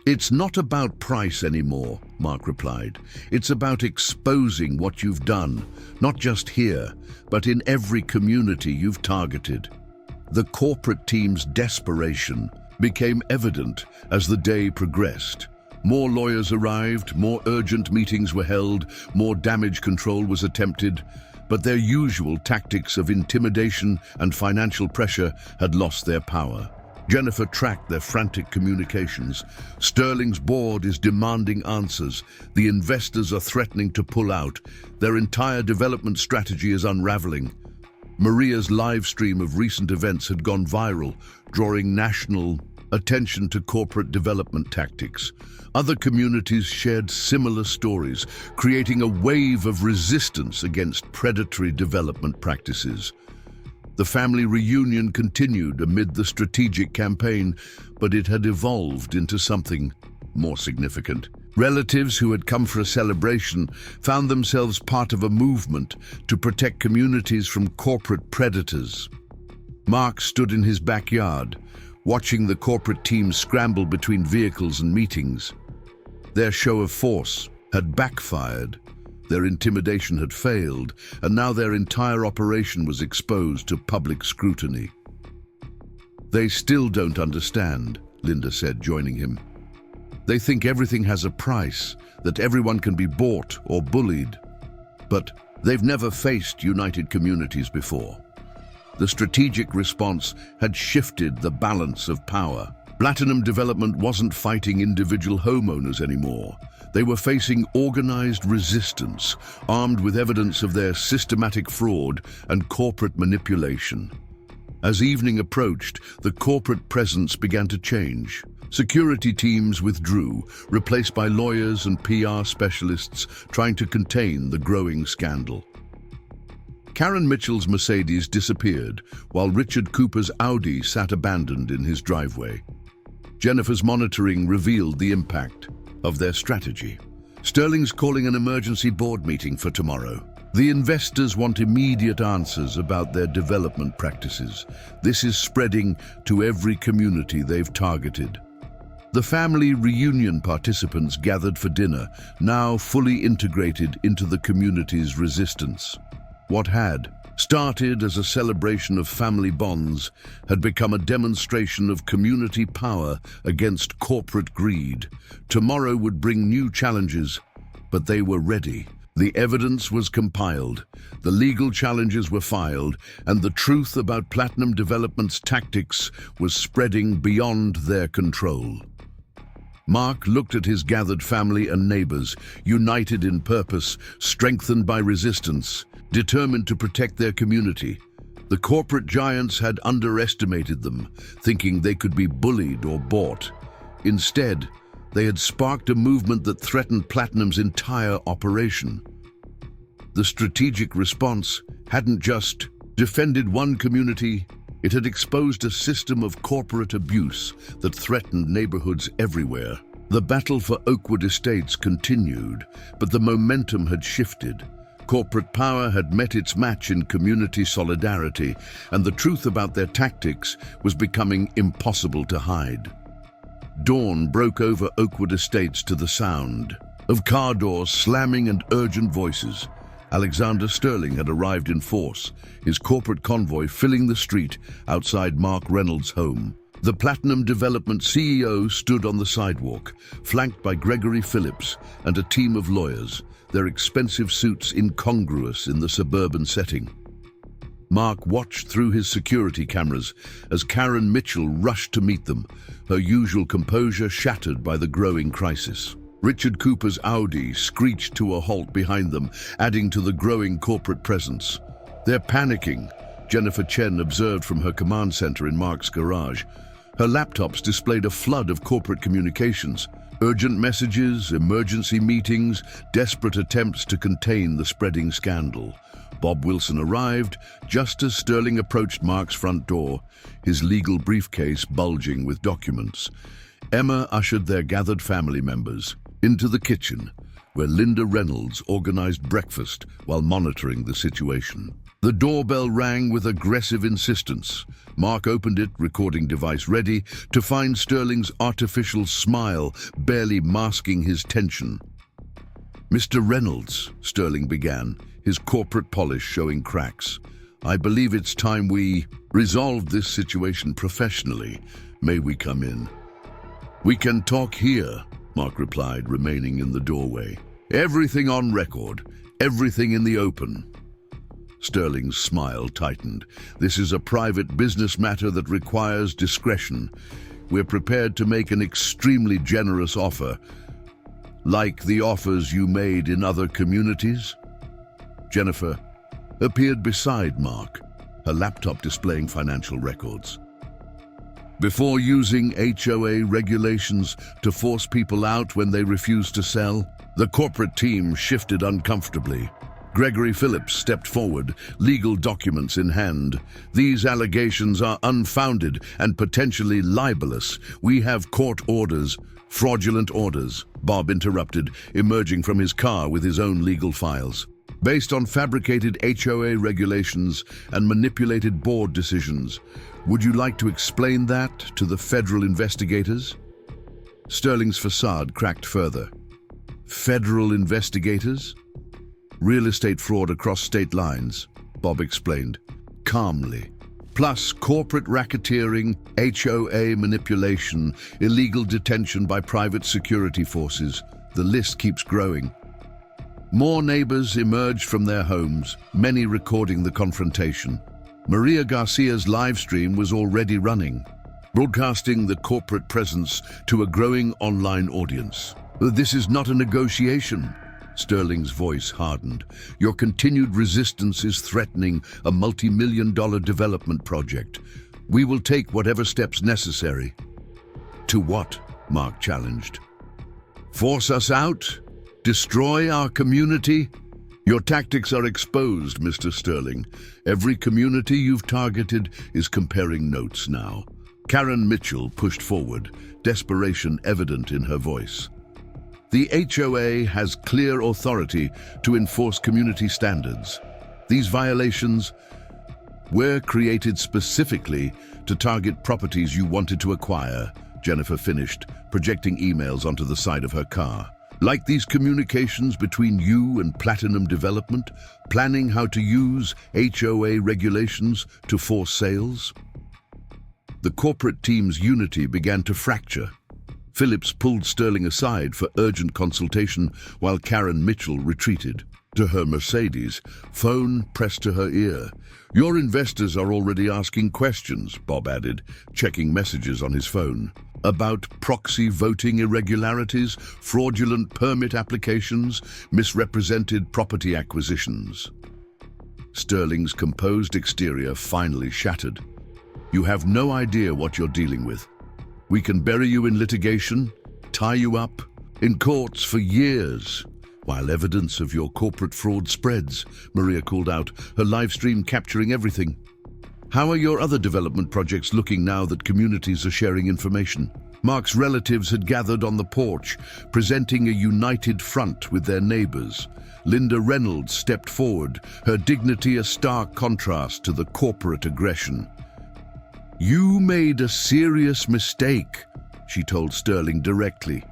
"It's not about price anymore," Mark replied. "It's about exposing what you've done, not just here, but in every community you've targeted." The corporate team's desperation became evident as the day progressed. More lawyers arrived, more urgent meetings were held, more damage control was attempted, but their usual tactics of intimidation and financial pressure had lost their power. Jennifer tracked their frantic communications. Sterling's board is demanding answers. The investors are threatening to pull out. Their entire development strategy is unraveling. Maria's live stream of recent events had gone viral, drawing national attention to corporate development tactics. Other communities shared similar stories, creating a wave of resistance against predatory development practices. The family reunion continued amid the strategic campaign, but it had evolved into something more significant. Relatives who had come for a celebration found themselves part of a movement to protect communities from corporate predators. Mark stood in his backyard, watching the corporate team scramble between vehicles and meetings. Their show of force had backfired. Their intimidation had failed, and now their entire operation was exposed to public scrutiny. "They still don't understand," Linda said, joining him. "They think everything has a price, that everyone can be bought or bullied. But they've never faced united communities before." The strategic response had shifted the balance of power. Platinum Development wasn't fighting individual homeowners anymore. They were facing organized resistance, armed with evidence of their systematic fraud and corporate manipulation. As evening approached, the corporate presence began to change. Security teams withdrew, replaced by lawyers and PR specialists trying to contain the growing scandal. Karen Mitchell's Mercedes disappeared, while Richard Cooper's Audi sat abandoned in his driveway. Jennifer's monitoring revealed the impact of their strategy. Sterling's calling an emergency board meeting for tomorrow. The investors want immediate answers about their development practices. This is spreading to every community they've targeted. The family reunion participants gathered for dinner, now fully integrated into the community's resistance. What had started as a celebration of family bonds had become a demonstration of community power against corporate greed. Tomorrow would bring new challenges, but they were ready. The evidence was compiled, the legal challenges were filed, and the truth about Platinum Development's tactics was spreading beyond their control. Mark looked at his gathered family and neighbors, united in purpose, strengthened by resistance, determined to protect their community. The corporate giants had underestimated them, thinking they could be bullied or bought. Instead, they had sparked a movement that threatened Platinum's entire operation. The strategic response hadn't just defended one community, it had exposed a system of corporate abuse that threatened neighborhoods everywhere. The battle for Oakwood Estates continued, but the momentum had shifted. Corporate power had met its match in community solidarity, and the truth about their tactics was becoming impossible to hide. Dawn broke over Oakwood Estates to the sound of car doors slamming and urgent voices. Alexander Sterling had arrived in force, his corporate convoy filling the street outside Mark Reynolds' home. The Platinum Development CEO stood on the sidewalk, flanked by Gregory Phillips and a team of lawyers, their expensive suits incongruous in the suburban setting. Mark watched through his security cameras as Karen Mitchell rushed to meet them, her usual composure shattered by the growing crisis. Richard Cooper's Audi screeched to a halt behind them, adding to the growing corporate presence. "They're panicking," Jennifer Chen observed from her command center in Mark's garage. Her laptops displayed a flood of corporate communications, urgent messages, emergency meetings, desperate attempts to contain the spreading scandal. Bob Wilson arrived just as Sterling approached Mark's front door, his legal briefcase bulging with documents. Emma ushered their gathered family members into the kitchen, where Linda Reynolds organized breakfast while monitoring the situation. The doorbell rang with aggressive insistence. Mark opened it, recording device ready, to find Sterling's artificial smile barely masking his tension. "Mr. Reynolds," Sterling began, his corporate polish showing cracks. "I believe it's time we resolved this situation professionally. May we come in?" "We can talk here," Mark replied, remaining in the doorway. "Everything on record, everything in the open." Sterling's smile tightened. "This is a private business matter that requires discretion. We're prepared to make an extremely generous offer, like the offers you made in other communities." Jennifer appeared beside Mark, her laptop displaying financial records. "Before using HOA regulations to force people out when they refuse to sell," the corporate team shifted uncomfortably. Gregory Phillips stepped forward, legal documents in hand. "These allegations are unfounded and potentially libelous. We have court orders." "Fraudulent orders," Bob interrupted, emerging from his car with his own legal files. "Based on fabricated HOA regulations and manipulated board decisions. Would you like to explain that to the federal investigators?" Sterling's facade cracked further. "Federal investigators?" "Real estate fraud across state lines," Bob explained, calmly. "Plus corporate racketeering, HOA manipulation, illegal detention by private security forces. The list keeps growing." More neighbors emerged from their homes, many recording the confrontation. Maria Garcia's live stream was already running. broadcasting the corporate presence to a growing online audience. This is not a negotiation. Sterling's voice hardened. Your continued resistance is threatening a multi-million-dollar development project. We will take whatever steps necessary. To what? Mark challenged. Force us out? Destroy our community? Your tactics are exposed, Mr. Sterling. Every community you've targeted is comparing notes now. Karen Mitchell pushed forward, desperation evident in her voice. The HOA has clear authority to enforce community standards. These violations were created specifically to target properties you wanted to acquire, Jennifer finished, projecting emails onto the side of her car. Like these communications between you and Platinum Development, planning how to use HOA regulations to force sales? The corporate team's unity began to fracture. Phillips pulled Sterling aside for urgent consultation while Karen Mitchell retreated. To her Mercedes, phone pressed to her ear. Your investors are already asking questions, Bob added, checking messages on his phone. About proxy voting irregularities, fraudulent permit applications, misrepresented property acquisitions. Sterling's composed exterior finally shattered. You have no idea what you're dealing with. We can bury you in litigation, tie you up, in courts for years, while evidence of your corporate fraud spreads, Maria called out, her live stream capturing everything. How are your other development projects looking now that communities are sharing information? Mark's relatives had gathered on the porch, presenting a united front with their neighbors. Linda Reynolds stepped forward, her dignity a stark contrast to the corporate aggression. You made a serious mistake, she told Sterling directly.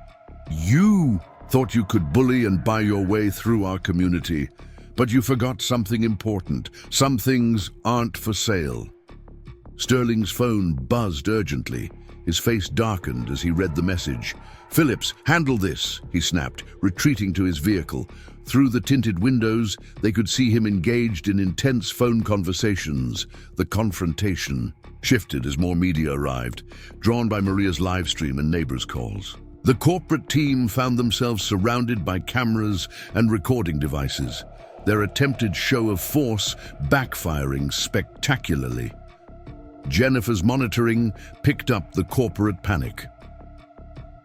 You thought you could bully and buy your way through our community, but you forgot something important. Some things aren't for sale. Sterling's phone buzzed urgently. His face darkened as he read the message. Phillips, handle this, he snapped, retreating to his vehicle. Through the tinted windows, they could see him engaged in intense phone conversations. The confrontation shifted as more media arrived, drawn by Maria's live stream and neighbors' calls. The corporate team found themselves surrounded by cameras and recording devices, their attempted show of force backfiring spectacularly. Jennifer's monitoring picked up the corporate panic.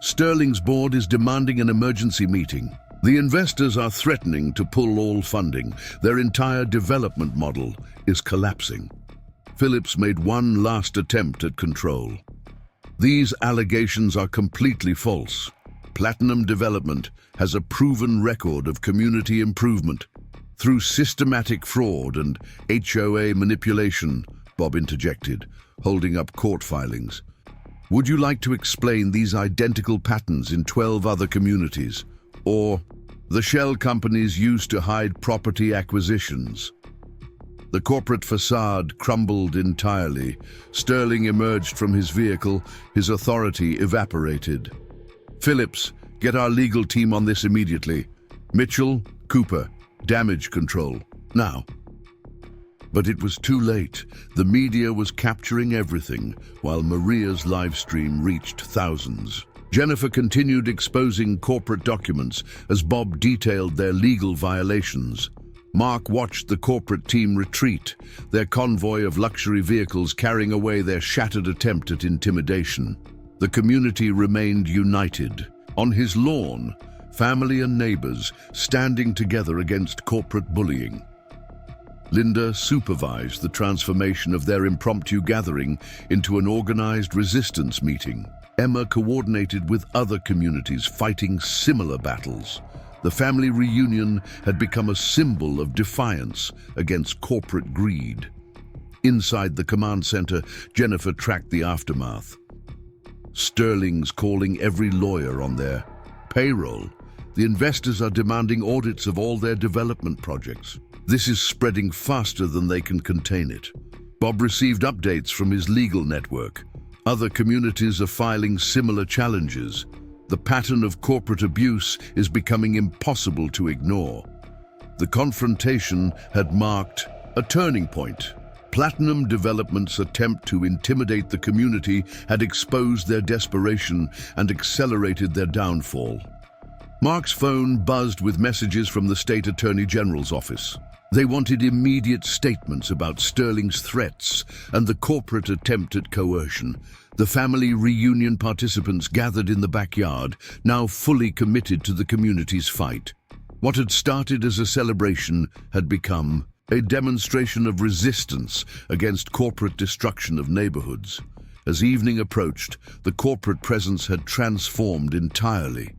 Sterling's board is demanding an emergency meeting. The investors are threatening to pull all funding. Their entire development model is collapsing. Phillips made one last attempt at control. These allegations are completely false. Platinum Development has a proven record of community improvement. Through systematic fraud and HOA manipulation, Bob interjected, holding up court filings. Would you like to explain these identical patterns in 12 other communities? Or the shell companies used to hide property acquisitions? The corporate facade crumbled entirely. Sterling emerged from his vehicle, his authority evaporated. Phillips, get our legal team on this immediately. Mitchell, Cooper, damage control, now. But it was too late. The media was capturing everything, while Maria's live stream reached thousands. Jennifer continued exposing corporate documents as Bob detailed their legal violations. Mark watched the corporate team retreat, their convoy of luxury vehicles carrying away their shattered attempt at intimidation. The community remained united. On his lawn, family and neighbors standing together against corporate bullying. Linda supervised the transformation of their impromptu gathering into an organized resistance meeting. Emma coordinated with other communities fighting similar battles. The family reunion had become a symbol of defiance against corporate greed. Inside the command center, Jennifer tracked the aftermath. Sterling's calling every lawyer on their payroll. The investors are demanding audits of all their development projects. This is spreading faster than they can contain it. Bob received updates from his legal network. Other communities are filing similar challenges. The pattern of corporate abuse is becoming impossible to ignore. The confrontation had marked a turning point. Platinum Development's attempt to intimidate the community had exposed their desperation and accelerated their downfall. Mark's phone buzzed with messages from the State Attorney General's office. They wanted immediate statements about Sterling's threats and the corporate attempt at coercion. The family reunion participants gathered in the backyard, now fully committed to the community's fight. What had started as a celebration had become a demonstration of resistance against corporate destruction of neighborhoods. As evening approached, the corporate presence had transformed entirely.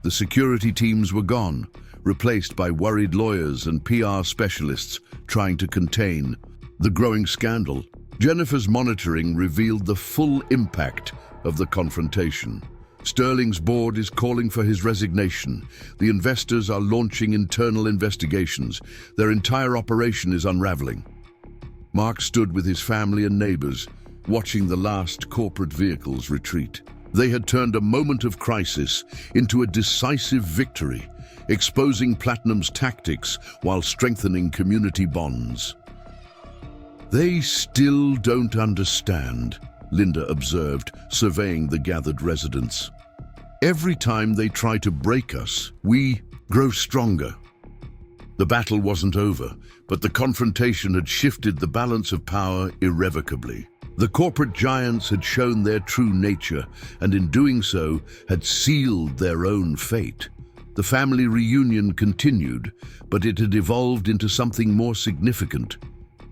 The security teams were gone, replaced by worried lawyers and PR specialists trying to contain the growing scandal. Jennifer's monitoring revealed the full impact of the confrontation. Sterling's board is calling for his resignation. The investors are launching internal investigations. Their entire operation is unraveling. Mark stood with his family and neighbors, watching the last corporate vehicles retreat. They had turned a moment of crisis into a decisive victory, exposing Platinum's tactics while strengthening community bonds. "They still don't understand," Linda observed, surveying the gathered residents. "Every time they try to break us, we grow stronger." The battle wasn't over, but the confrontation had shifted the balance of power irrevocably. The corporate giants had shown their true nature, and in doing so, had sealed their own fate. The family reunion continued, but it had evolved into something more significant.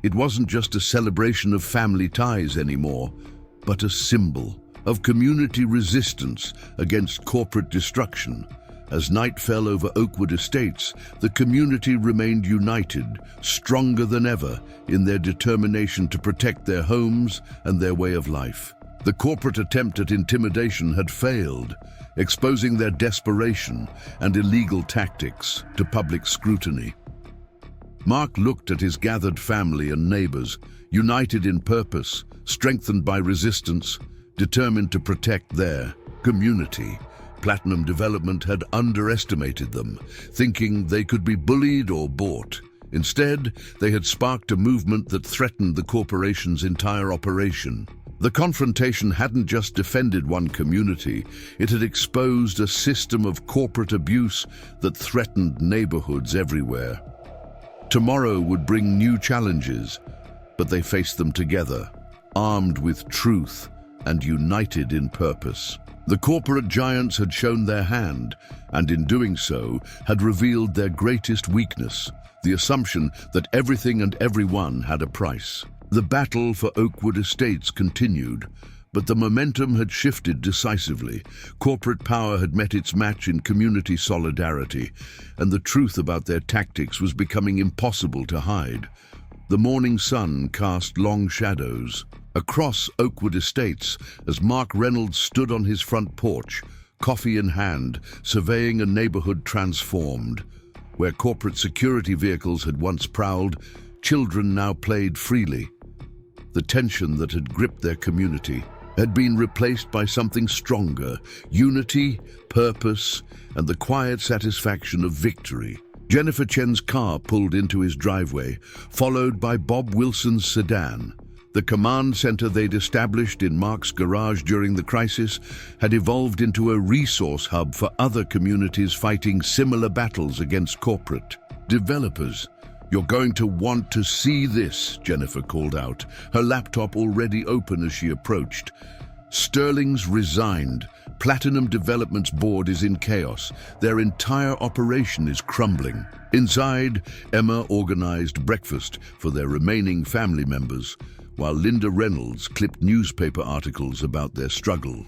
It wasn't just a celebration of family ties anymore, but a symbol of community resistance against corporate destruction. As night fell over Oakwood Estates, the community remained united, stronger than ever in their determination to protect their homes and their way of life. The corporate attempt at intimidation had failed, exposing their desperation and illegal tactics to public scrutiny. Mark looked at his gathered family and neighbors, united in purpose, strengthened by resistance, determined to protect their community. Platinum Development had underestimated them, thinking they could be bullied or bought. Instead, they had sparked a movement that threatened the corporation's entire operation. The confrontation hadn't just defended one community, it had exposed a system of corporate abuse that threatened neighborhoods everywhere. Tomorrow would bring new challenges, but they faced them together, armed with truth and united in purpose. The corporate giants had shown their hand, and in doing so, had revealed their greatest weakness, the assumption that everything and everyone had a price. The battle for Oakwood Estates continued, but the momentum had shifted decisively. Corporate power had met its match in community solidarity, and the truth about their tactics was becoming impossible to hide. The morning sun cast long shadows across Oakwood Estates as Mark Reynolds stood on his front porch, coffee in hand, surveying a neighborhood transformed. Where corporate security vehicles had once prowled, children now played freely. The tension that had gripped their community had been replaced by something stronger: unity, purpose, and the quiet satisfaction of victory. Jennifer Chen's car pulled into his driveway, followed by Bob Wilson's sedan. The command center they'd established in Mark's garage during the crisis had evolved into a resource hub for other communities fighting similar battles against corporate developers. "You're going to want to see this," Jennifer called out, her laptop already open as she approached. "Sterling's resigned. Platinum Development's board is in chaos. Their entire operation is crumbling." Inside, Emma organized breakfast for their remaining family members, while Linda Reynolds clipped newspaper articles about their struggle.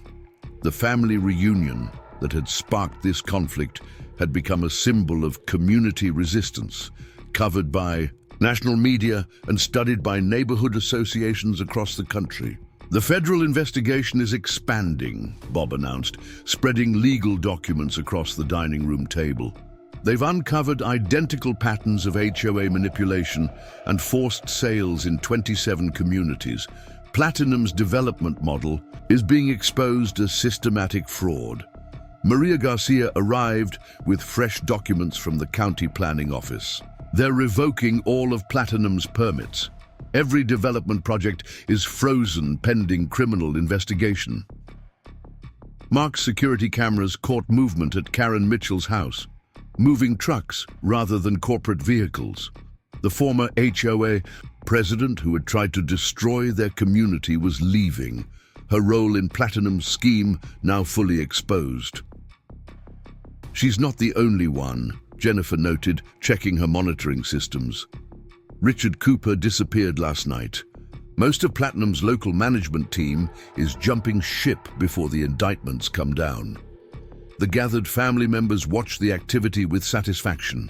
The family reunion that had sparked this conflict had become a symbol of community resistance, covered by national media and studied by neighborhood associations across the country. "The federal investigation is expanding," Bob announced, spreading legal documents across the dining room table. "They've uncovered identical patterns of HOA manipulation and forced sales in 27 communities. Platinum's development model is being exposed as systematic fraud." Maria Garcia arrived with fresh documents from the county planning office. "They're revoking all of Platinum's permits. Every development project is frozen pending criminal investigation. Mark's security cameras caught movement at Karen Mitchell's house, moving trucks rather than corporate vehicles. The former HOA president who had tried to destroy their community was leaving, her role in Platinum's scheme now fully exposed. She's not the only one, Jennifer noted, checking her monitoring systems. Richard Cooper disappeared last night. Most of Platinum's local management team is jumping ship before the indictments come down. The gathered family members watched the activity with satisfaction.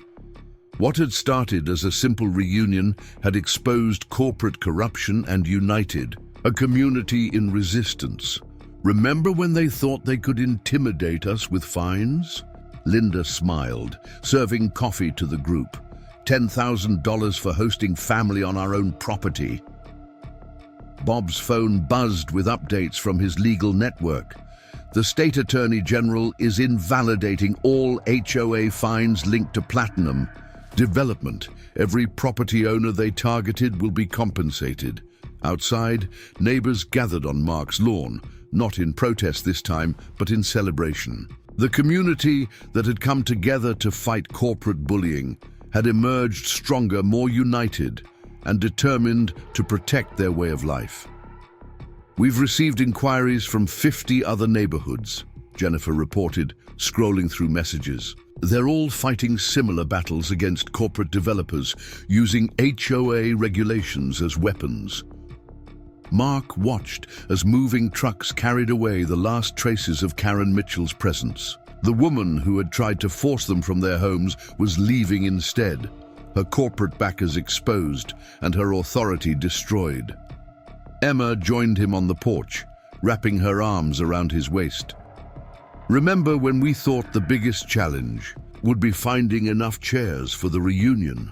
What had started as a simple reunion had exposed corporate corruption and united a community in resistance. Remember when they thought they could intimidate us with fines? Linda smiled, serving coffee to the group. $10,000 for hosting family on our own property. Bob's phone buzzed with updates from his legal network. The state attorney general is invalidating all HOA fines linked to Platinum development. Every property owner they targeted will be compensated. Outside, neighbors gathered on Mark's lawn, not in protest this time, but in celebration. The community that had come together to fight corporate bullying had emerged stronger, more united, and determined to protect their way of life. We've received inquiries from 50 other neighborhoods, Jennifer reported, scrolling through messages. They're all fighting similar battles against corporate developers, using HOA regulations as weapons. Mark watched as moving trucks carried away the last traces of Karen Mitchell's presence. The woman who had tried to force them from their homes was leaving instead, her corporate backers exposed and her authority destroyed. Emma joined him on the porch, wrapping her arms around his waist. Remember when we thought the biggest challenge would be finding enough chairs for the reunion?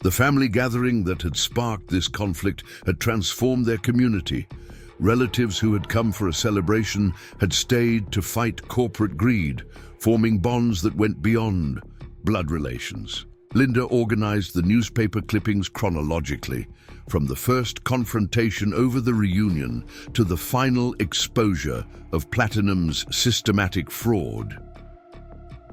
The family gathering that had sparked this conflict had transformed their community. Relatives who had come for a celebration had stayed to fight corporate greed, forming bonds that went beyond blood relations. Linda organized the newspaper clippings chronologically, from the first confrontation over the reunion to the final exposure of Platinum's systematic fraud.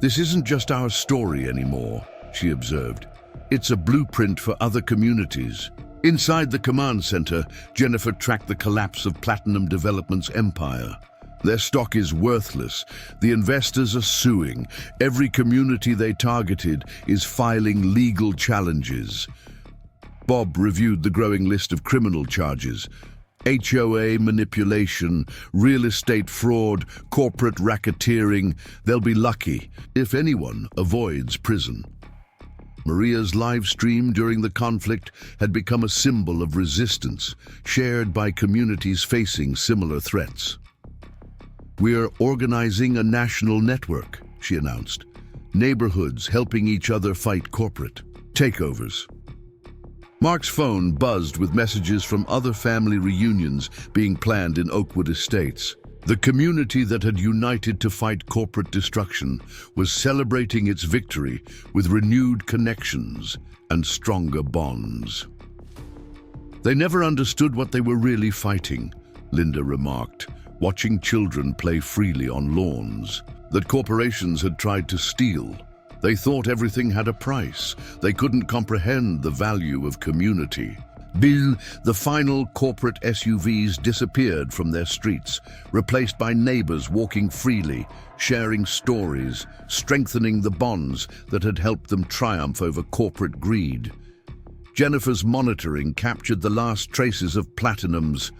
This isn't just our story anymore, she observed. It's a blueprint for other communities. Inside the command center, Jennifer tracked the collapse of Platinum Development's empire. Their stock is worthless. The investors are suing. Every community they targeted is filing legal challenges. Bob reviewed the growing list of criminal charges. HOA manipulation, real estate fraud, corporate racketeering. They'll be lucky if anyone avoids prison. Maria's live stream during the conflict had become a symbol of resistance, shared by communities facing similar threats. "We're organizing a national network," she announced. "Neighborhoods helping each other fight corporate takeovers." Mark's phone buzzed with messages from other family reunions being planned in Oakwood Estates. The community that had united to fight corporate destruction was celebrating its victory with renewed connections and stronger bonds. "They never understood what they were really fighting," Linda remarked, watching children play freely on lawns, "that corporations had tried to steal. They thought everything had a price. They couldn't comprehend the value of community." Bill, the final corporate SUVs disappeared from their streets, replaced by neighbors walking freely, sharing stories, strengthening the bonds that had helped them triumph over corporate greed. Jennifer's monitoring captured the last traces of Platinum's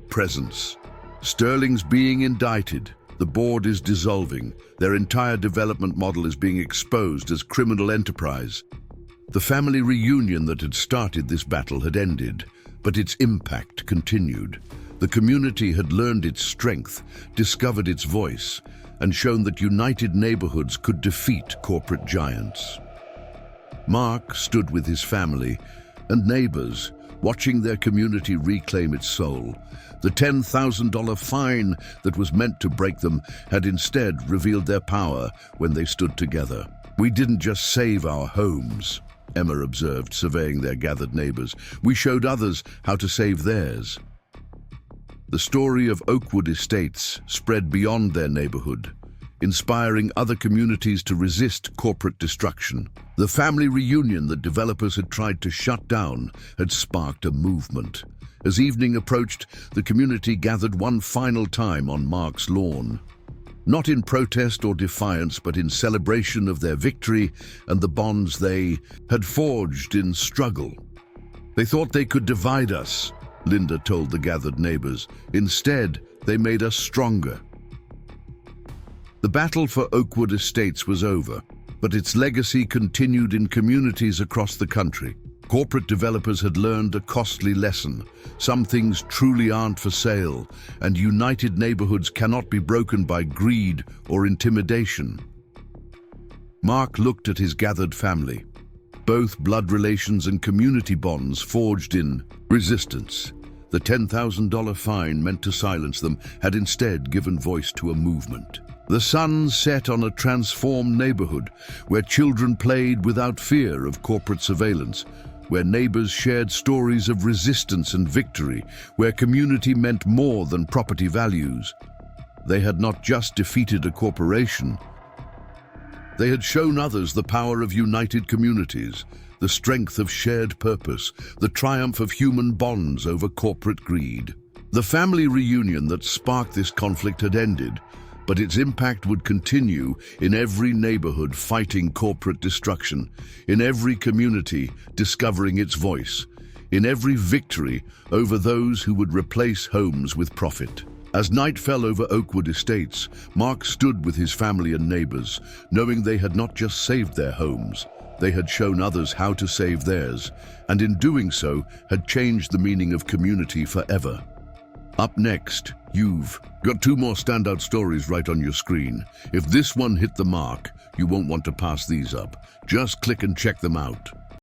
presence. Sterling's being indicted. The board is dissolving. Their entire development model is being exposed as criminal enterprise. The family reunion that had started this battle had ended, but its impact continued. The community had learned its strength, discovered its voice, and shown that united neighborhoods could defeat corporate giants. Mark stood with his family and neighbors, watching their community reclaim its soul. The $10,000 fine that was meant to break them had instead revealed their power when they stood together. "We didn't just save our homes. Emma observed, surveying their gathered neighbors. "We showed others how to save theirs." The story of Oakwood Estates spread beyond their neighborhood, inspiring other communities to resist corporate destruction. The family reunion that developers had tried to shut down had sparked a movement. As evening approached, the community gathered one final time on Mark's lawn. Not in protest or defiance, but in celebration of their victory and the bonds they had forged in struggle. "They thought they could divide us," Linda told the gathered neighbors. "Instead, they made us stronger." The battle for Oakwood Estates was over, but its legacy continued in communities across the country. Corporate developers had learned a costly lesson. Some things truly aren't for sale, and united neighborhoods cannot be broken by greed or intimidation. Mark looked at his gathered family. Both blood relations and community bonds forged in resistance. The $10,000 fine meant to silence them had instead given voice to a movement. The sun set on a transformed neighborhood where children played without fear of corporate surveillance, where neighbors shared stories of resistance and victory, where community meant more than property values. They had not just defeated a corporation. They had shown others the power of united communities, the strength of shared purpose, the triumph of human bonds over corporate greed. The family reunion that sparked this conflict had ended, but its impact would continue in every neighborhood fighting corporate destruction, in every community discovering its voice, in every victory over those who would replace homes with profit. As night fell over Oakwood Estates, Mark stood with his family and neighbors, knowing they had not just saved their homes, they had shown others how to save theirs, and in doing so had changed the meaning of community forever. Up next, you've got two more standout stories right on your screen. If this one hit the mark, you won't want to pass these up. Just click and check them out.